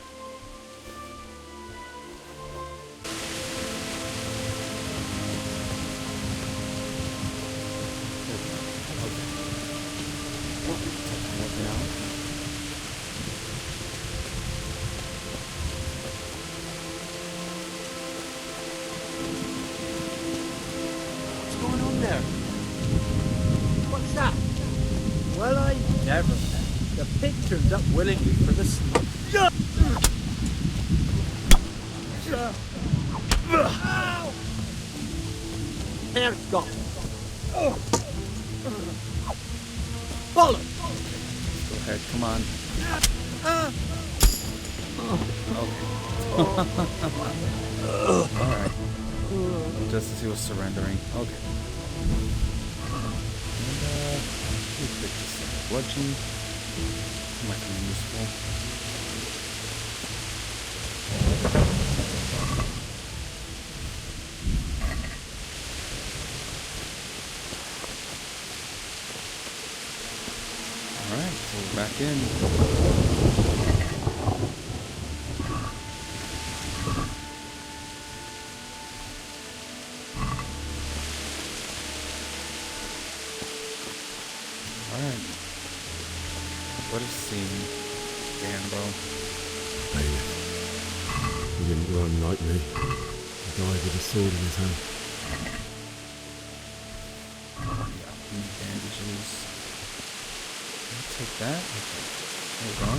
pig turns up willingly for the slaughter. Hair's gone. Follow. Go ahead, come on. Alright. Just as he was surrendering. Okay. And, we'll pick this up. Bludgeon. Might be useful. Alright, so we're back in. Alright. What a scene, Gambo. Bailiff. He didn't run like me. He died with a sword in his hand. Yeah, bandages. I'll take that. Okay. There we go.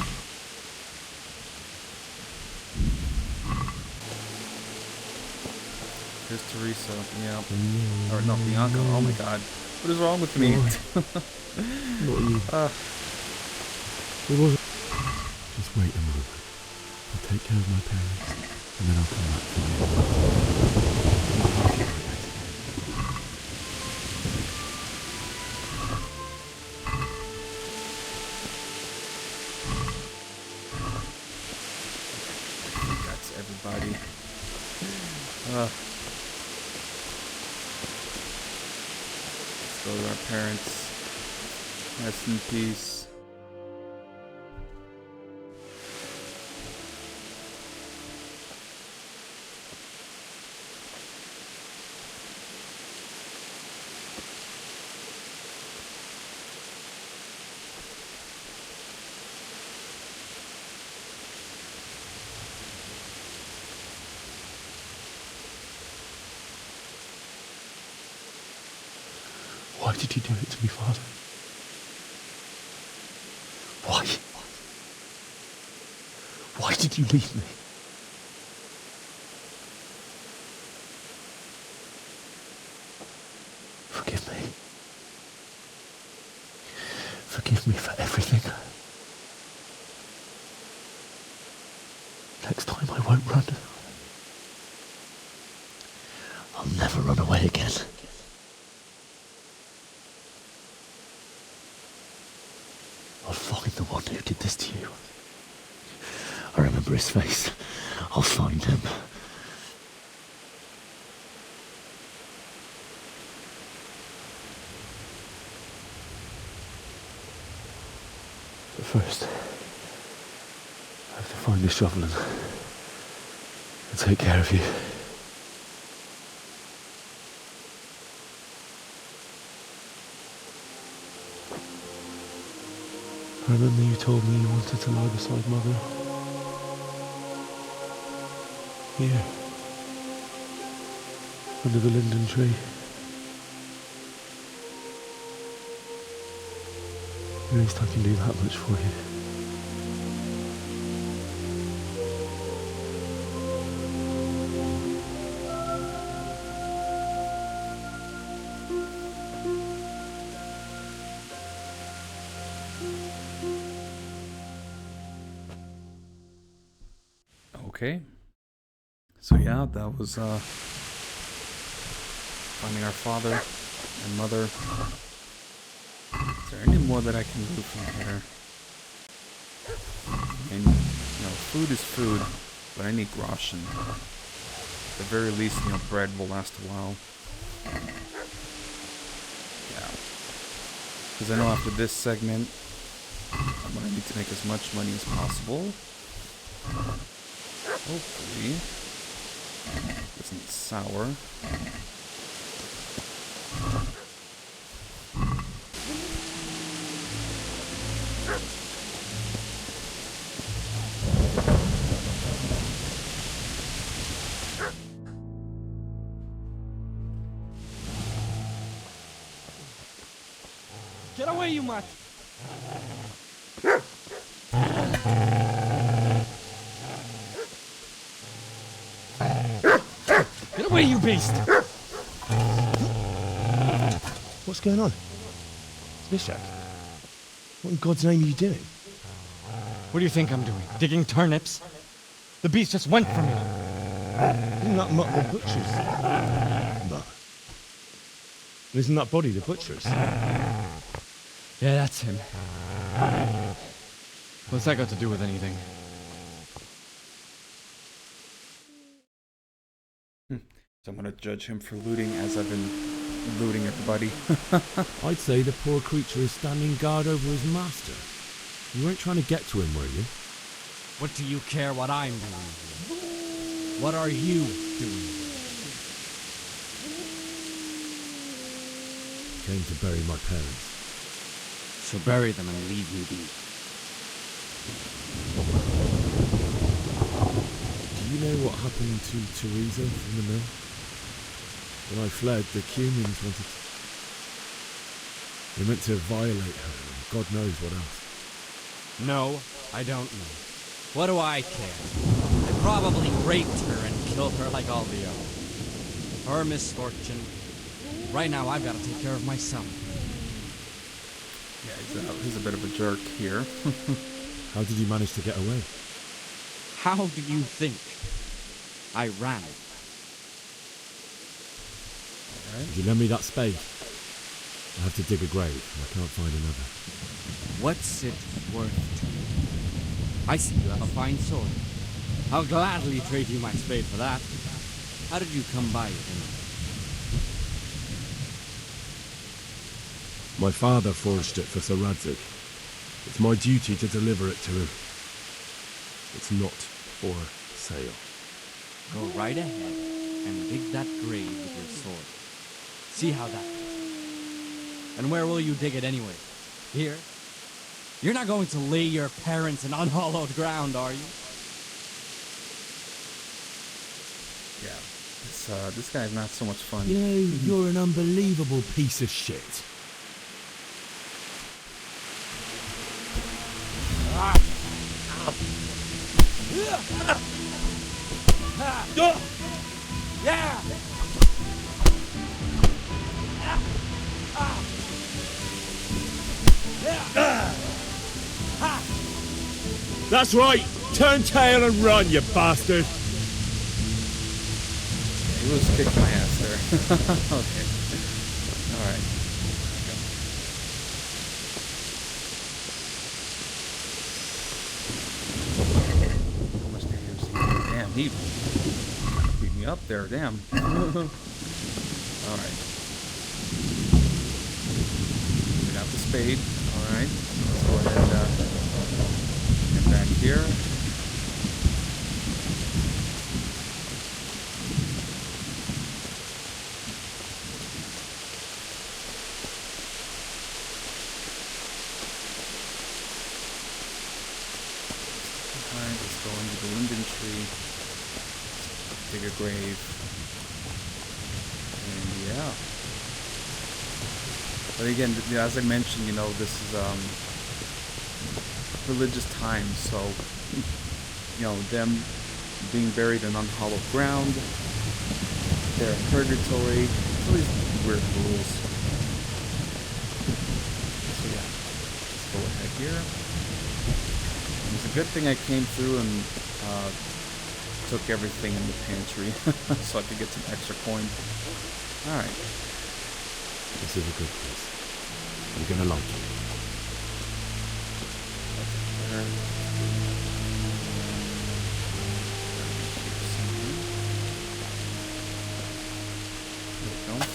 Here's Teresa. Yeah. Or no, Bianca. Oh my god. What is wrong with me? Not you. It wasn't. Just wait a moment. I'll take care of my parents, and then I'll come back for you. That's everybody. Let's go to our parents. Rest in peace. Why did you do it to me, Father? Why? Why did you leave me? Forgive me. Forgive me for everything. Next time I won't run. I'll never run away again. I'll find the one who did this to you. I remember his face. I'll find him. But first, I have to find the shovel and take care of you. I remember you told me you wanted to lie beside Mother. Here. Under the linden tree. At least I can do that much for you. Okay. So yeah, that was finding our father and mother. Is there any more that I can do from here? And food is food, but I need groschen. At the very least, bread will last a while. Yeah. Because I know after this segment, I'm gonna need to make as much money as possible. Hopefully, this isn't sour. Get away, you mutt! Get away, you beast! What's going on? Mishak, what in God's name are you doing? What do you think I'm doing? Digging turnips? The beast just went from me. Isn't that Mutt the butcher's? Mutt. Isn't that body the butcher's? Yeah, that's him. What's that got to do with anything? So I'm gonna judge him for looting as I've been looting everybody. I'd say the poor creature is standing guard over his master. You weren't trying to get to him, were you? What do you care what I'm doing here? What are you doing? Came to bury my parents. So bury them and leave me be. Do you know what happened to Teresa in the mill? When I fled, the Cumans wanted to... They meant to violate her, and God knows what else. No, I don't know. What do I care? They probably raped her and killed her like all the others. Her misfortune. Right now, I've got to take care of myself. Yeah, he's a bit of a jerk here. How did you manage to get away? How do you think? I ran. Would you lend me that spade? I have to dig a grave, and I can't find another. What's it worth to you? I see you have a fine sword. I'll gladly trade you my spade for that. How did you come by it anyway? My father forged it for Sir Radzig. It's my duty to deliver it to him. It's not for sale. Go right ahead and dig that grave with your sword. See how that goes. And where will you dig it anyway? Here? You're not going to lay your parents in unhallowed ground, are you? Yeah, this guy's not so much fun. You know, you're an unbelievable piece of shit. Yeah! That's right! Turn tail and run, you bastard! He was kicking my ass there. Okay. Alright. How much damage did he do? Damn, he beat me up there, damn. Alright. We got the spade. Alright. Let's go ahead and get back here. Let's go into the linden tree, dig a grave, and yeah. But again, as I mentioned, you know, this is religious times, so you know, them being buried in unhallowed ground, they're in purgatory, all these weird rules. So yeah, let's go ahead here. It's a good thing I came through and took everything in the pantry so I could get some extra coin. Alright. This is a good place. You're gonna like it. There we go.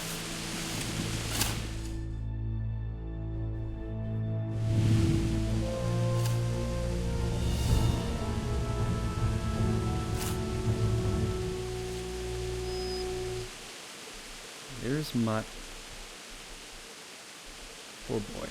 There's Mutt. Poor boy.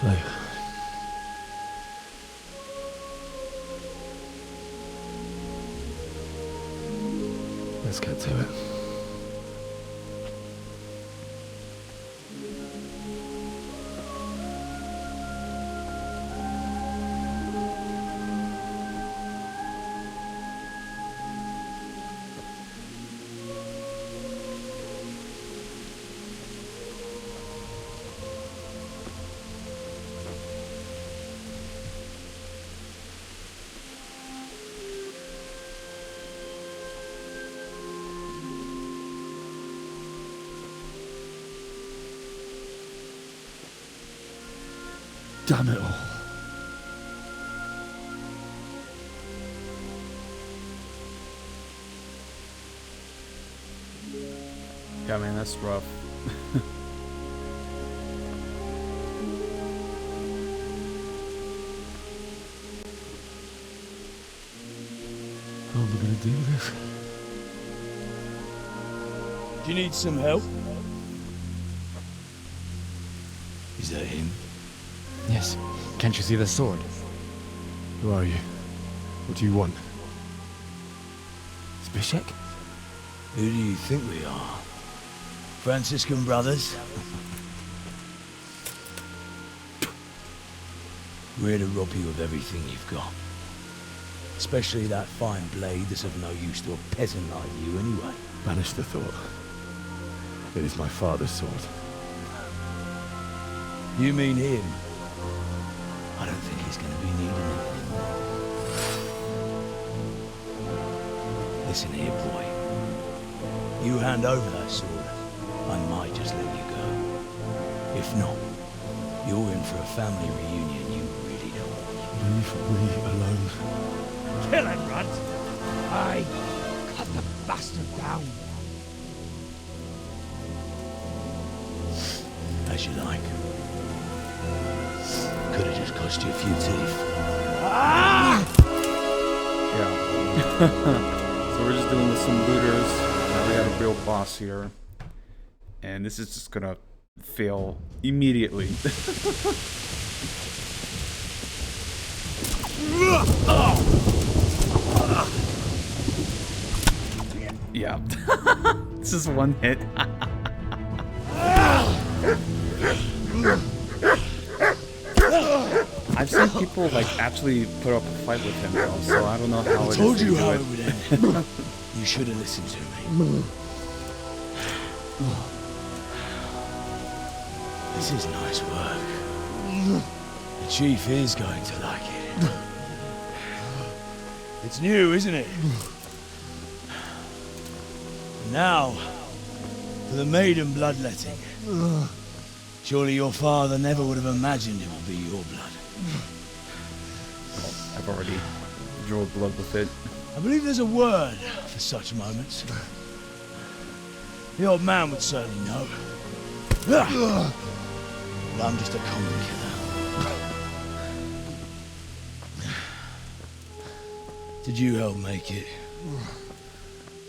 So, let's get to it. Damn it all. Yeah, man, that's rough. How am I gonna do this? Do you need some help? Is that him? Yes. Can't you see the sword? Who are you? What do you want? Zbyszek? Who do you think we are? Franciscan brothers? We're here to rob you of everything you've got. Especially that fine blade that's of no use to a peasant like you anyway. Banish the thought. It is my father's sword. You mean him? I don't think he's going to be needing it anymore. Listen here, boy. You hand over that sword, I might just let you go. If not, you're in for a family reunion you really don't want. Leave me alone. Kill him, Runt! Aye, cut the bastard down. As you like. Could have just cost you a few teeth. Yeah. So we're just doing with some looters. Now we got a real boss here. And this is just gonna fail immediately. Yeah. This is one hit. I've seen people like actually put up a fight with him though, so I don't know how it is. I told you to how do it would end. You should have listened to me. This is nice work. The chief is going to like it. It's new, isn't it? Now, for the maiden bloodletting. Surely your father never would have imagined it would be your blood. I've already drew blood with it. I believe there's a word for such moments. The old man would certainly know. But I'm just a common killer. Did you help make it?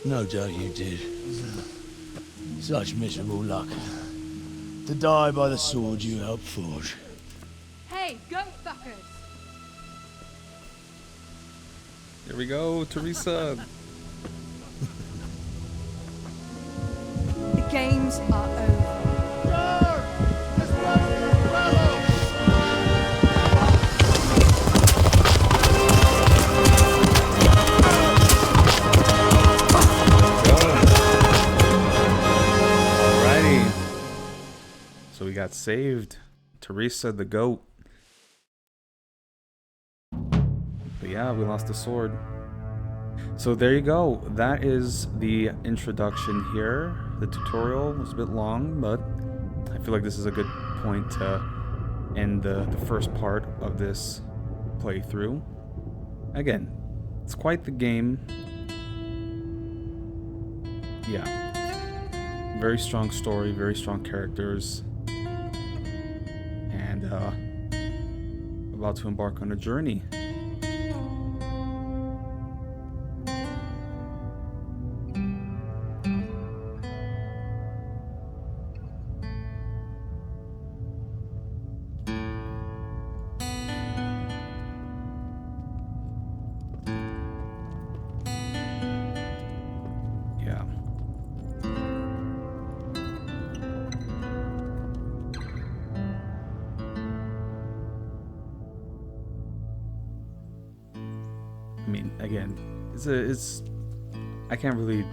No doubt you did. Such miserable luck. To die by the sword you helped forge. Hey, go fuckers! Here we go, Teresa. The games are over. Alrighty. So we got saved. Teresa the goat. But yeah, we lost the sword. So there you go. That is the introduction here. The tutorial was a bit long, but I feel like this is a good point to end the first part of this playthrough. Again, it's quite the game. Yeah. Very strong story, very strong characters. And about to embark on a journey. mean, again, it's I can't really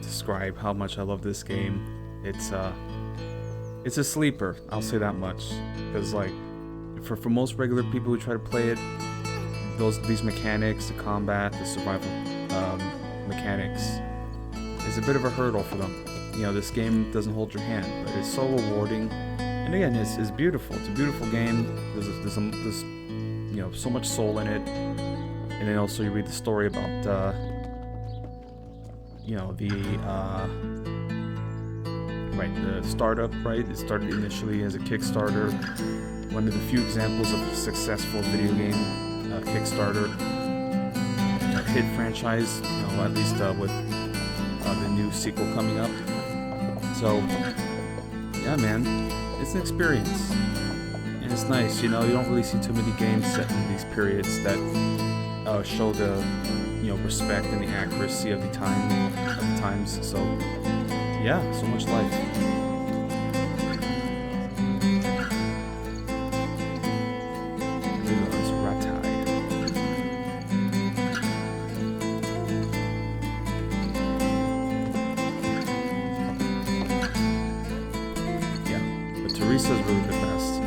describe how much I love this game. It's a sleeper, I'll say that much, because like for most regular people who try to play it, these mechanics, the combat, the survival mechanics is a bit of a hurdle for them. You know, this game doesn't hold your hand, but it's so rewarding, and again, it's beautiful. It's a beautiful game. There's you know, so much soul in it, and then also you read the story about you know, the startup, right? It started initially as a Kickstarter, one of the few examples of a successful video game Kickstarter hit franchise, you know, at least with the new sequel coming up. So, yeah, man, it's an experience, and it's nice. You know, you don't really see too many games set in these periods that show the, you know, respect and the accuracy of the times. So, yeah, so much life. Teresa's really the best.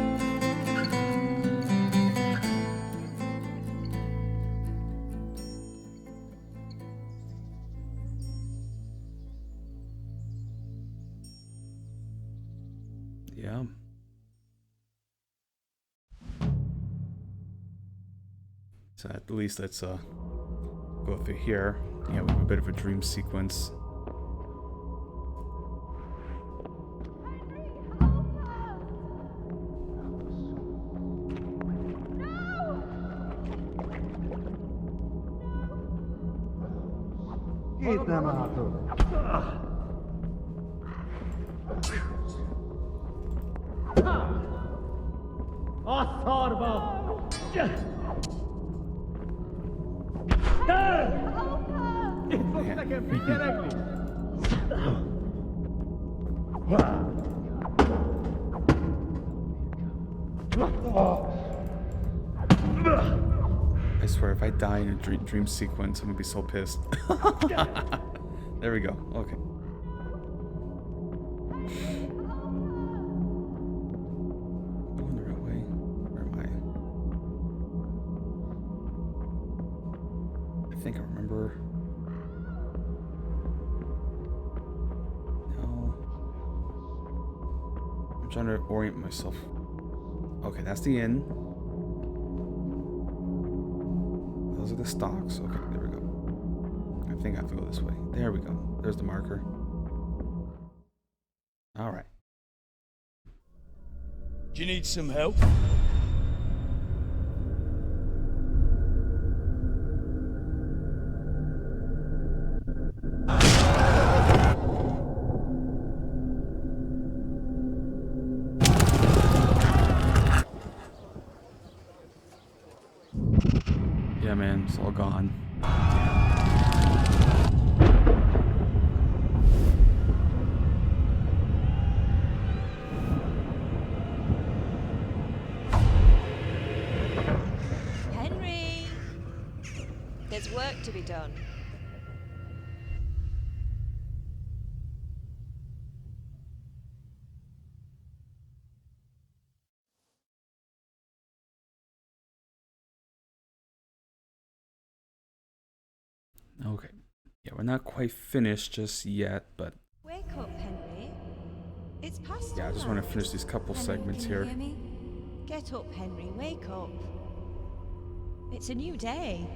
Yeah. So at least let's go through here. Yeah, we have a bit of a dream sequence. Get them out of I swear, if I die in a dream sequence, I'm gonna be so pissed. There we go. Okay. Going the right way. Where am I? I think I remember. No. I'm trying to orient myself. Okay, that's the inn. Those are the stocks. Okay, there we go. I think I have to go this way. There we go. There's the marker. All right. Do you need some help? Yeah, man, it's all gone. Henry! There's work to be done. Okay. Yeah, we're not quite finished just yet, but Wake up, Henry. It's past yeah, I just want to finish these couple segments can you here. hear me? Get up, Henry. Wake up. It's a new day.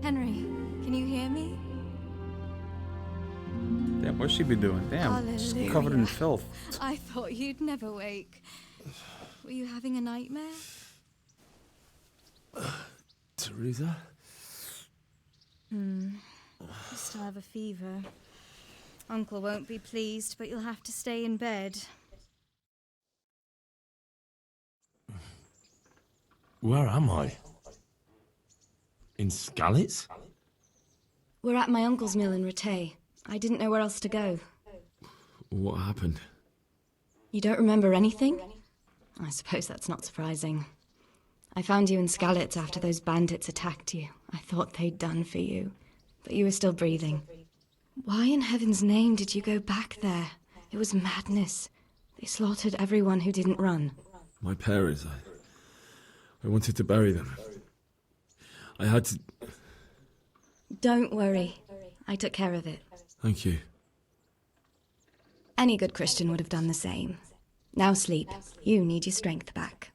Henry, can you hear me? Damn, what's she been doing? Damn, she's covered in filth. I thought you'd never wake. Were you having a nightmare? Teresa? You still have a fever. Uncle won't be pleased, but you'll have to stay in bed. Where am I? In Skalitz? We're at my uncle's mill in Rattay. I didn't know where else to go. What happened? You don't remember anything? I suppose that's not surprising. I found you in Skalitz after those bandits attacked you. I thought they'd done for you, but you were still breathing. Why in heaven's name did you go back there? It was madness. They slaughtered everyone who didn't run. My parents, I wanted to bury them. I had to... Don't worry. I took care of it. Thank you. Any good Christian would have done the same. Now sleep. You need your strength back.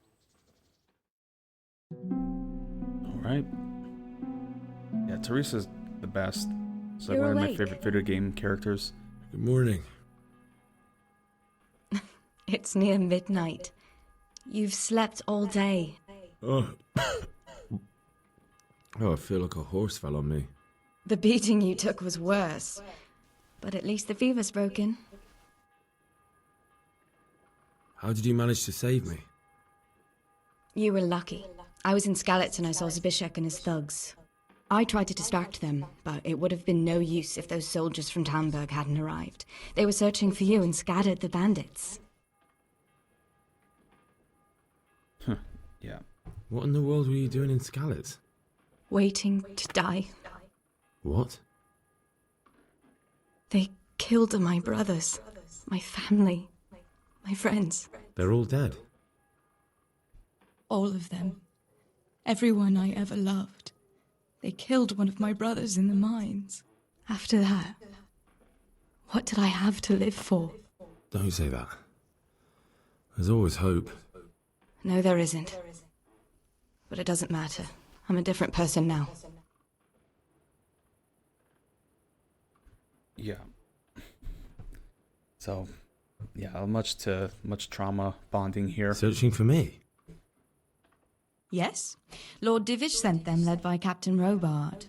Alright. Yeah, Teresa's the best. It's like You're one of my awake. favorite video game characters. Good morning. It's near midnight. You've slept all day. Oh. Oh, I feel like a horse fell on me. The beating you took was worse. But at least the fever's broken. How did you manage to save me? You were lucky. I was in Skalitz and I saw Zbyszek and his thugs. I tried to distract them, but it would have been no use if those soldiers from Tamburg hadn't arrived. They were searching for you and scattered the bandits. Yeah. What in the world were you doing in Skalitz? Waiting to die. What? They killed my brothers, my family, my friends. They're all dead. All of them. Everyone I ever loved. They killed one of my brothers in the mines. After that, what did I have to live for? Don't say that. There's always hope. No, there isn't. But it doesn't matter. I'm a different person now. Yeah. So, yeah, much trauma bonding here. Searching for me? Yes. Lord Divish sent them, led by Captain Robard.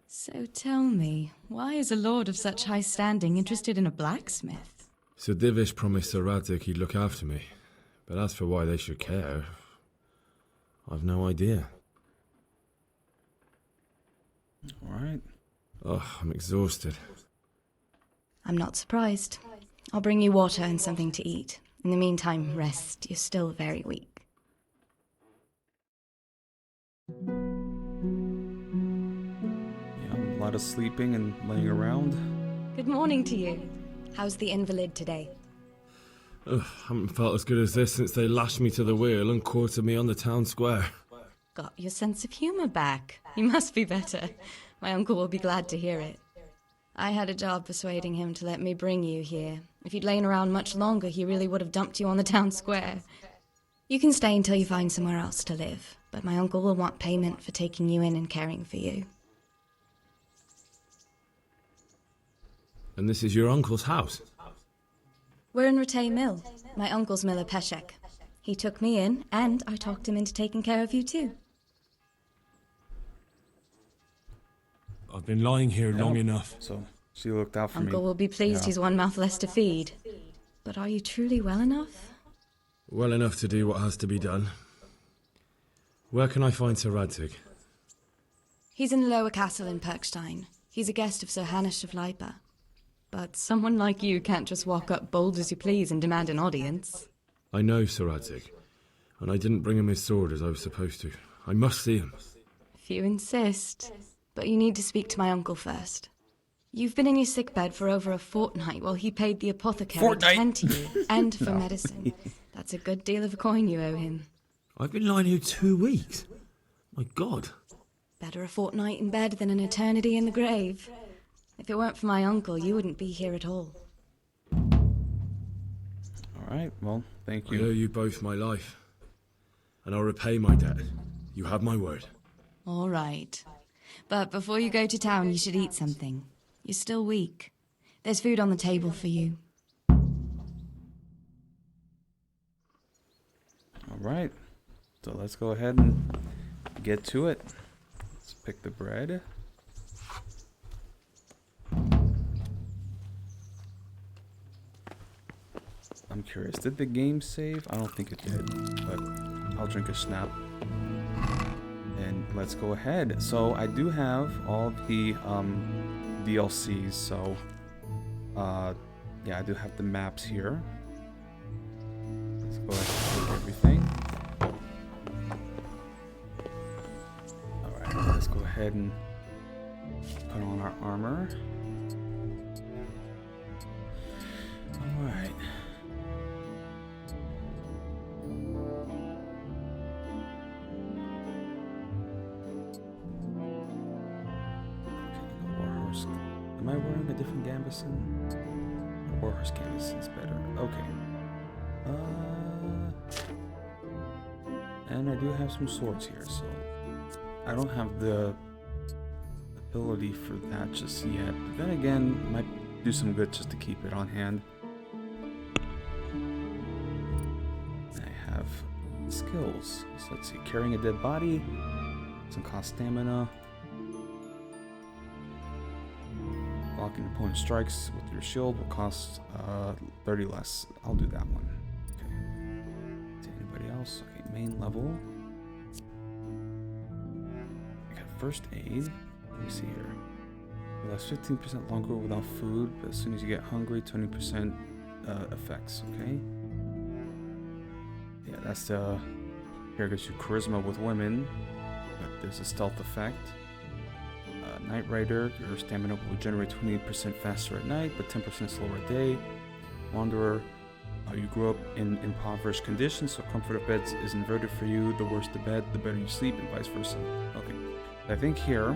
So tell me, why is a lord of such high standing interested in a blacksmith? Sir Divish promised Sir Radzig he'd look after me. But as for why they should care, I've no idea. Alright. Oh, I'm exhausted. I'm not surprised. I'll bring you water and something to eat. In the meantime, rest. You're still very weak. Yeah, a lot of sleeping and laying around. Good morning to you. How's the invalid today? Ugh, haven't felt as good as this since they lashed me to the wheel and quartered me on the town square. Got your sense of humour back. You must be better. My uncle will be glad to hear it. I had a job persuading him to let me bring you here. If you'd lain around much longer, he really would have dumped you on the town square. You can stay until you find somewhere else to live, but my uncle will want payment for taking you in and caring for you. And this is your uncle's house? We're in Ratay Mill. My uncle's miller Peshek. He took me in, and I talked him into taking care of you too. I've been lying here long enough. So she looked out for me. Uncle will be pleased he's one mouth less to feed. But are you truly well enough? Well enough to do what has to be done. Where can I find Sir Radzig? He's in the lower castle in Perkstein. He's a guest of Sir Hanush of Leipa. But someone like you can't just walk up bold as you please and demand an audience. I know Sir Radzig, and I didn't bring him his sword as I was supposed to. I must see him. If you insist. But you need to speak to my uncle first. You've been in your sickbed for over a fortnight while he paid the apothecary to tend to you, and for medicine. That's a good deal of coin you owe him. I've been lying here 2 weeks. My God. Better a fortnight in bed than an eternity in the grave. If it weren't for my uncle, you wouldn't be here at all. Alright, well, thank you. I owe you both my life. And I'll repay my debt. You have my word. All right. But before you go to town, you should eat something. You're still weak. There's food on the table for you. Alright. So let's go ahead and get to it. Let's pick the bread. I'm curious, did the game save? I don't think it did, but I'll drink a snap. And let's go ahead. So I do have all the DLCs, so yeah, I do have the maps here. Let's go ahead and take everything. ahead and put on our armor. Alright. Warhorse. Am I wearing a different gambeson? The Warhorse gambeson's better. Okay. And I do have some swords here, so I don't have the ability for that just yet. But then again, it might do some good just to keep it on hand. I have skills. So let's see, carrying a dead body. Some cost stamina. Blocking opponent strikes with your shield will cost 30 less. I'll do that one. Okay. To anybody else? Okay, main level. I got first aid. Let me see here. It lasts 15% longer without food, but as soon as you get hungry, 20% effects. Okay. Yeah, that's the. Here gives you charisma with women, but there's a stealth effect. Night Rider, your stamina will generate 28% faster at night, but 10% slower at day. Wanderer, you grew up in impoverished conditions, so comfort of beds is inverted for you. The worse the bed, the better you sleep, and vice versa. Okay. I think here,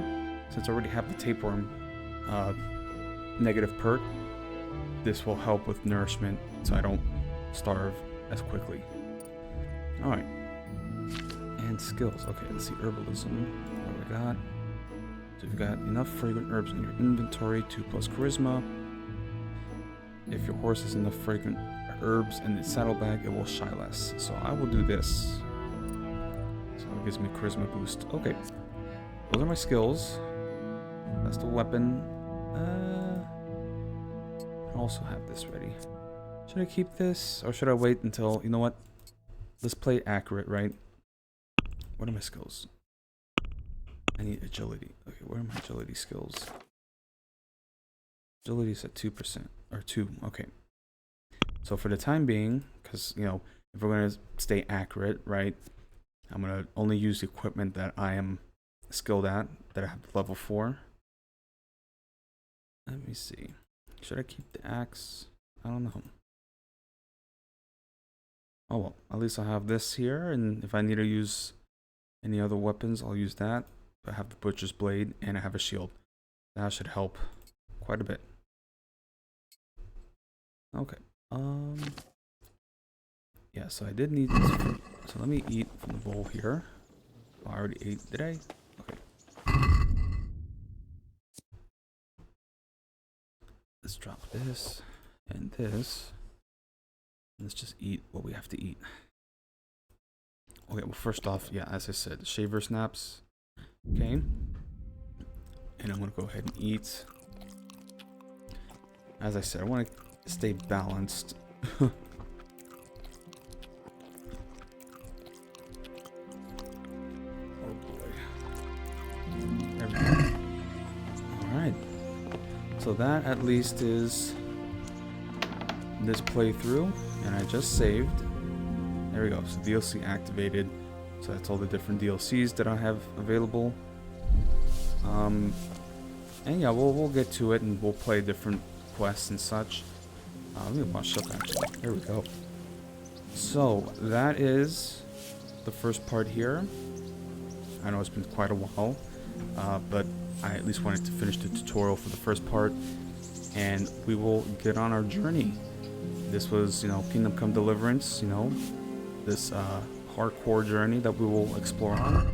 since I already have the tapeworm negative perk, this will help with nourishment, so I don't starve as quickly. Alright. And skills. Okay, let's see. Herbalism. What do we got? So you've got enough fragrant herbs in your inventory, 2 plus charisma. If your horse has enough fragrant herbs in its saddlebag, it will shy less. So I will do this. So it gives me charisma boost. Okay. Those are my skills. That's the weapon. I also have this ready. Should I keep this? Or should I wait until... You know what? Let's play it accurate, right? What are my skills? I need agility. Okay, where are my agility skills? Agility is at 2%. Or 2. Okay. So for the time being, because, you know, if we're going to stay accurate, right? I'm going to only use the equipment that I am skilled at, that I have level 4. Let me see. Should I keep the axe? I don't know. Oh well, at least I have this here, and if I need to use any other weapons, I'll use that. I have the butcher's blade and I have a shield. That should help quite a bit. Okay. Yeah, so I did need this food. So let me eat from the bowl here. Oh, I already ate. Did I? Okay. Let's drop this and this. Let's just eat what we have to eat. Okay, well first off, yeah, as I said, shaver snaps. Okay, and I'm gonna go ahead and eat. As I said, I want to stay balanced. Oh boy. There we go. Alright. So that at least is this playthrough, and I just saved. There we go. So DLC activated. So that's all the different DLCs that I have available. And yeah, we'll get to it and we'll play different quests and such. Let me wash up actually. There we go. So that is the first part here. I know it's been quite a while, but I at least wanted to finish the tutorial for the first part, and we will get on our journey. This was, you know, Kingdom Come Deliverance, you know, this hardcore journey that we will explore on.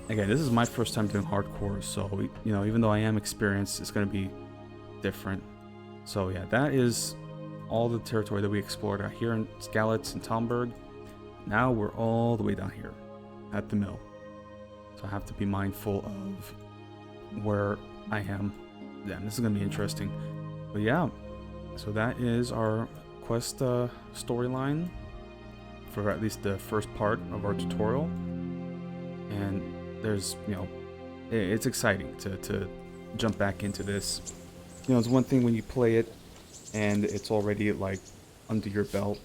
Again, this is my first time doing hardcore, so, you know, even though I am experienced, it's going to be different. So yeah, that is all the territory that we explored out here in Skalitz and Talmberg. Now we're all the way down here at the mill. So I have to be mindful of where I am. Damn, this is going to be interesting. But yeah, so that is our quest storyline for at least the first part of our tutorial. And there's, you know, it's exciting to jump back into this. You know, it's one thing when you play it and it's already like under your belt,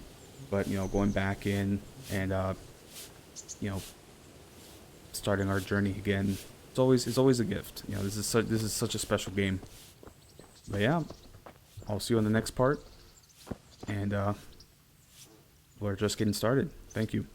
but you know, going back in and you know, starting our journey again. It's always a gift. You know, this is such a special game. But yeah, I'll see you on the next part, and we're just getting started. Thank you.